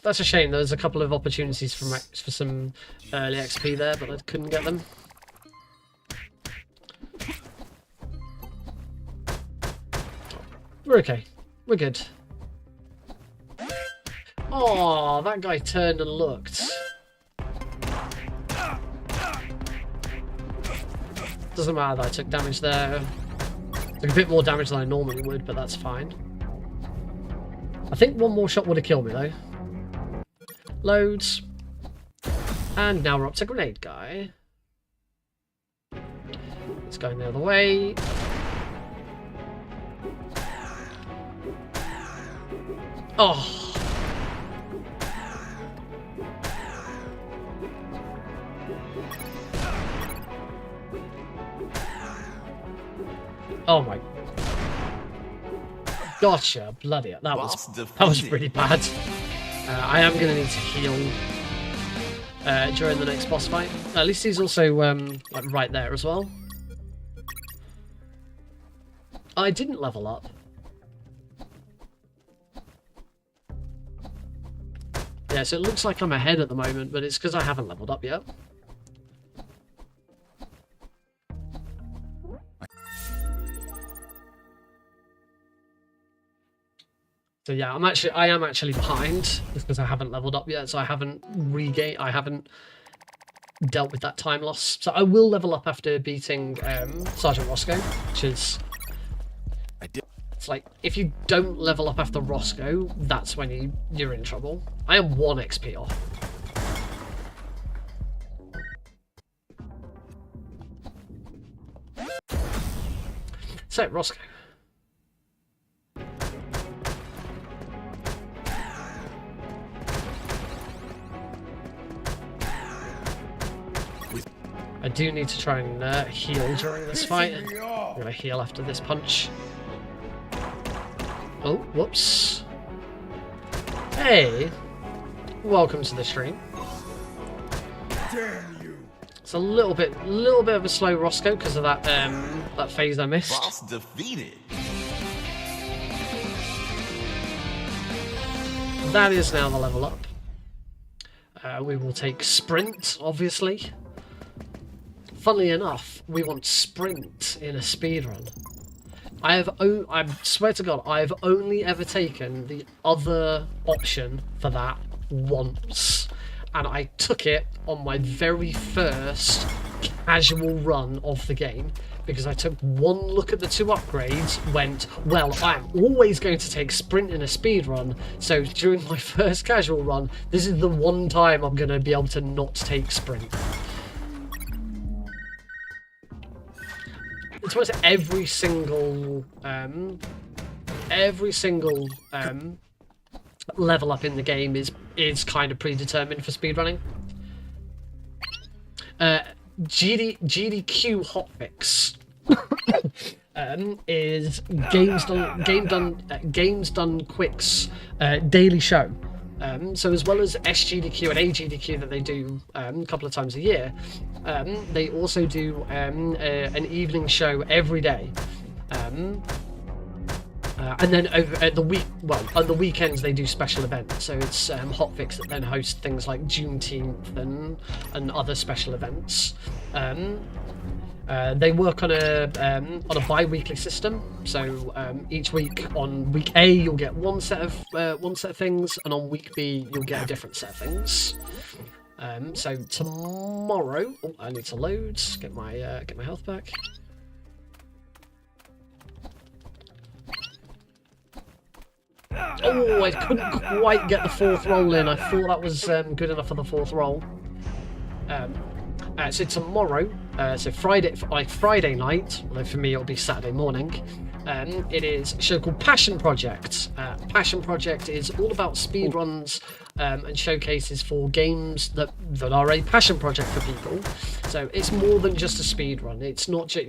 That's a shame. There's a couple of opportunities for some early XP there, but I couldn't get them. We're okay. We're good. Oh, that guy turned and looked. Doesn't matter that I took damage there. Took a bit more damage than I normally would, but that's fine. I think one more shot would have killed me though. Loads. And now we're up to grenade guy. It's going the other way. Oh. Oh my. Gotcha. Bloody hell. That was pretty bad. I am going to need to heal during the next boss fight. At least he's also like right there as well. I didn't level up. Yeah, so it looks like I'm ahead at the moment, but it's because I haven't leveled up yet. So yeah, I am actually behind because I haven't leveled up yet, so I haven't dealt with that time loss. So I will level up after beating Sergeant Roscoe, which is it's like if you don't level up after Roscoe, that's when you're in trouble. I am 1 XP off. So Roscoe. I do need to try and heal during this fight. I'm going to heal after this punch. Oh, whoops. Hey! Welcome to the stream. Damn you! It's a little bit of a slow Roscoe because of that that phase I missed. Boss defeated. That is now the level up. We will take sprint, obviously. Funnily enough, we want sprint in a speedrun. I swear to God, I have only ever taken the other option for that once. And I took it on my very first casual run of the game. Because I took one look at the 2 upgrades, went, well, I'm always going to take sprint in a speedrun. So during my first casual run, this is the one time I'm going to be able to not take sprint. It's almost every single level up in the game is kind of predetermined for speedrunning. GDQ Hotfix is Games Done Quick's daily show. So as well as SGDQ and AGDQ that they do a couple of times a year, they also do an evening show every day. And then over at on the weekends they do special events. So it's Hotfix that then hosts things like Juneteenth and other special events. They work on a bi-weekly system. So each week, on week A you'll get one set of things, and on week B you'll get a different set of things. So tomorrow, I need to load. Get my health back. Oh, I couldn't quite get the 4th roll in. I thought that was good enough for the 4th roll. So tomorrow, so Friday night, although for me it'll be Saturday morning, it is a show called Passion Project. Passion Project is all about speedruns and showcases for games that are a passion project for people. So it's more than just a speedrun. It's not just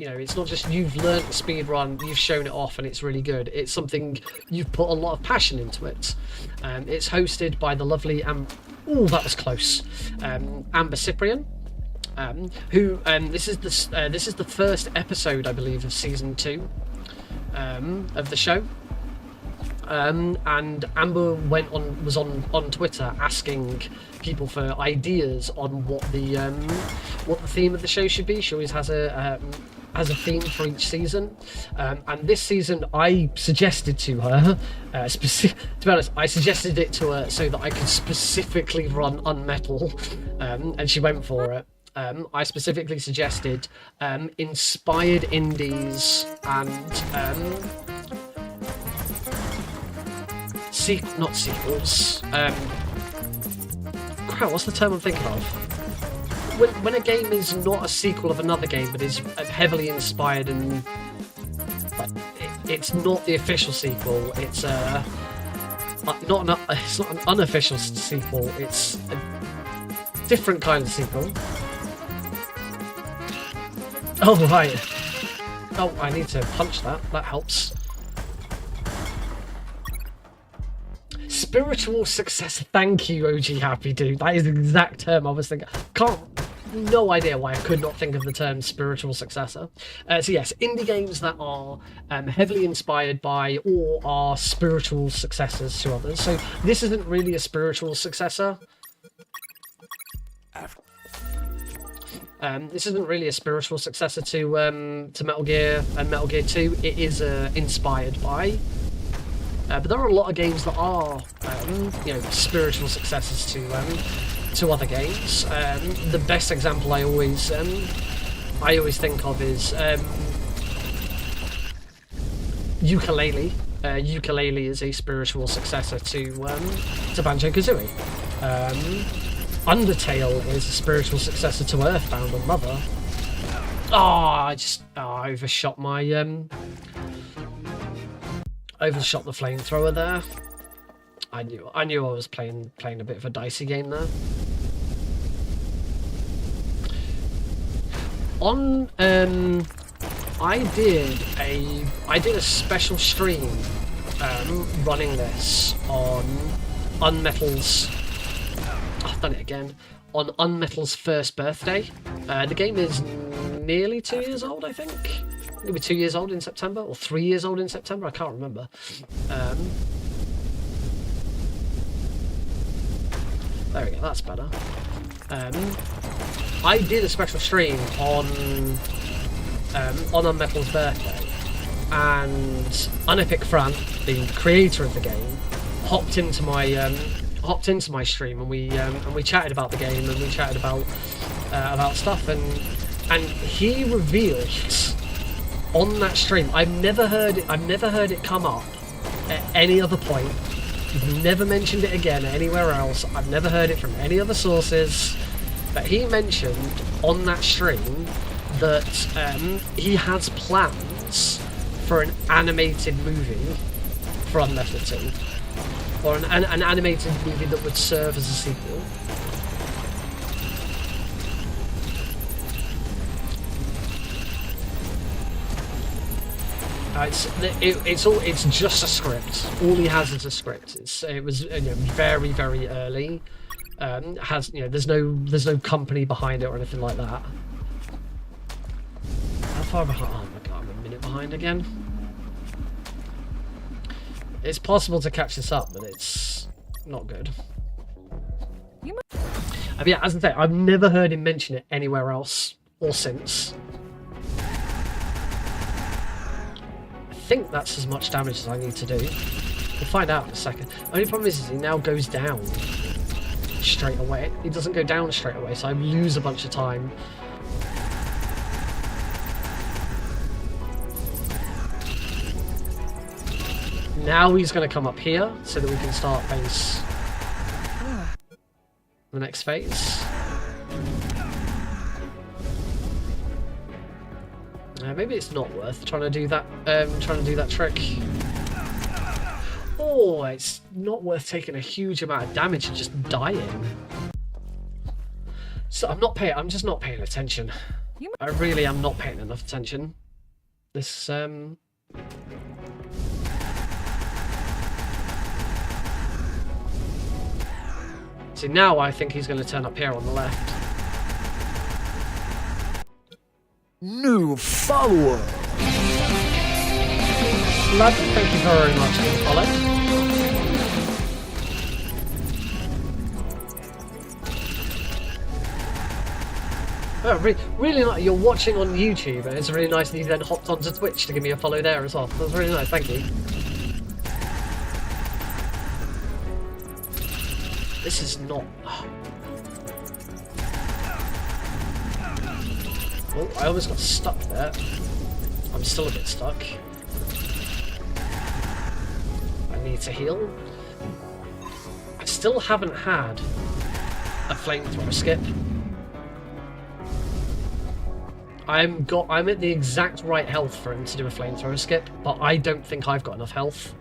you've learnt a speedrun, you've shown it off, and it's really good. It's something you've put a lot of passion into it. It's hosted by the lovely that was close. Amber Cyprian. Who this is the first episode, I believe, of season 2 of the show. And Amber was on Twitter asking people for ideas on what the theme of the show should be. She always has a theme for each season, and this season I suggested to her, to be honest, I suggested it to her so that I could specifically run UnMetal, and she went for it. I specifically suggested inspired indies and not sequels. Crap, what's the term I'm thinking of? When a game is not a sequel of another game, but is heavily inspired and it's not the official sequel. It's not an unofficial sequel. It's a different kind of sequel. Oh right. Oh, I need to punch that. That helps. Spiritual successor. Thank you, OG Happy Dude. That is the exact term I was thinking. No idea why I could not think of the term spiritual successor. So yes, indie games that are heavily inspired by or are spiritual successors to others. So this isn't really a spiritual successor. This isn't really a spiritual successor to Metal Gear and Metal Gear 2. It is inspired by. But there are a lot of games that are, spiritual successors to other games. The best example I always think of is Yooka-Laylee. Yooka-Laylee is a spiritual successor to Banjo-Kazooie. Undertale is a spiritual successor to Earthbound and Mother. I overshot my overshot the flamethrower there. I knew I was playing a bit of a dicey game there. I did a special stream running this on UnMetal's. I've done it again. on UnMetal's first birthday. The game is nearly 2 years old, I think. It'll be 2 years old in September, or 3 years old in September. I can't remember. There we go. That's better. I did a special stream on UnMetal's birthday, and Unepic Fran, the creator of the game, hopped into my stream, and we chatted about the game, and we chatted about stuff, and he revealed on that stream. I've never heard it come up at any other point. He's never mentioned it again anywhere else. I've never heard it from any other sources. But he mentioned on that stream that he has plans for an animated movie for UnMetal 2. Or an animated movie that would serve as a sequel. It's just a script. All he has is a script. It was very, very early. There's no company behind it or anything like that. How far behind? Oh my god, I'm a minute behind again. It's possible to catch this up, but it's not good. Yeah, as I say, I've never heard him mention it anywhere else or since. I think that's as much damage as I need to do. We'll find out in a second. Only problem is he now goes down straight away. He doesn't go down straight away, so I lose a bunch of time. Now he's going to come up here so that we can start the next phase. Maybe it's not worth trying to do that trick. Oh, it's not worth taking a huge amount of damage and just dying. So I'm just not paying attention. I really am not paying enough attention. This See, now I think he's going to turn up here on the left. New follower. Lovely, thank you very much for the follow. Oh, really nice. You're watching on YouTube, and it's really nice that you then hopped onto Twitch to give me a follow there as well. That was really nice, thank you. This is not... Oh, I almost got stuck there. I'm still a bit stuck. I need to heal. I still haven't had a flamethrower skip. I'm at the exact right health for him to do a flamethrower skip, but I don't think I've got enough health.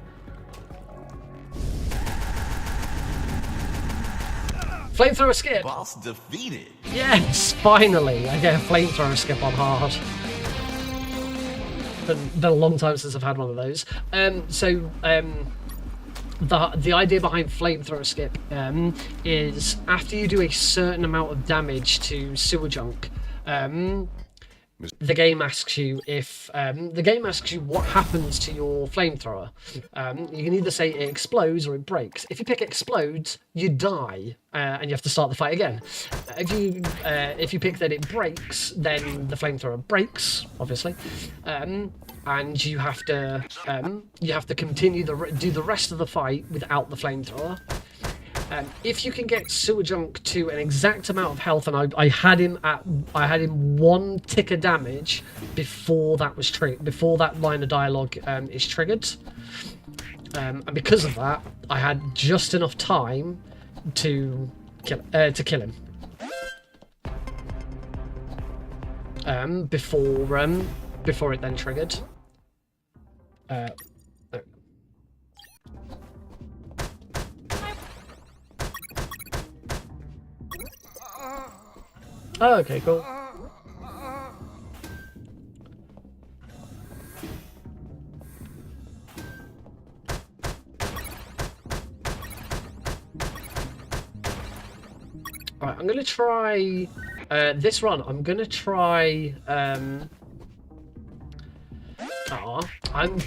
Flamethrower skip! Boss defeated. Yes, finally! I get a flamethrower skip on hard. Been a long time since I've had one of those. The idea behind flamethrower skip is after you do a certain amount of damage to sewer junk, the game asks you what happens to your flamethrower. You can either say it explodes or it breaks. If you pick explodes, you die, and you have to start the fight again. If you pick that it breaks, then the flamethrower breaks, obviously, and you have to continue do the rest of the fight without the flamethrower. If you can get sewer junk to an exact amount of health, and I had him 1 tick of damage before that was before that line of dialogue is triggered, and because of that, I had just enough time to kill him before it then triggered. Oh, okay, cool. Right, I'm gonna try this run. I'm gonna try. I'm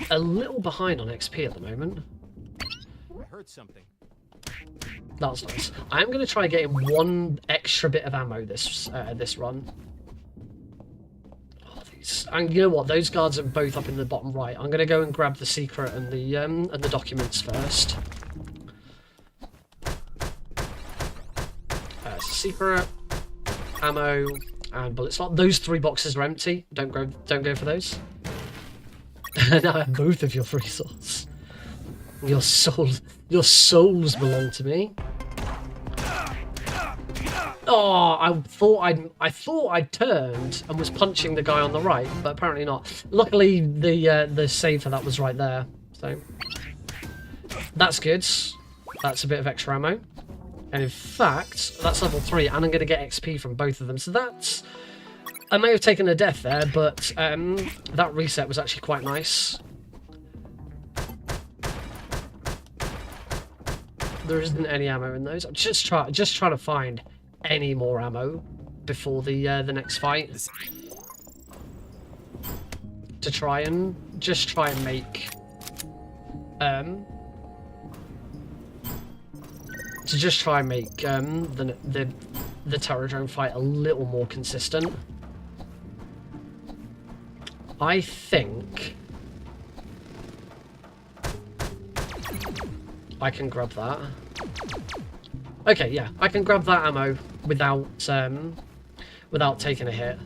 a little behind on XP at the moment. I heard something. That's nice. I am gonna try getting one extra bit of ammo this run. Oh, these, and you know what? Those guards are both up in the bottom right. I'm gonna go and grab the secret and the documents first. Secret, ammo, and bullet slot. Those 3 boxes are empty. Don't go for those. Now I have both of your resources. Your souls belong to me. Oh, I thought I'd turned and was punching the guy on the right, but apparently not. Luckily, the save for that was right there, so that's good. That's a bit of extra ammo. And in fact, that's level 3, and I'm going to get XP from both of them. So that's... I may have taken a death there, but that reset was actually quite nice. There isn't any ammo in those. I'm just trying to find any more ammo before the next fight. To try and make... to just try and make the Terror Drone fight a little more consistent. I think I can grab that. Okay, yeah, I can grab that ammo without taking a hit.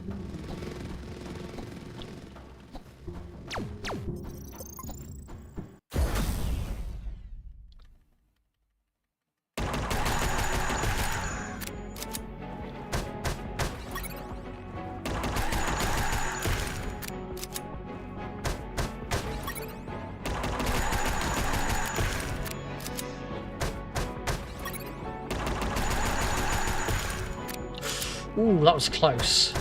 Ooh, that was close.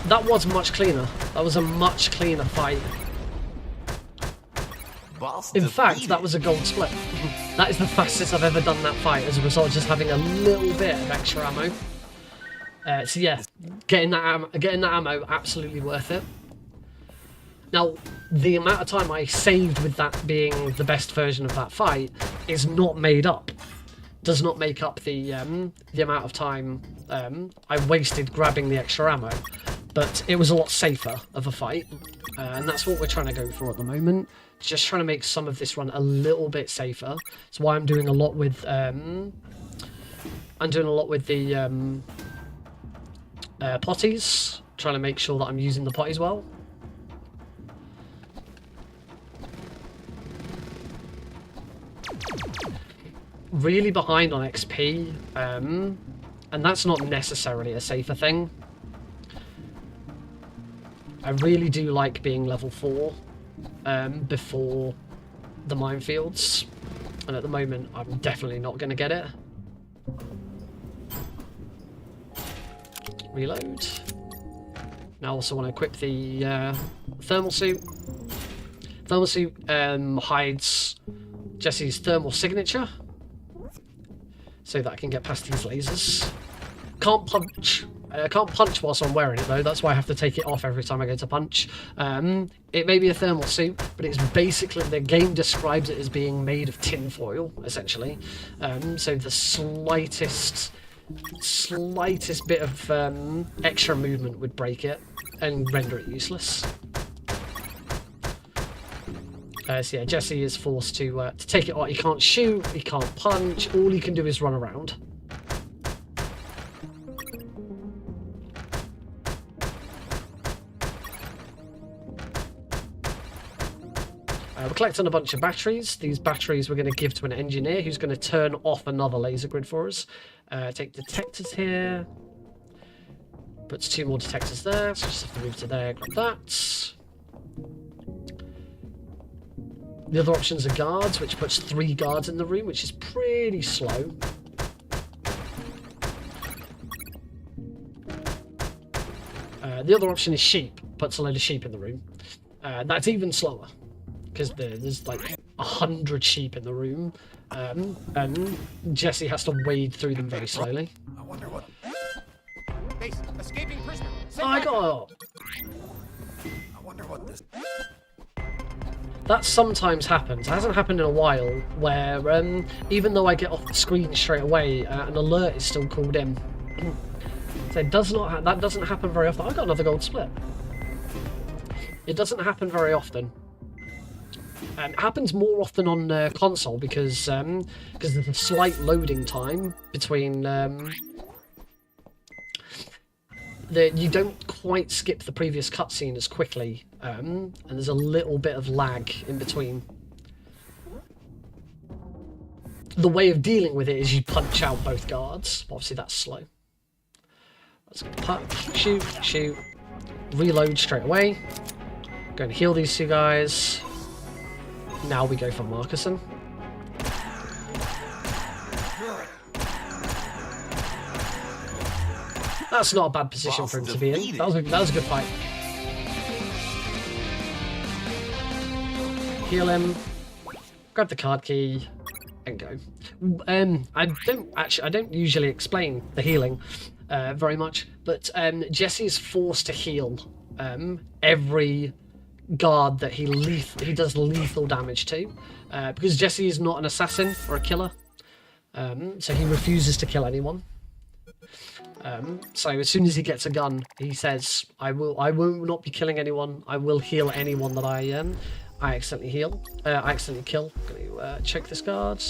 That was much cleaner. That was a much cleaner fight. In fact, that was a gold split. That is the fastest I've ever done that fight as a result of just having a little bit of extra ammo. So yeah, getting that ammo, absolutely worth it. Now, the amount of time I saved with that being the best version of that fight is not made up. Does not make up the amount of time I wasted grabbing the extra ammo. But it was a lot safer of a fight. And that's what we're trying to go for at the moment. Just trying to make some of this run a little bit safer. That's why I'm doing a lot with... the potties. Trying to make sure that I'm using the potties well. Really behind on XP, and that's not necessarily a safer thing. I really do like being level 4 before the minefields, and at the moment I'm definitely not going to get it. Reload. Now I also want to equip the thermal suit. Thermal suit hides Jesse's thermal signature, so that I can get past these lasers. Can't punch whilst I'm wearing it though, that's why I have to take it off every time I go to punch. It may be a thermal suit, but it's basically, the game describes it as being made of tin foil, essentially. So the slightest bit of extra movement would break it and render it useless. So yeah, Jesse is forced to take it off. He can't shoot, he can't punch, all he can do is run around. We're collecting a bunch of batteries. These batteries we're going to give to an engineer who's going to turn off another laser grid for us. Take detectors here. Puts 2 more detectors there, so just have to move to there, grab that. The other options are guards, which puts 3 guards in the room, which is pretty slow. The other option is sheep, puts a load of sheep in the room. That's even slower, because there's like 100 sheep in the room, and Jesse has to wade through them very slowly. I wonder what. Base, escaping prisoner. Send I back. got. I wonder what this. That sometimes happens. It hasn't happened in a while, where even though I get off the screen straight away, an alert is still called in. So it does not. That doesn't happen very often. I got another gold split. It doesn't happen very often. It happens more often on console because there's a slight loading time between you don't quite skip the previous cutscene as quickly, and there's a little bit of lag in between. The way of dealing with it is you punch out both guards. Obviously that's slow. Let's go punch, shoot, reload straight away. Go and heal these two guys. Now we go for Marcuson. That's not a bad position for him to be in. That was a good fight. Heal him. Grab the card key and go. I don't usually explain the healing very much, but Jesse is forced to heal every guard that he does lethal damage to, because Jesse is not an assassin or a killer, so he refuses to kill anyone. So as soon as he gets a gun, he says, I will not be killing anyone. I will heal anyone that I accidentally heal. I accidentally kill. I'm gonna check this guard.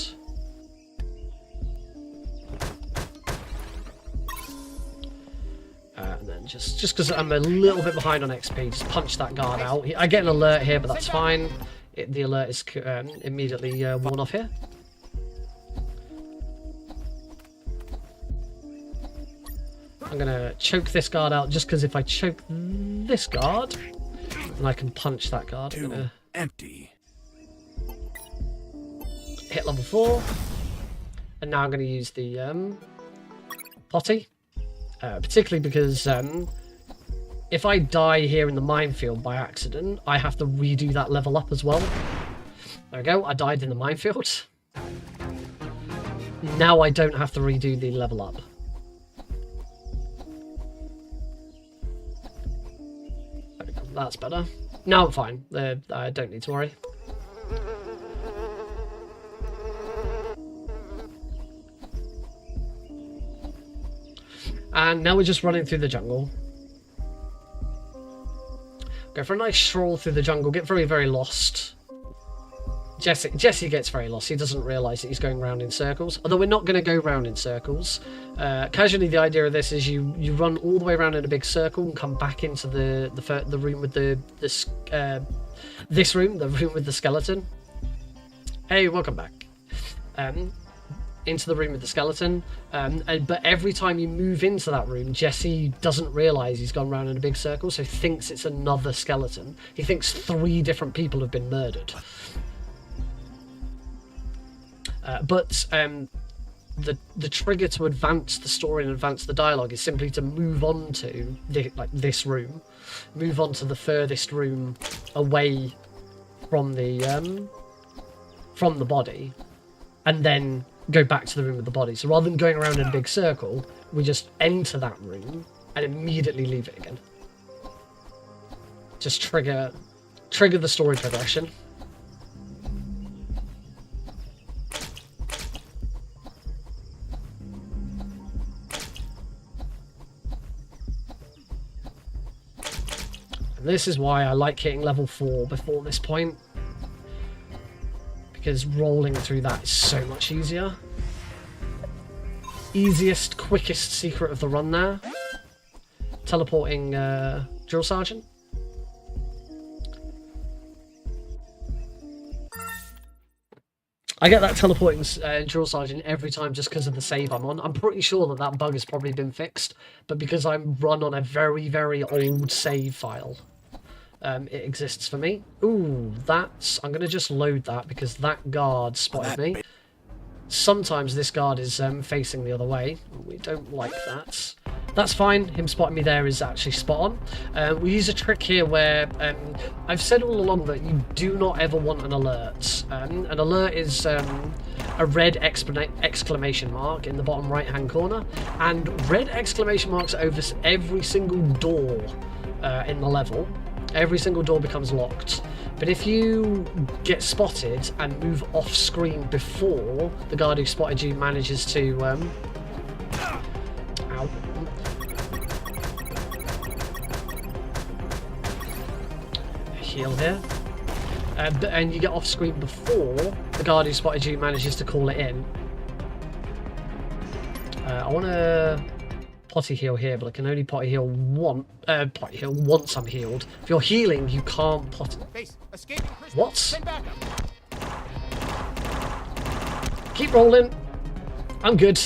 And then just because I'm a little bit behind on XP, just punch that guard out. I get an alert here, but that's fine. The alert is immediately worn off here. I'm gonna choke this guard out just because if I choke this guard, then I can punch that guard. I'm gonna Empty. hit level 4, and now I'm gonna use the potty, particularly because if I die here in the minefield by accident, I have to redo that level up as well. There we go. I died in the minefield. Now I don't have to redo the level up. That's better. Now I'm fine. I don't need to worry. And now we're just running through the jungle. Go for a nice stroll through the jungle. Get very, very lost. Jesse gets very lost. He doesn't realise that he's going round in circles. Although we're not going to go round in circles. Casually, the idea of this is you run all the way around in a big circle and come back into the room with this room, the room with the skeleton. Hey, welcome back. Into the room with the skeleton. But every time you move into that room, Jesse doesn't realise he's gone round in a big circle, so thinks it's another skeleton. He thinks 3 different people have been murdered. But the trigger to advance the story and advance the dialogue is simply to move on to this room, move on to the furthest room away from the body, and then go back to the room with the body. So rather than going around in a big circle, we just enter that room and immediately leave it again. Just trigger the story progression. This is why I like hitting level 4 before this point, because rolling through that is so much easier. Easiest, quickest secret of the run there. Teleporting drill sergeant. I get that teleporting drill sergeant every time just because of the save I'm on. I'm pretty sure that bug has probably been fixed, but because I'm run on a very, very old save file, it exists for me. Ooh, I'm going to just load that because that guard spotted me. Sometimes this guard is facing the other way. We don't like that. That's fine. Him spotting me there is actually spot on. We use a trick here where I've said all along that you do not ever want an alert. An alert is a red exclamation mark in the bottom right hand corner, and red exclamation marks over every single door in the level. Every single door becomes locked. But if you get spotted and move off screen before the guard who spotted you manages to ow. Heal here. And you get off screen before the guard who spotted you manages to call it in. I want to potty heal here, but I can only potty heal once I'm healed. If you're healing, you can't potty. Base, escaping prisoners. What? Send backup. Keep rolling. I'm good.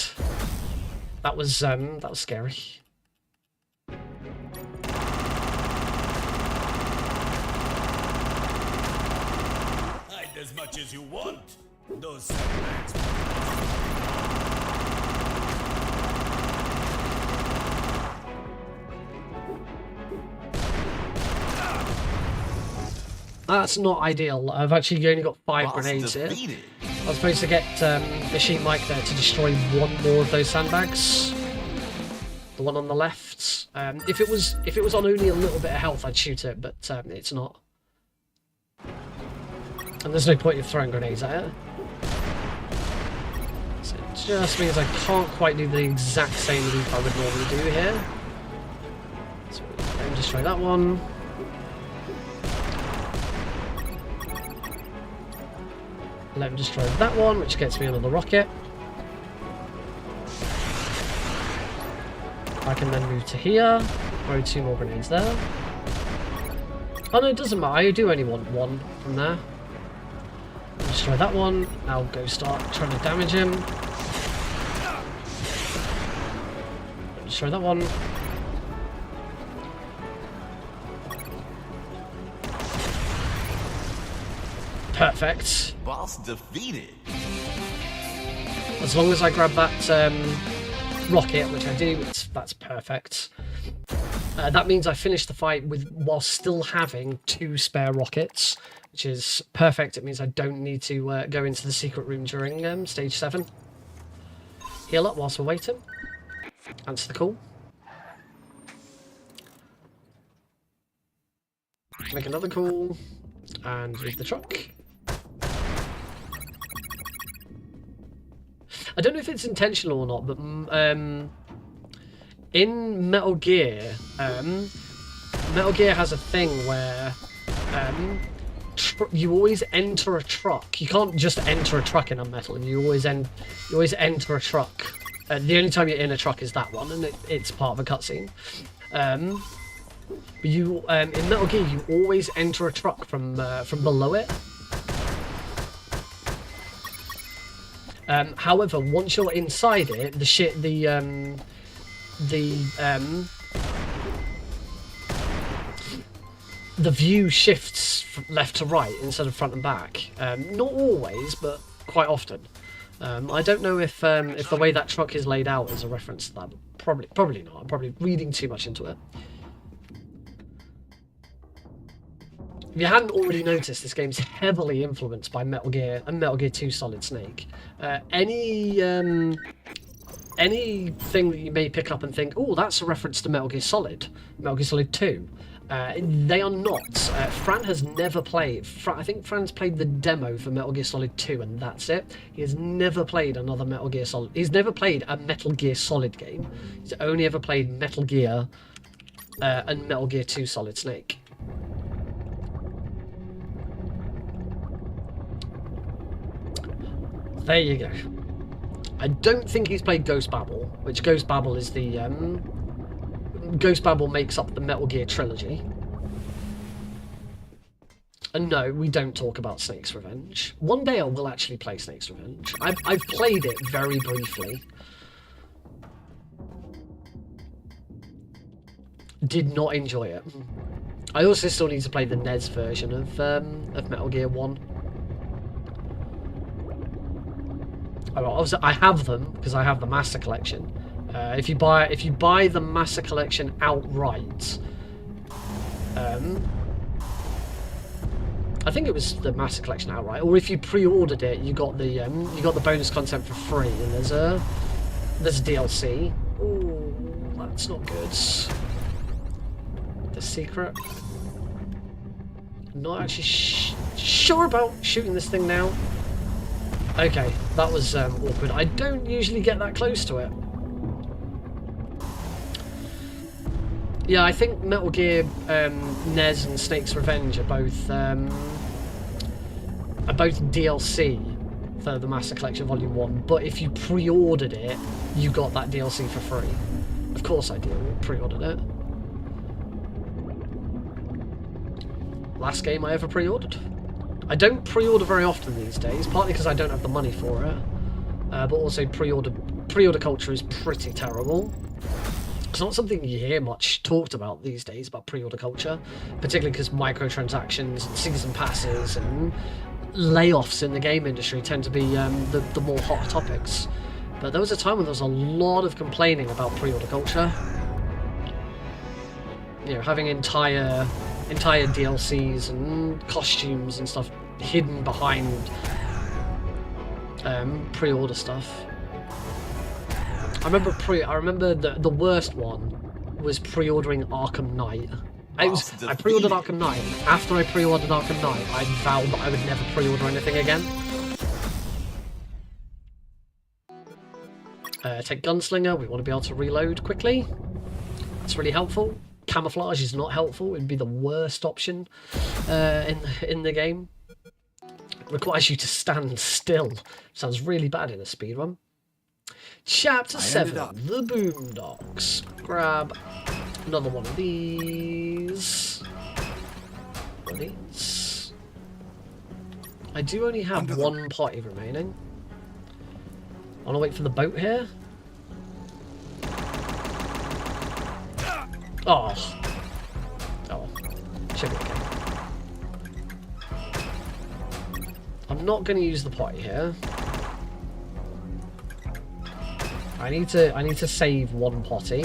That was scary. Hide as much as you want. Those sandbags. That's not ideal. I've actually only got 5 Boss grenades here. defeated. I was supposed to get Machine Mike there to destroy one more of those sandbags. The one on the left. If it was on only a little bit of health, I'd shoot it, but it's not. And there's no point in throwing grenades at it. So it just means I can't quite do the exact same loop I would normally do here. So let me destroy that one. Let him destroy that one, which gets me another rocket. I can then move to here, throw 2 more grenades there. Oh no, it doesn't matter, I do only want 1 from there. Destroy that one, now go start trying to damage him. Destroy that one. Perfect. Boss defeated. As long as I grab that rocket, which I do, that's perfect. That means I finished the fight while still having 2 spare rockets, which is perfect. It means I don't need to go into the secret room during stage 7. Heal up whilst we're waiting. Answer the call. Make another call. And leave the truck. I don't know if it's intentional or not, but in Metal Gear, Metal Gear has a thing where you always enter a truck. You can't just enter a truck in UnMetal. You always enter a truck. The only time you're in a truck is that one, and it's part of a cutscene. But you in Metal Gear, you always enter a truck from below it. However, once you're inside it, the view shifts from left to right instead of front and back. Not always, but quite often. I don't know if the way that truck is laid out is a reference to that. Probably not. I'm probably reading too much into it. If you hadn't already noticed, this game's heavily influenced by Metal Gear and Metal Gear 2 Solid Snake. Anything that you may pick up and think, oh, that's a reference to Metal Gear Solid 2. They are not. Fran has never played. I think Fran's played the demo for Metal Gear Solid 2, and that's it. He has never played another Metal Gear Solid. He's never played a Metal Gear Solid game. He's only ever played Metal Gear and Metal Gear 2 Solid Snake. There you go. I don't think he's played Ghost Babel, which Ghost Babel is the Ghost Babel makes up the Metal Gear trilogy. And no, we don't talk about Snake's Revenge. One day I will actually play Snake's Revenge. I've played it very briefly. Did not enjoy it. I also still need to play the NES version of Metal Gear 1. I have them because I have the Master Collection, If you buy the Master Collection outright, I think it was the Master Collection outright, or if you pre-ordered it, you got the bonus content for free, and there's a DLC. Oh, that's not good. The secret. Not actually sure about shooting this thing now. Okay, that was awkward. I don't usually get that close to it. Yeah, I think Metal Gear NES and Snake's Revenge are both DLC for the Master Collection Volume 1, but if you pre-ordered it, you got that DLC for free. Of course I pre-ordered it. Last game I ever pre-ordered. I don't pre-order very often these days, partly because I don't have the money for it, but also pre-order culture is pretty terrible. It's not something you hear much talked about these days, about pre-order culture, particularly because microtransactions and season passes and layoffs in the game industry tend to be the more hot topics. But there was a time when there was a lot of complaining about pre-order culture. You know, having entire DLCs and costumes and stuff hidden behind pre-order stuff. I remember the worst one was pre-ordering Arkham Knight. I pre-ordered Arkham Knight. After I pre-ordered Arkham Knight, I vowed that I would never pre-order anything again. Take Gunslinger. We want to be able to reload quickly. It's really helpful. Camouflage is not helpful. It'd be the worst option in the game. It requires you to stand still. Sounds really bad in a speedrun. Chapter 7, The Boondocks. Grab another one of these. I do only have one potty remaining. I want to wait for the boat here. Oh. Should be okay. I'm not going to use the potty here. I need to save one potty.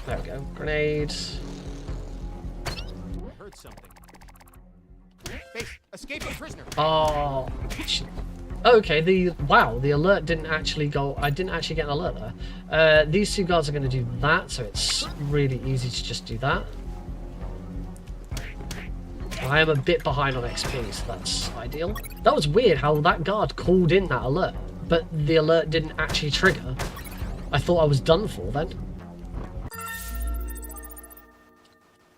There we go. Grenade. Heard something. Base, escaping prisoner. Oh. Okay. The alert didn't actually go. I didn't actually get an alert there. These two guards are going to do that, so it's really easy to just do that. I am a bit behind on XP, so that's ideal. That was weird how that guard called in that alert, but the alert didn't actually trigger. I thought I was done for then.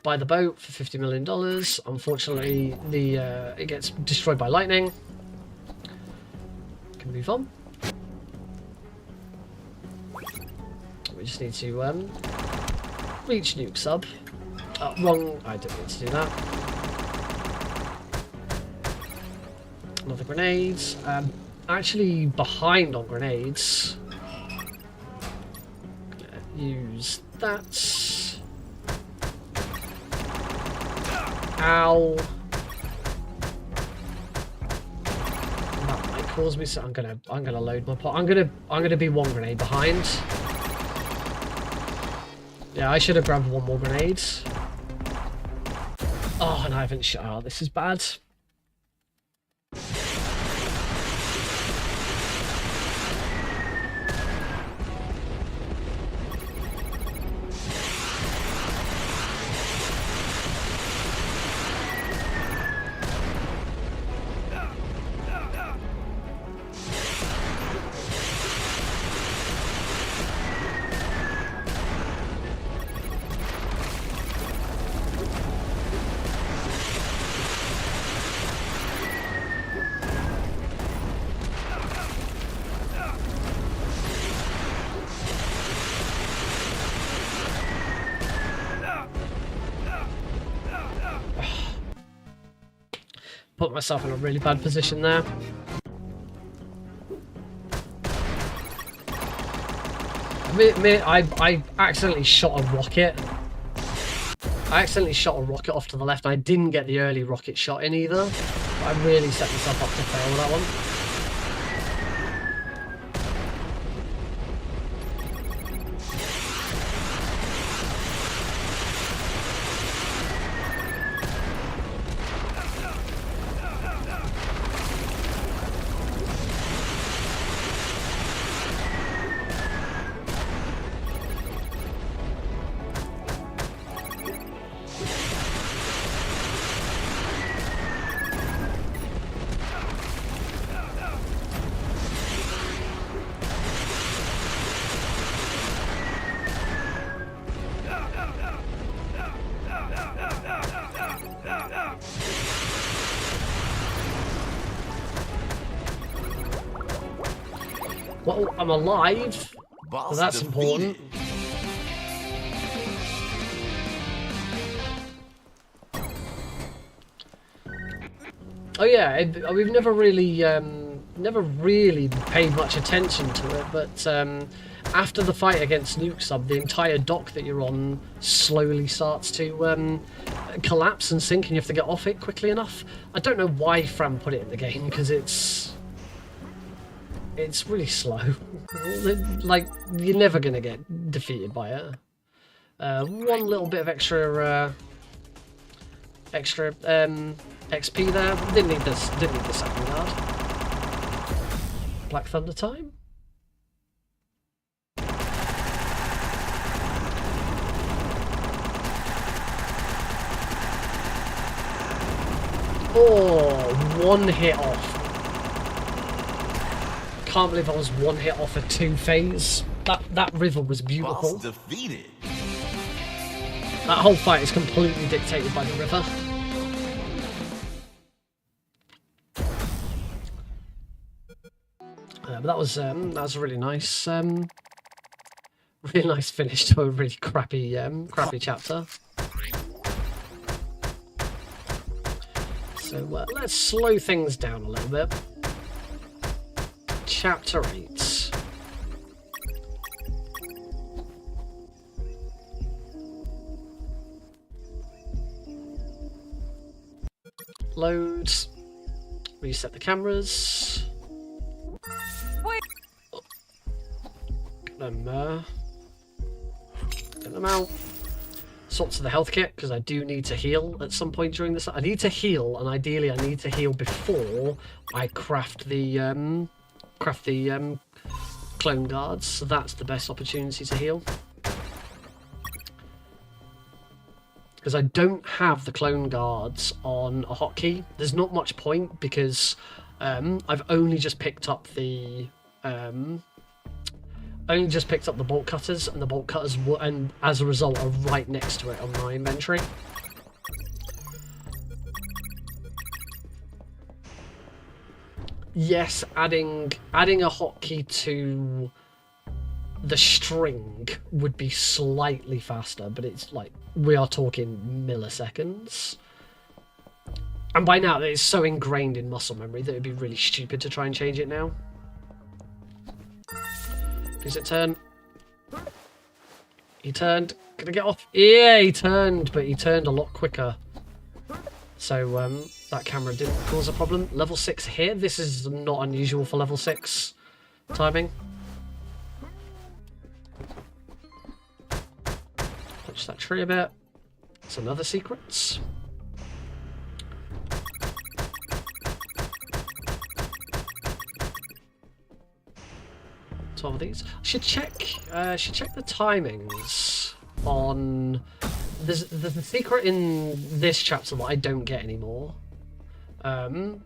Buy the boat for $50 million. Unfortunately, it gets destroyed by lightning. Can move on. We just need to reach nuke sub. Wrong. I didn't need to do that. Another grenades. Actually behind on grenades. Gonna use that. Ow. That might cause me so I'm gonna load my pot. I'm gonna be one grenade behind. Yeah, I should have grabbed one more grenade. Oh, and I haven't shot. Oh, this is bad. Put myself in a really bad position there. I accidentally shot a rocket. I accidentally shot a rocket off to the left. I didn't get the early rocket shot in either. I really set myself up to fail that one. Well, I'm alive, so Boss that's defeated. important. Oh yeah, we've never really paid much attention to it, but after the fight against Nuke Sub, the entire dock that you're on slowly starts to collapse and sink, and you have to get off it quickly enough. I don't know why Fran put it in the game, because it's really slow. Like, you're never gonna get defeated by it. One little bit of extra XP there. Didn't need the second guard. Black Thunder time. Oh, one hit off. Can't believe I was one hit off a 2-phase. That river was beautiful. Boss defeated. That whole fight is completely dictated by the river. But that was a really nice finish to a really crappy chapter. So let's slow things down a little bit. Chapter 8. Load. Reset the cameras. Get them out. Swap to the health kit, because I do need to heal at some point during this. I need to heal, and ideally I need to heal before I craft the clone guards, so that's the best opportunity to heal. Because I don't have the clone guards on a hotkey. There's not much point, because I've only just picked up the bolt cutters, and the bolt cutters and as a result are right next to it on my inventory. Yes, adding a hotkey to the string would be slightly faster, but it's like, we are talking milliseconds. And by now it's so ingrained in muscle memory that it'd be really stupid to try and change it now. Please it turn. He turned. Can I get off? Yeah, he turned, but he turned a lot quicker. So that camera didn't cause a problem. Level 6 here. This is not unusual for level 6 timing. Punch that tree a bit. Some other secrets. 12 of these. Should check the timings on. There's the secret in this chapter that I don't get anymore. And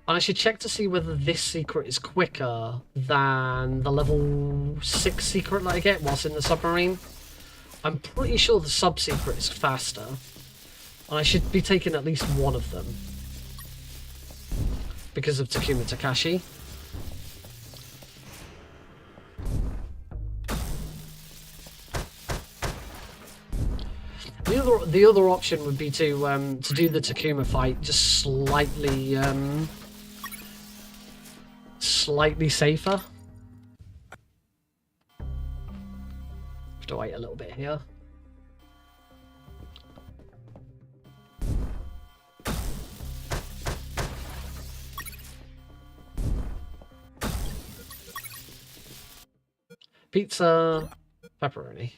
I should check to see whether this secret is quicker than the level 6 secret that I get whilst in the submarine. I'm pretty sure the sub-secret is faster. And I should be taking at least one of them. Because of Takuma Takashi. The other option would be to do the Takuma fight just slightly safer. Have to wait a little bit here. Pizza, pepperoni.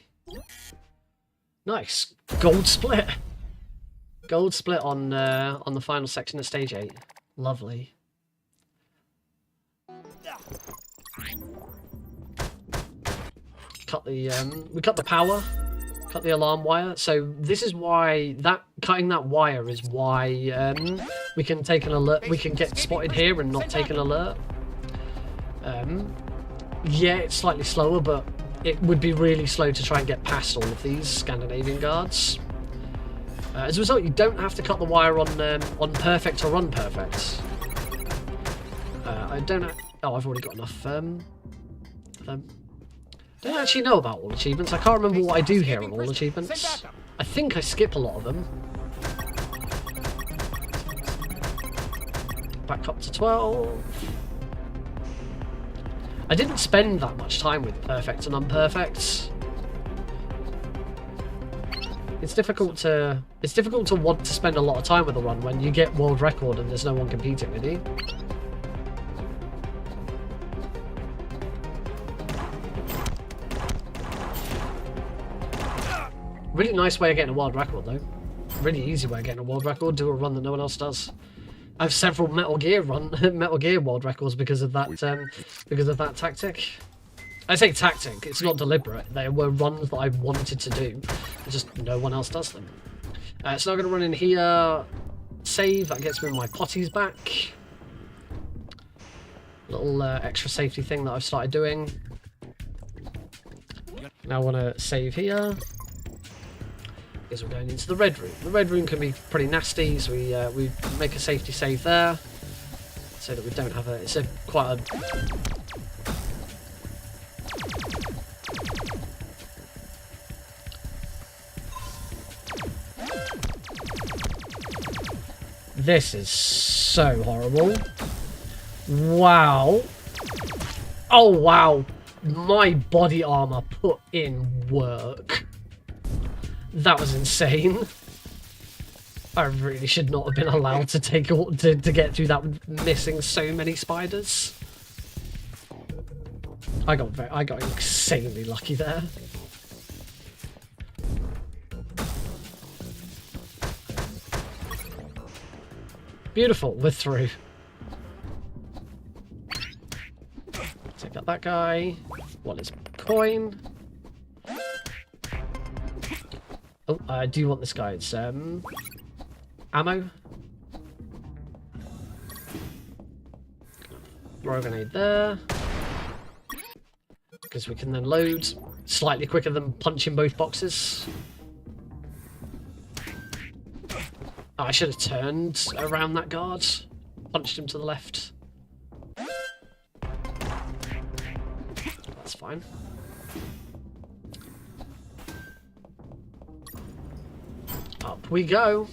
Nice. Gold split. Gold split on the final section of stage 8. Lovely. Cut the we cut the power, cut the alarm wire. So this is why cutting that wire is why we can take an alert. We can get spotted here and not take an alert. Yeah, it's slightly slower, but it would be really slow to try and get past all of these Scandinavian guards. As a result, you don't have to cut the wire on perfect or unperfect. I don't know. Oh, I've already got enough. them. Don't actually know about all achievements. I can't remember what I do here on all achievements. I think I skip a lot of them. Back up to 12. I didn't spend that much time with perfect and unperfect. It's difficult to want to spend a lot of time with a run when you get world record and there's no one competing with you. Really nice way of getting a world record though. Really easy way of getting a world record. Do a run that no one else does. I have several Metal Gear world records because of that tactic. I say tactic, it's not deliberate. They were runs that I wanted to do. Just no one else does them. So now I'm going to run in here, save, that gets me my potties back. Little extra safety thing that I've started doing. Now I want to save here. Because we're going into the red room. The red room can be pretty nasty, so we make a safety save there. So that we don't have it's quite a... This is so horrible. Wow. Oh, wow. My body armor put in work. That was insane. I really should not have been allowed to to get through that missing so many spiders. I got insanely lucky there. Beautiful, we're through. Take out that guy. What is coin? Oh, I do want this guy's ammo. Throw a grenade there. Because we can then load slightly quicker than punching both boxes. Oh, I should have turned around that guard. Punched him to the left. That's fine. Up we go.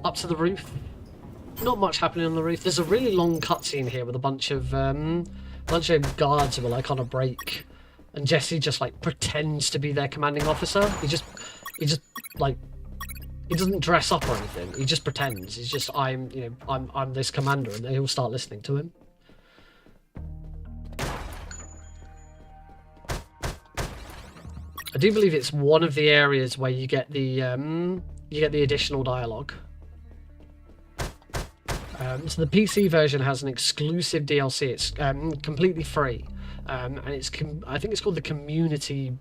Up to the roof. Not much happening on the roof. There's a really long cutscene here with a bunch of guards who are like on a break, and Jesse just like pretends to be their commanding officer. He just like, he doesn't dress up or anything. He just pretends. He's just I'm this commander, and they all start listening to him. I do believe it's one of the areas where you get the additional dialogue. So the PC version has an exclusive DLC. It's completely free, and I think it's called the community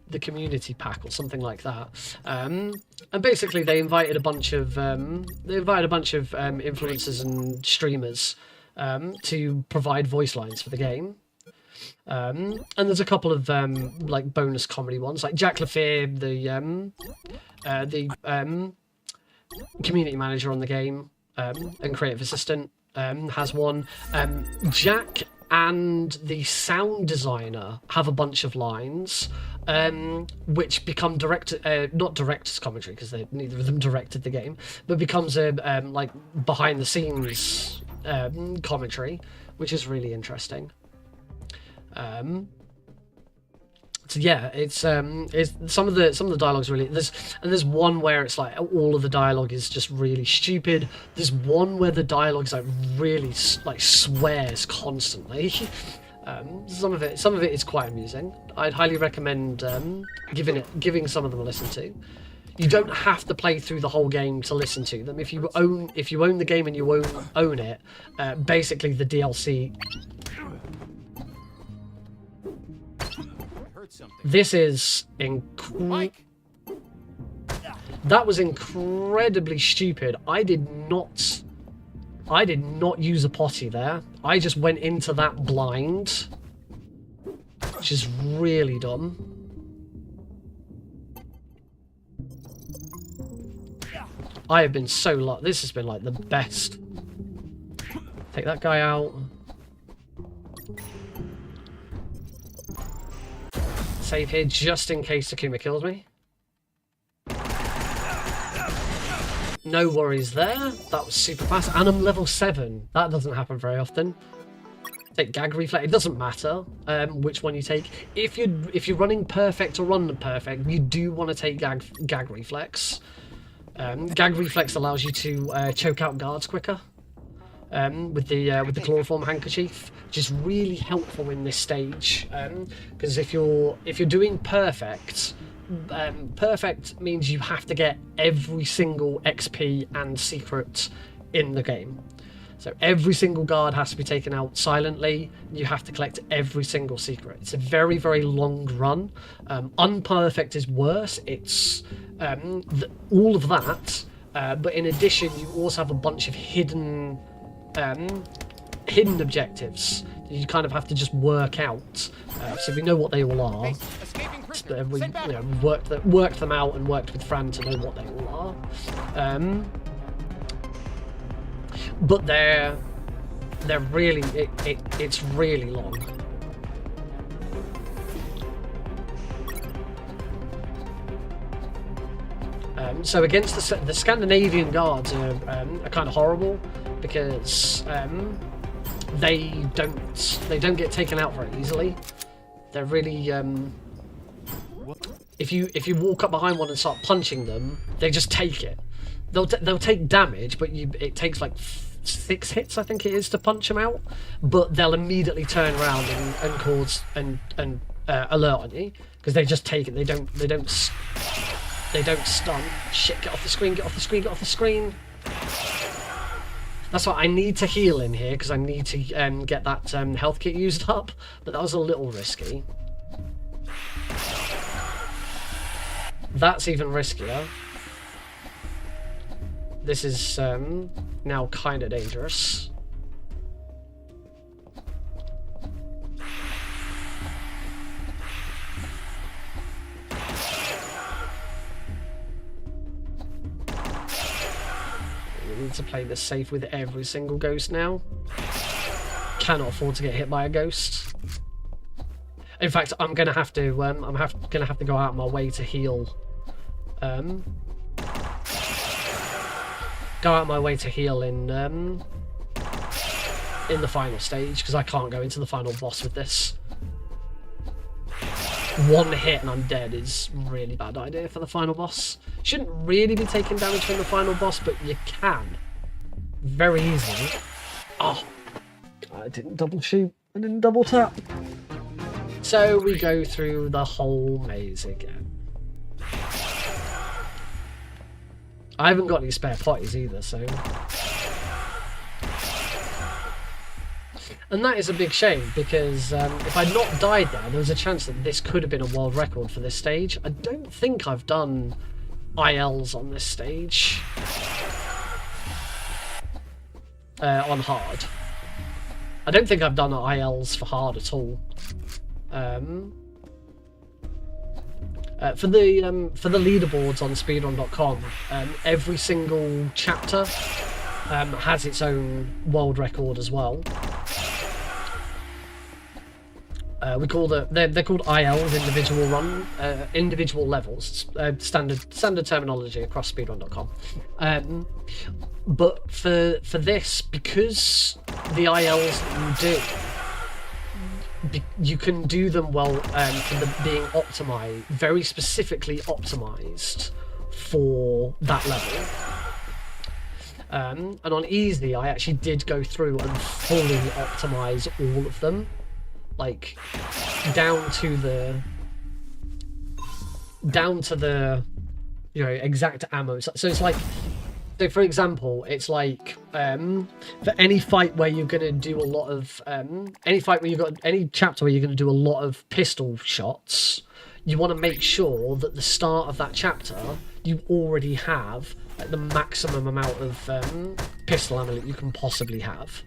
pack or something like that. And basically, they invited a bunch of influencers and streamers to provide voice lines for the game. And there's a couple of like bonus comedy ones, like Jack Lafayette, the community manager on the game and creative assistant, has one. Jack and the sound designer have a bunch of lines which become not director's commentary, because neither of them directed the game, but becomes a like behind the scenes commentary, which is really interesting. So yeah, it's some of the dialogue's really there's one where it's like all of the dialogue is just really stupid. There's one where the dialogue's like really like swears constantly. Some of it is quite amusing. I'd highly recommend giving some of them a listen to. You don't have to play through the whole game to listen to them. If you own the game and you own it, basically the DLC. This is that was incredibly stupid. I did not use a potty there. I just went into that blind, which is really dumb. I have been so lucky. This has been like the best Take that guy out. Save here just in case Takuma kills me. No worries there. That was super fast. And I'm level 7. That doesn't happen very often. Take gag reflex. It doesn't matter which one you take. If you're running perfect or unperfect, you do want to take gag reflex. Gag reflex allows you to choke out guards quicker with the chloroform handkerchief, which is really helpful in this stage. Because if you're doing perfect. Perfect means you have to get every single XP and secret in the game. So every single guard has to be taken out silently. You have to collect every single secret. It's a very, very long run. Unperfect is worse. It's all of that. But in addition, you also have a bunch of hidden objectives that you kind of have to just work out. So we know what they all are. We worked them out and worked with Fran to know what they all are. But they're really it's really long. So against the Scandinavian guards are kind of horrible because they don't get taken out very easily. They're really if you walk up behind one and start punching them, they just take it. They'll take damage, but it takes like 6 hits, I think it is, to punch them out. But they'll immediately turn around and cause and alert on you because they just take it. They don't stun. Shit! Get off the screen! Get off the screen! Get off the screen! That's why I need to heal in here because I need to get that health kit used up. But that was a little risky. That's even riskier. This is now kind of dangerous. We need to play this safe with every single ghost now. Cannot afford to get hit by a ghost. In fact, I'm gonna have to go out of my way to heal. Go out of my way to heal in the final stage because I can't go into the final boss with this. One hit and I'm dead is a really bad idea for the final boss. Shouldn't really be taking damage from the final boss, but you can very easily. Oh, I didn't double shoot. I didn't double tap. So we go through the whole maze again. I haven't got any spare potties either, so... And that is a big shame, because if I'd not died there was a chance that this could have been a world record for this stage. I don't think I've done ILs on this stage. On hard. I don't think I've done ILs for hard at all. For the leaderboards on speedrun.com, every single chapter has its own world record as well. They're called ILs, individual levels, standard terminology across speedrun.com. But for this, because the ILs that you do, you can do them well for them being optimized, very specifically optimized for that level. And on easy, I actually did go through and fully optimize all of them, like down to the exact ammo. So it's like, so for example, it's like for any fight where you're gonna do a lot of any chapter where you're gonna do a lot of pistol shots, you want to make sure that the start of that chapter you already have the maximum amount of pistol ammo that you can possibly have.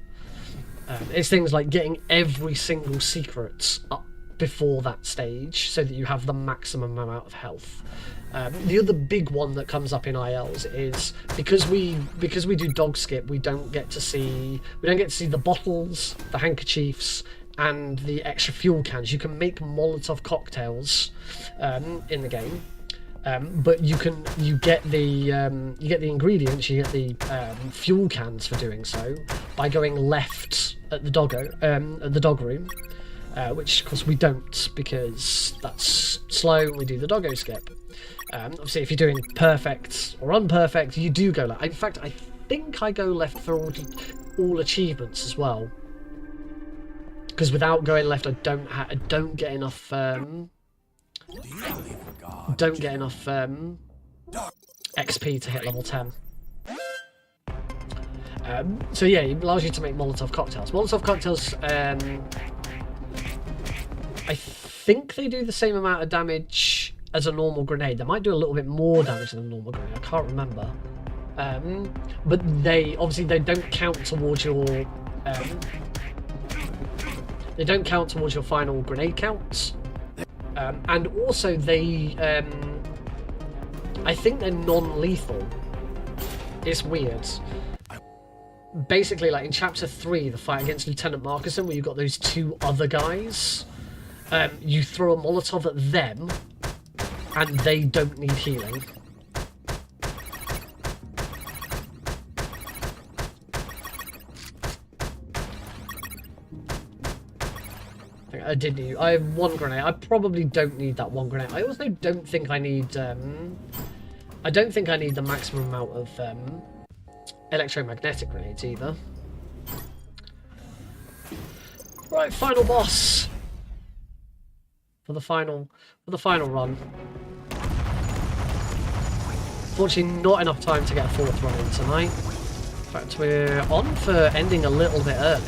It's things like getting every single secret up before that stage so that you have the maximum amount of health. The other big one that comes up in ILs is because we do dog skip, we don't get to see the bottles, the handkerchiefs, and the extra fuel cans. You can make Molotov cocktails in the game, but you get the ingredients, you get the fuel cans for doing so by going left at the dog room. Which of course we don't, because that's slow and we do the doggo skip. Obviously if you're doing perfect or unperfect, you do go left. In fact, I think I go left for all achievements as well, because without going left I don't get enough XP to hit level 10. So yeah, it allows you to make Molotov cocktails. Molotov cocktails, I think they do the same amount of damage as a normal grenade. They might do a little bit more damage than a normal grenade. I can't remember. But they don't count towards your final grenade counts. And also they I think they're non-lethal. It's weird. Basically, like in chapter 3, the fight against Lieutenant Marcuson, where you've got those two other guys, you throw a Molotov at them, and they don't need healing. I did need. I have one grenade. I probably don't need that one grenade. I also don't think I need. I don't think I need the maximum amount of electromagnetic grenades either. Right, final boss for the final run. Fortunately, not enough time to get a 4th run in tonight. In fact, we're on for ending a little bit early.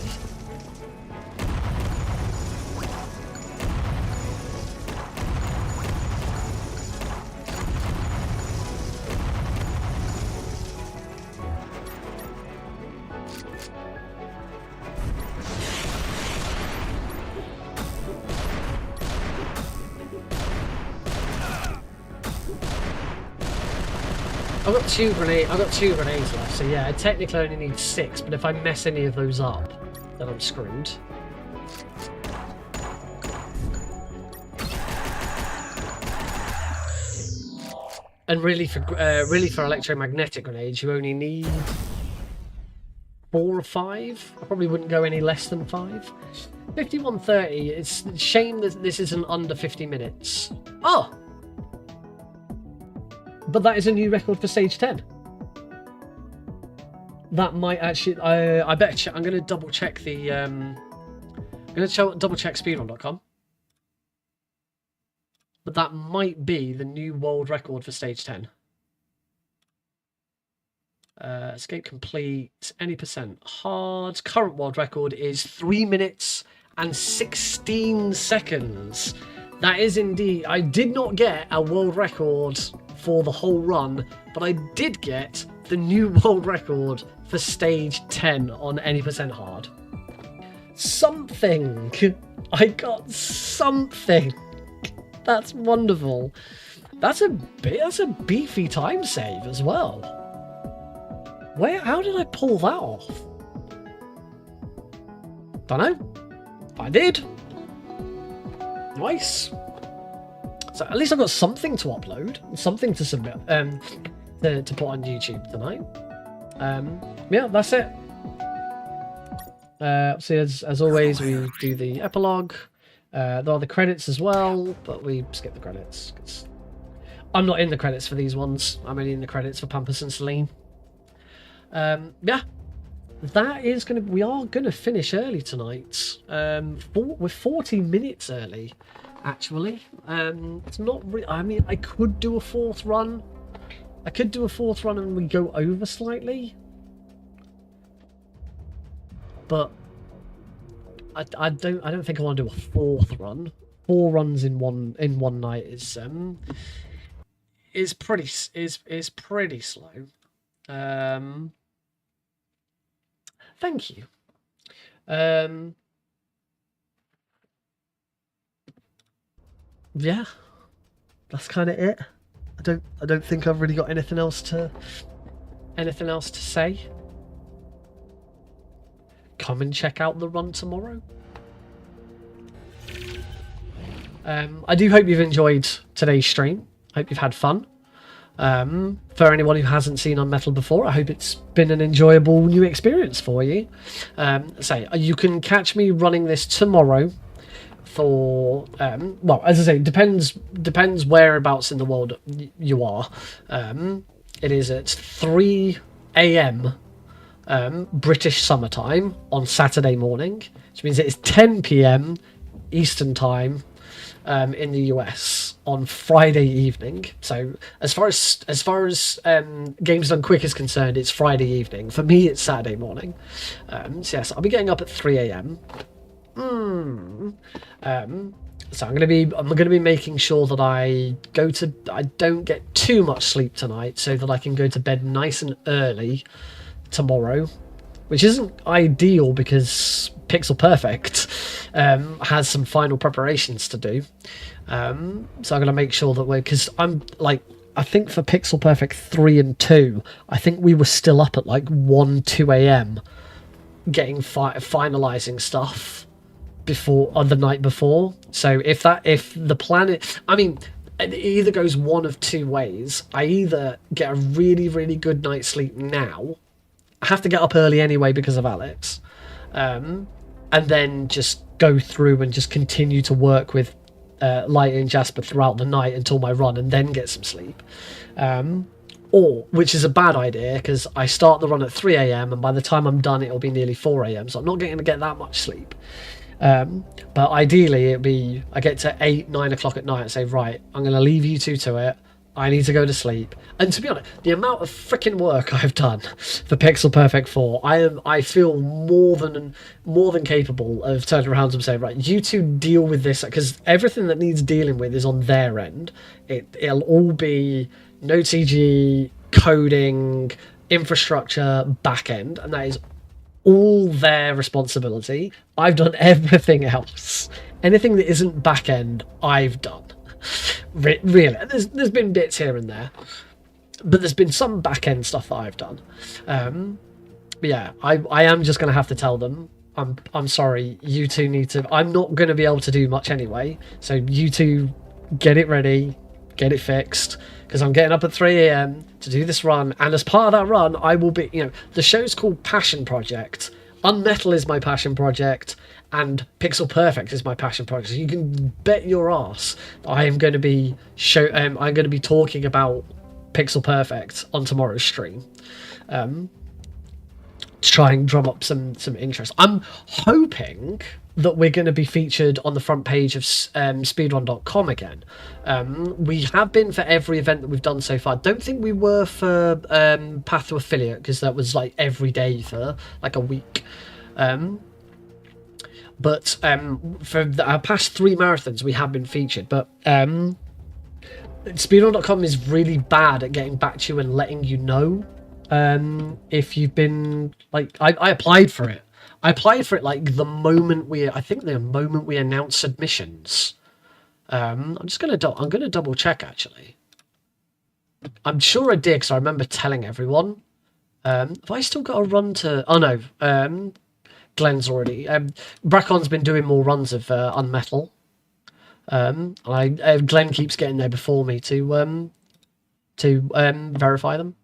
I've got two grenades left, so yeah, I technically only need 6, but if I mess any of those up, then I'm screwed. And really for electromagnetic grenades, you only need 4 or 5. I probably wouldn't go any less than 5. 51:30. It's a shame that this isn't under 50 minutes. Oh. But that is a new record for stage 10. That might actually. I better. I'm going to double check the. I'm going to double check speedrun.com. But that might be the new world record for stage 10. Escape complete. Any percent. Hard. Current world record is 3 minutes and 16 seconds. That is indeed. I did not get a world record for the whole run, but I did get the new world record for stage 10 on any percent hard. Something. I got something. That's wonderful. That's a beefy time save as well. How did I pull that off? Dunno. I did. Nice. So at least I've got something to upload, something to submit, to put on YouTube tonight. Yeah, that's it. So as always, we do the epilogue. There are the credits as well, but we skip the credits because I'm not in the credits for these ones. I'm only in the credits for Pampas and Celine. Yeah, that is gonna. We are gonna finish early tonight. We're 40 minutes early. Actually, it's not really. I mean, I could do a 4th run. I could do a 4th run and we go over slightly, but I don't think I want to do a 4th run. 4 runs in one night is pretty slow. Thank you. Yeah, that's kind of it. I don't think I've really got anything else to say. Come and check out the run tomorrow. I do hope you've enjoyed today's stream. Hope you've had fun. For anyone who hasn't seen UnMetal before, I hope it's been an enjoyable new experience for you. You can catch me running this tomorrow for well, as I say, depends whereabouts in the world you are. It is at 3 a.m. British summertime on Saturday morning, which means it is 10 p.m. Eastern time in the US on Friday evening. So as far as Games Done Quick is concerned, it's Friday evening. For me, it's Saturday morning. So yes, I'll be getting up at 3 a.m. So I'm gonna be making sure that I don't get too much sleep tonight, so that I can go to bed nice and early tomorrow, which isn't ideal because Pixel Perfect has some final preparations to do. So I'm going to make sure that because I'm like, I think for Pixel Perfect 3 and 2, I think we were still up at like 2 a.m. getting finalizing stuff on the night before. So if the plan, I mean, it either goes one of two ways. I either get a really, really good night's sleep now. I have to get up early anyway because of Alex, and then just go through and just continue to work with Light and Jasper throughout the night until my run, and then get some sleep. Or, which is a bad idea, because I start the run at 3 a.m. and by the time I'm done, it'll be nearly 4 a.m. So I'm not going to get that much sleep. But ideally, it'd be I get to 8, 9 o'clock at night and say, right, I'm going to leave you two to it. I need to go to sleep. And to be honest, the amount of freaking work I've done for Pixel Perfect 4, I feel more than capable of turning around and saying, right, you two deal with this, because everything that needs dealing with is on their end. It'll all be no TG, coding, infrastructure, back end, and that is all their responsibility. I've done everything else. Anything that isn't back end, I've done. Really, there's been bits here and there, but there's been some back end stuff that I've done. But yeah, I am just gonna have to tell them I'm sorry, you two need to. I'm not gonna be able to do much anyway, so you two get it ready, get it fixed, because I'm getting up at 3 a.m. to do this run, and as part of that run, I will be. The show's called Passion Project. UnMetal is my passion project, and Pixel Perfect is my passion project. So you can bet your ass I am going to be I'm going to be talking about Pixel Perfect on tomorrow's stream, to try and drum up some interest. I'm hoping that we're going to be featured on the front page of speedrun.com again. We have been for every event that we've done so far. Don't think we were for Path to Affiliate, because that was like every day for like a week. But for our past 3 marathons, we have been featured. But speedrun.com is really bad at getting back to you and letting you know if you've been like. I applied for it. I applied for it like the moment we announced submissions. I'm gonna double check actually. I'm sure I did, because I remember telling everyone. Have I still got a run to? Oh no. Glenn's already. Braccon's been doing more runs of UnMetal. Glenn keeps getting there before me to verify them.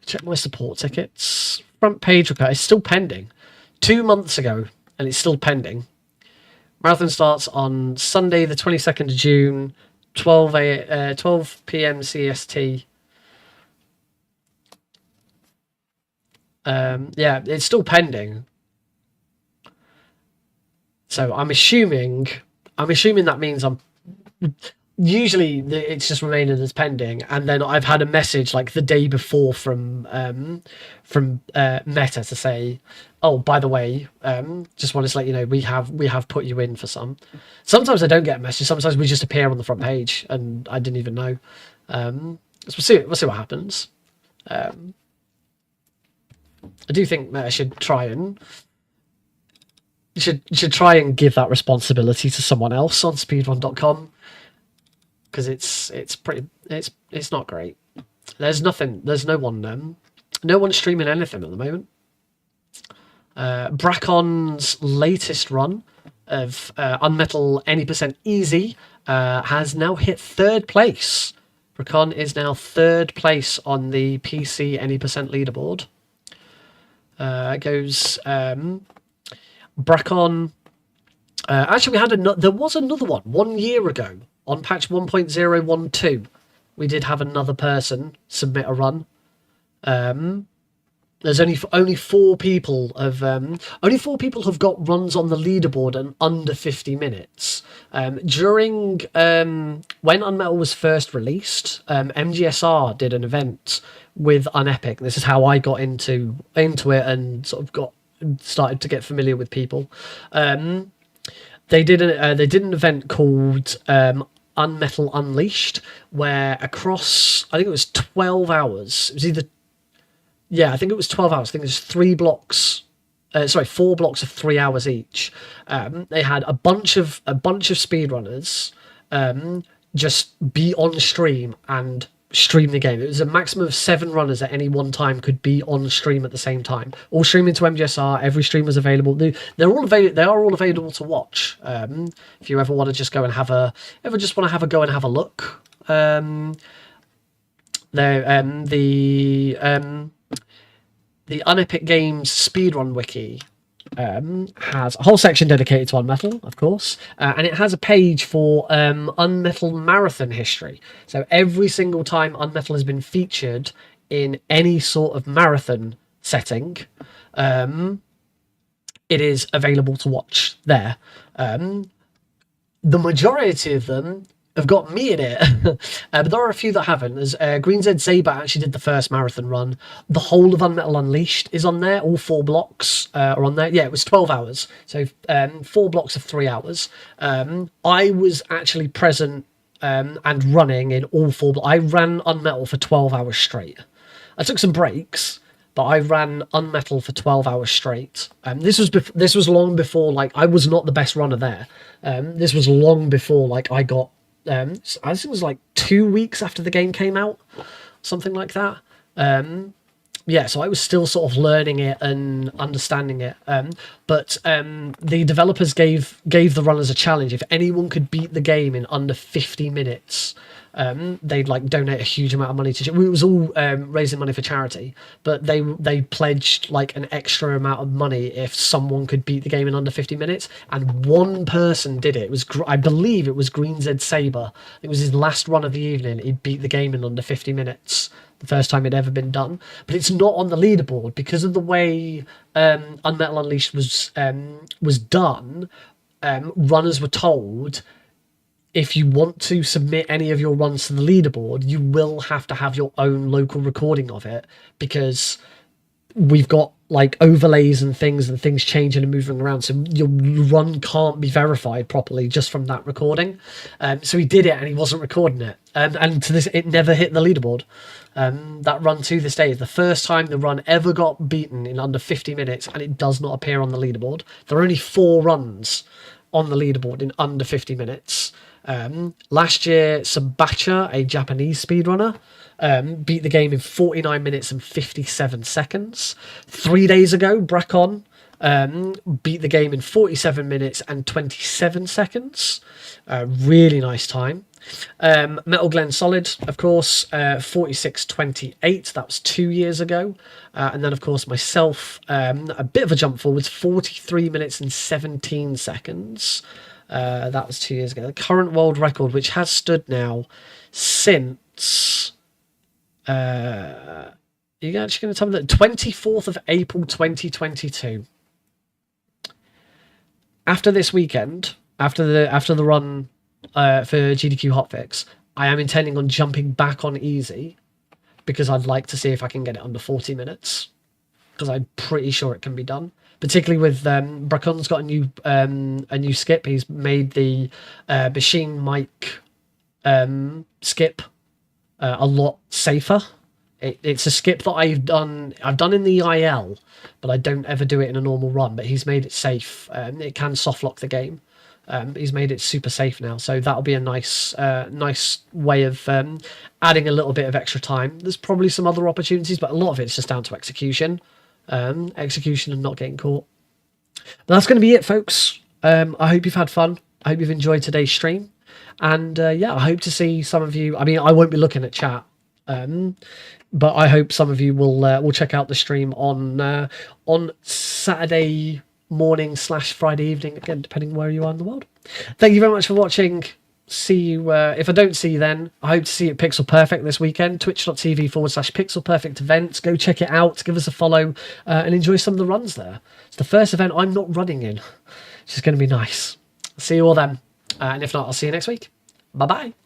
Check my support tickets. Front page repair is still pending. 2 months ago, and it's still pending. Marathon starts on Sunday, the 22nd of June, 12 p.m. CST. Yeah, it's still pending. So I'm assuming that means usually it's just remaining as pending, and then I've had a message like the day before from Meta to say, oh, by the way, just wanted to let you know we have put you in for some. Sometimes I don't get a message. Sometimes we just appear on the front page, and I didn't even know. So we'll see what happens. I do think Meta should try and give that responsibility to someone else on speedrun.com. because it's not great. There's no one streaming anything at the moment. Braccon's latest run of UnMetal Any Percent Easy has now hit 3rd place. Braccon is now 3rd place on the PC Any Percent leaderboard. It goes Braccon. Actually, there was another one 1 year ago on patch 1.012. We did have another person submit a run. There's only 4 people have got runs on the leaderboard and under 50 minutes. During when UnMetal was first released, MGSR did an event with UnEpic. This is how I got into it and sort of started to get familiar with people. They did an event called UnMetal Unleashed, where across, I think it was 12 hours. It was I think it was 12 hours. I think it was 4 blocks of 3 hours each. They had a bunch of speedrunners just be on stream and stream the game. It was a maximum of 7 runners at any one time could be on stream at the same time. All streaming to MGSR. Every stream was available. They are all available to watch. If you ever want to just go and have a look. The UnEpic Games speedrun wiki has a whole section dedicated to UnMetal, of course, and it has a page for UnMetal marathon history. So every single time UnMetal has been featured in any sort of marathon setting, it is available to watch there. The majority of them have got me in it, but there are a few that haven't. There's Green Z Saber actually did the first marathon run. The whole of UnMetal Unleashed is on there. All 4 blocks are on there. Yeah, it was 12 hours, so 4 blocks of 3 hours. I was actually present and running in all 4 I ran UnMetal for 12 hours straight. I took some breaks, but I ran UnMetal for 12 hours straight. This was long before, like, I was not the best runner there. This was long before, like, I got I think it was like 2 weeks after the game came out, something like that. So I was still sort of learning it and understanding it. But the developers gave the runners a challenge. If anyone could beat the game in under 50 minutes, they'd like donate a huge amount of money to. It was all raising money for charity, but they pledged like an extra amount of money if someone could beat the game in under 50 minutes. And one person did it. It was I believe it was Green Z Saber. It was his last run of the evening. He beat the game in under 50 minutes. The first time it'd ever been done, but it's not on the leaderboard because of the way UnMetal Unleashed was done. Runners were told, if you want to submit any of your runs to the leaderboard, you will have to have your own local recording of it, because we've got like overlays and things changing and moving around, so your run can't be verified properly just from that recording. So he did it and he wasn't recording it, and to this it never hit the leaderboard. That run to this day is the first time the run ever got beaten in under 50 minutes, and it does not appear on the leaderboard. There are only 4 runs on the leaderboard in under 50 minutes. Last year, Sabacha, a Japanese speedrunner, beat the game in 49 minutes and 57 seconds. 3 days ago, Braccon beat the game in 47 minutes and 27 seconds. Really nice time. Metal Glen Solid, of course, 46.28. That was 2 years ago. And then, of course, myself, a bit of a jump forwards, 43 minutes and 17 seconds. That was 2 years ago. The current world record, which has stood now since... are you actually going to tell me that? 24th of April 2022. After this weekend, after the run for GDQ Hotfix, I am intending on jumping back on easy, because I'd like to see if I can get it under 40 minutes, because I'm pretty sure it can be done. Particularly with Braccon's got a new skip. He's made the machine mic skip a lot safer It's a skip that I've done in the IL, but I don't ever do it in a normal run. But he's made it safe. It can soft lock the game. He's made it super safe now, so that'll be a nice way of adding a little bit of extra time. There's probably some other opportunities, but a lot of it's just down to execution, and not getting caught. But that's going to be it, folks. I hope you've had fun. I hope you've enjoyed today's stream, and I hope to see some of you. I mean, I won't be looking at chat, but I hope some of you will check out the stream on Saturday morning / Friday evening, again, depending where you are in the world. Thank you very much for watching. See you, if I don't see you then, I hope to see you at Pixel Perfect this weekend, twitch.tv/Pixel Perfect events. Go check it out, give us a follow, and enjoy some of the runs there. It's the first event I'm not running in, which is going to be nice. See you all then, and if not, I'll see you next week. Bye-bye.